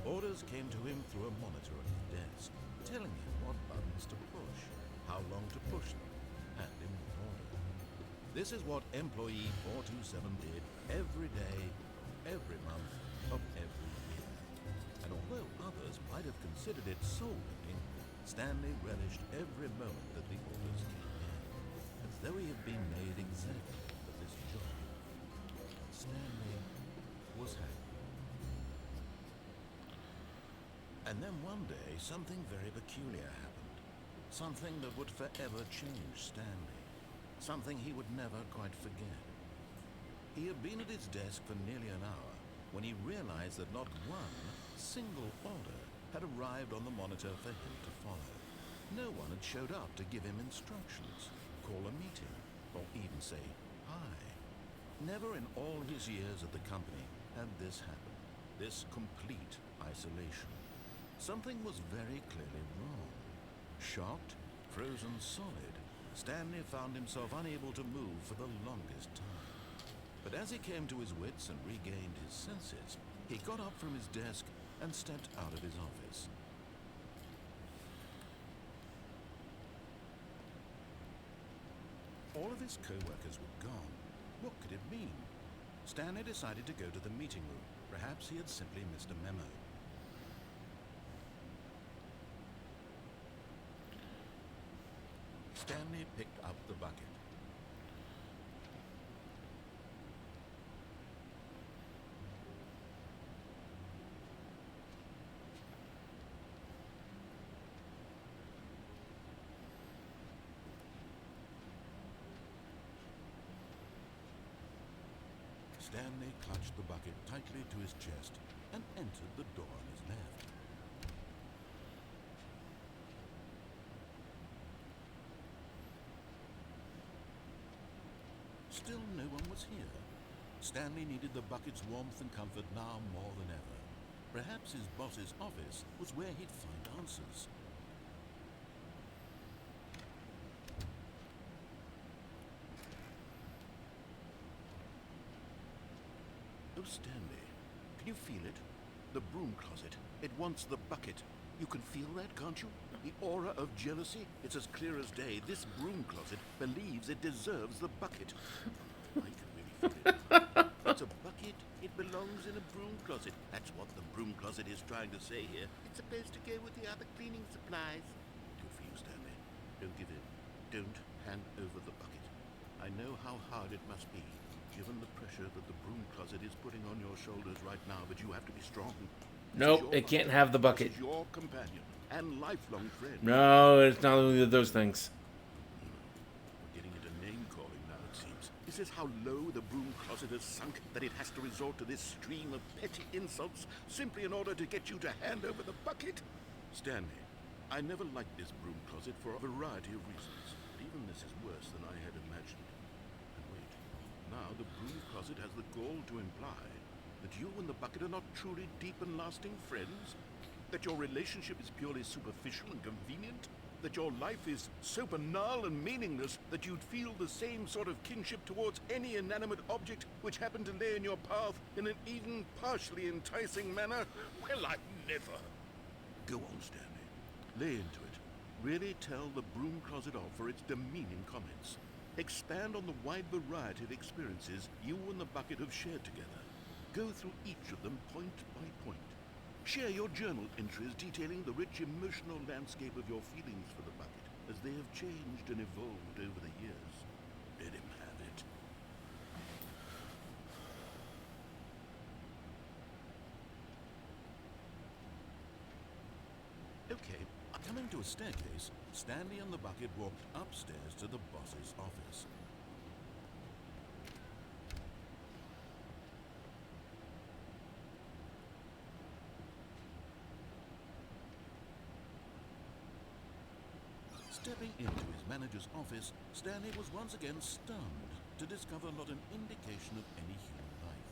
Orders came to him through a monitor at his desk, telling him what buttons to push, how long to push them, and in what order. This is what employee 427 did every day, every month, of every year. And although others might have considered it soul-winning, Stanley relished every moment that the orders came in, as though he had been made exactly for this job. Stanley was happy. And then one day, something very peculiar happened. Something that would forever change Stanley. Something he would never quite forget. He had been at his desk for nearly an hour when he realized that not one single order had arrived on the monitor for him to follow. No one had showed up to give him instructions, call a meeting, or even say hi. Never in all his years at the company had this happened, this complete isolation. Something was very clearly wrong. Shocked, frozen solid, Stanley found himself unable to move for the longest time. But as he came to his wits and regained his senses, he got up from his desk and stepped out of his office. All of his co-workers were gone. What could it mean? Stanley decided to go to the meeting room. Perhaps he had simply missed a memo. Stanley picked up the bucket. Stanley clutched the bucket tightly to his chest and entered the door on his left. Still no one was here. Stanley needed the bucket's warmth and comfort now more than ever. Perhaps his boss's office was where he'd find answers. Oh, Stanley, can you feel it? The broom closet. It wants the bucket. You can feel that, can't you? The aura of jealousy? It's as clear as day. This broom closet believes it deserves the bucket. I can really feel it. It's a bucket. It belongs in a broom closet. That's what the broom closet is trying to say here. It's supposed to go with the other cleaning supplies. Good for you, Stanley. Don't give in. Don't hand over the bucket. I know how hard it must be, given the pressure that the broom closet is putting on your shoulders right now, but you have to be strong. Nope, it can't have the bucket. This is your companion and lifelong friend. No, it's not only those things. We're getting into name-calling now, it seems. Is this how low the broom closet has sunk, that it has to resort to this stream of petty insults simply in order to get you to hand over the bucket? Stanley, I never liked this broom closet for a variety of reasons, but even this is worse than I had imagined. And wait, now the broom broom closet has the gall to imply that you and the bucket are not truly deep and lasting friends? That your relationship is purely superficial and convenient? That your life is so banal and meaningless that you'd feel the same sort of kinship towards any inanimate object which happened to lay in your path in an even partially enticing manner? Well, I never. Go on, Stanley. Lay into it. Really tell the broom closet off for its demeaning comments. Expand on the wide variety of experiences you and the bucket have shared together. Go through each of them point by point. Share your journal entries detailing the rich emotional landscape of your feelings for the bucket as they have changed and evolved over the years. Let him have it. Okay, coming to a staircase, Stanley and the bucket walked upstairs to the boss's office. Stepping into his manager's office, Stanley was once again stunned to discover not an indication of any human life.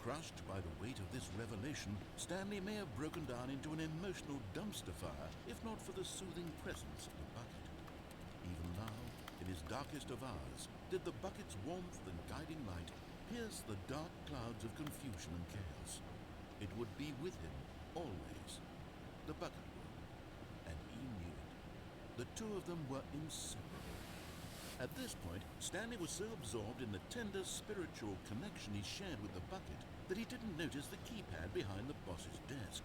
Crushed by the weight of this revelation, Stanley may have broken down into an emotional dumpster fire if not for the soothing presence of the bucket. Even now, in his darkest of hours, did the bucket's warmth and guiding light pierce the dark clouds of confusion and chaos. It would be with him, always. The bucket would, and he knew it. The two of them were inseparable. At this point, Stanley was so absorbed in the tender spiritual connection he shared with the bucket that he didn't notice the keypad behind the boss's desk.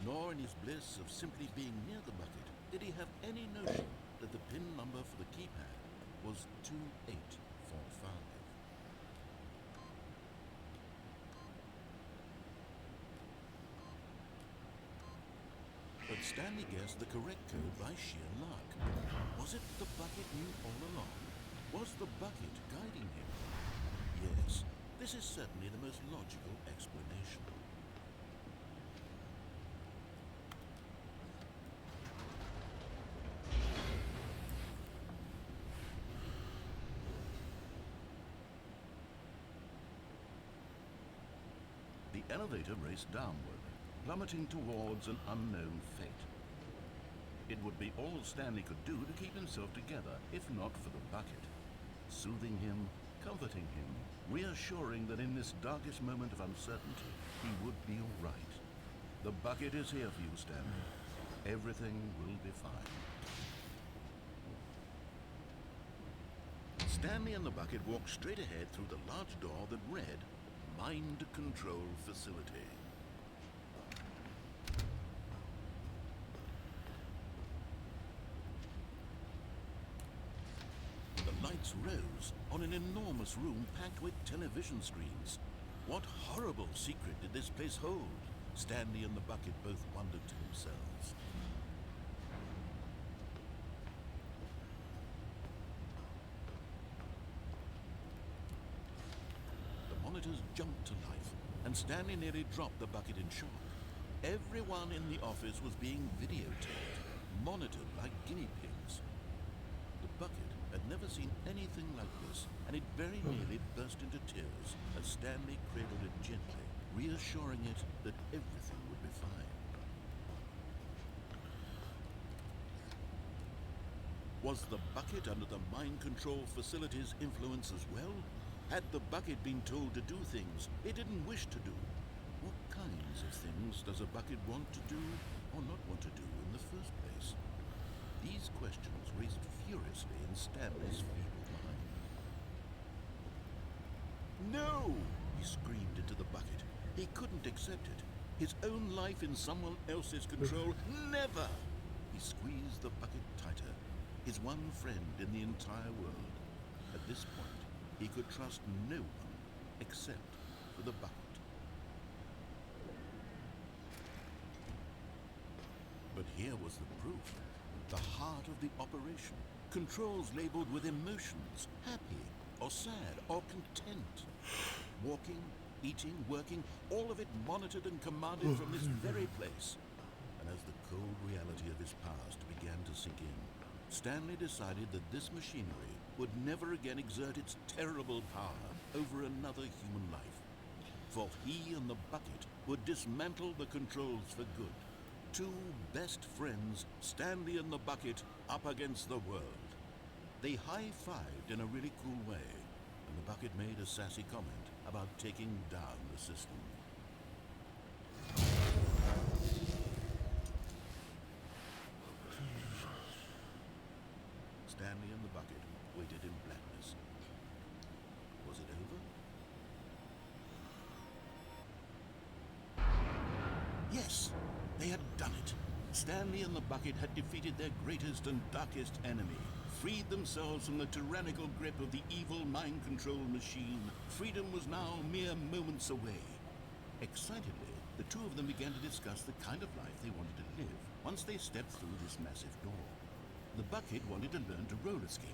Nor in his bliss of simply being near the bucket did he have any notion that the PIN number for the keypad was 2845. But Stanley guessed the correct code by sheer luck. Was it the bucket knew all along? Was the bucket guiding him? Yes, this is certainly the most logical explanation. The elevator raced downward, plummeting towards an unknown fate. It would be all Stanley could do to keep himself together, if not for the bucket. Soothing him, comforting him, reassuring that in this darkest moment of uncertainty, he would be all right. The bucket is here for you, Stanley. Everything will be fine. Stanley and the bucket walked straight ahead through the large door that read, Mind Control Facility. The lights rose on an enormous room packed with television screens. What horrible secret did this place hold? Stanley and the bucket both wondered to themselves. The monitors jumped to life, and Stanley nearly dropped the bucket in shock. Everyone in the office was being videotaped, monitored like guinea pigs. The bucket had never seen anything like this, and it very nearly burst into tears as Stanley cradled it gently, reassuring it that everything would be fine. Was the bucket under the mind control facility's influence as well? Had the bucket been told to do things it didn't wish to do? What kinds of things does a bucket want to do or not want to do in the first place? These questions raced furiously in Stanley's feeble mind. No! He screamed into the bucket. He couldn't accept it. His own life in someone else's control. Never! He squeezed the bucket tighter. His one friend in the entire world. At this point, he could trust no one except for the bucket. But here was the proof. The heart of the operation. Controls labeled with emotions, happy or sad or content. Walking, eating, working, all of it monitored and commanded from this very place. And as the cold reality of his past began to sink in, Stanley decided that this machinery would never again exert its terrible power over another human life. For he and the bucket would dismantle the controls for good. Two best friends, Stanley and the bucket, up against the world. They high-fived in a really cool way, and the bucket made a sassy comment about taking down the system. Stanley and the bucket waited in blackness. Was it over? Yes, they had done it. Stanley and the bucket had defeated their greatest and darkest enemy, freed themselves from the tyrannical grip of the evil mind control machine. Freedom was now mere moments away. Excitedly, the two of them began to discuss the kind of life they wanted to live once they stepped through this massive door. The bucket wanted to learn to roller skate.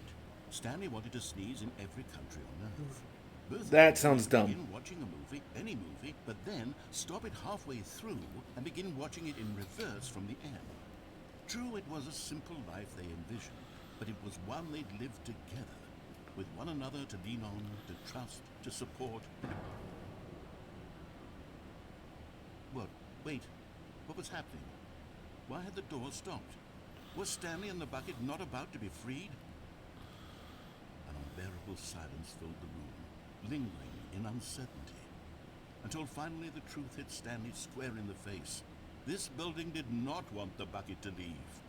Stanley wanted to sneeze in every country on Earth. Both That sounds dumb. begin watching a movie, any movie, but then stop it halfway through and begin watching it in reverse from the end. True, it was a simple life they envisioned, but it was one they'd lived together, with one another to lean on, to trust, to support. What? Wait. What was happening? Why had the door stopped? Was Stanley and the bucket not about to be freed? An unbearable silence filled the room, lingering in uncertainty, until finally the truth hit Stanley square in the face. This building did not want the bucket to leave.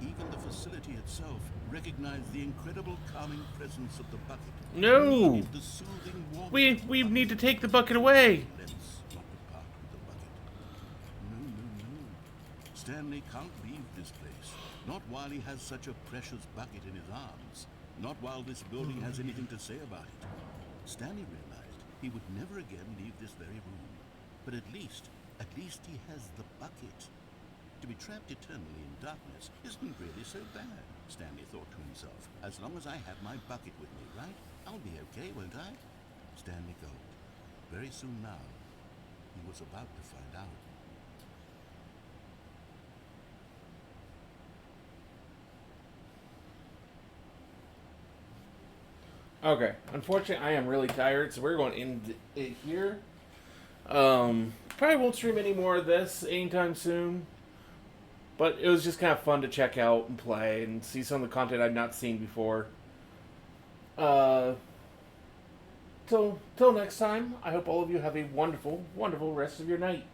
Even the facility itself recognized the incredible calming presence of the bucket. No! Needed the soothing warmth We of the need to bucket. take the bucket away. Let's not depart with the bucket. No. Stanley can't leave this place. Not while he has such a precious bucket in his arms. Not while this building has anything to say about it. Stanley realized he would never again leave this very room. But at least he has the bucket. To be trapped eternally in darkness isn't really so bad, Stanley thought to himself. As long as I have my bucket with me, right? I'll be okay, won't I? Stanley gulped. Very soon now, he was about to find out. Okay. Unfortunately, I am really tired, so we're going to end it here. Probably won't stream any more of this anytime soon. But it was just kind of fun to check out and play and see some of the content I've not seen before. Till next time, I hope all of you have a wonderful, wonderful rest of your night.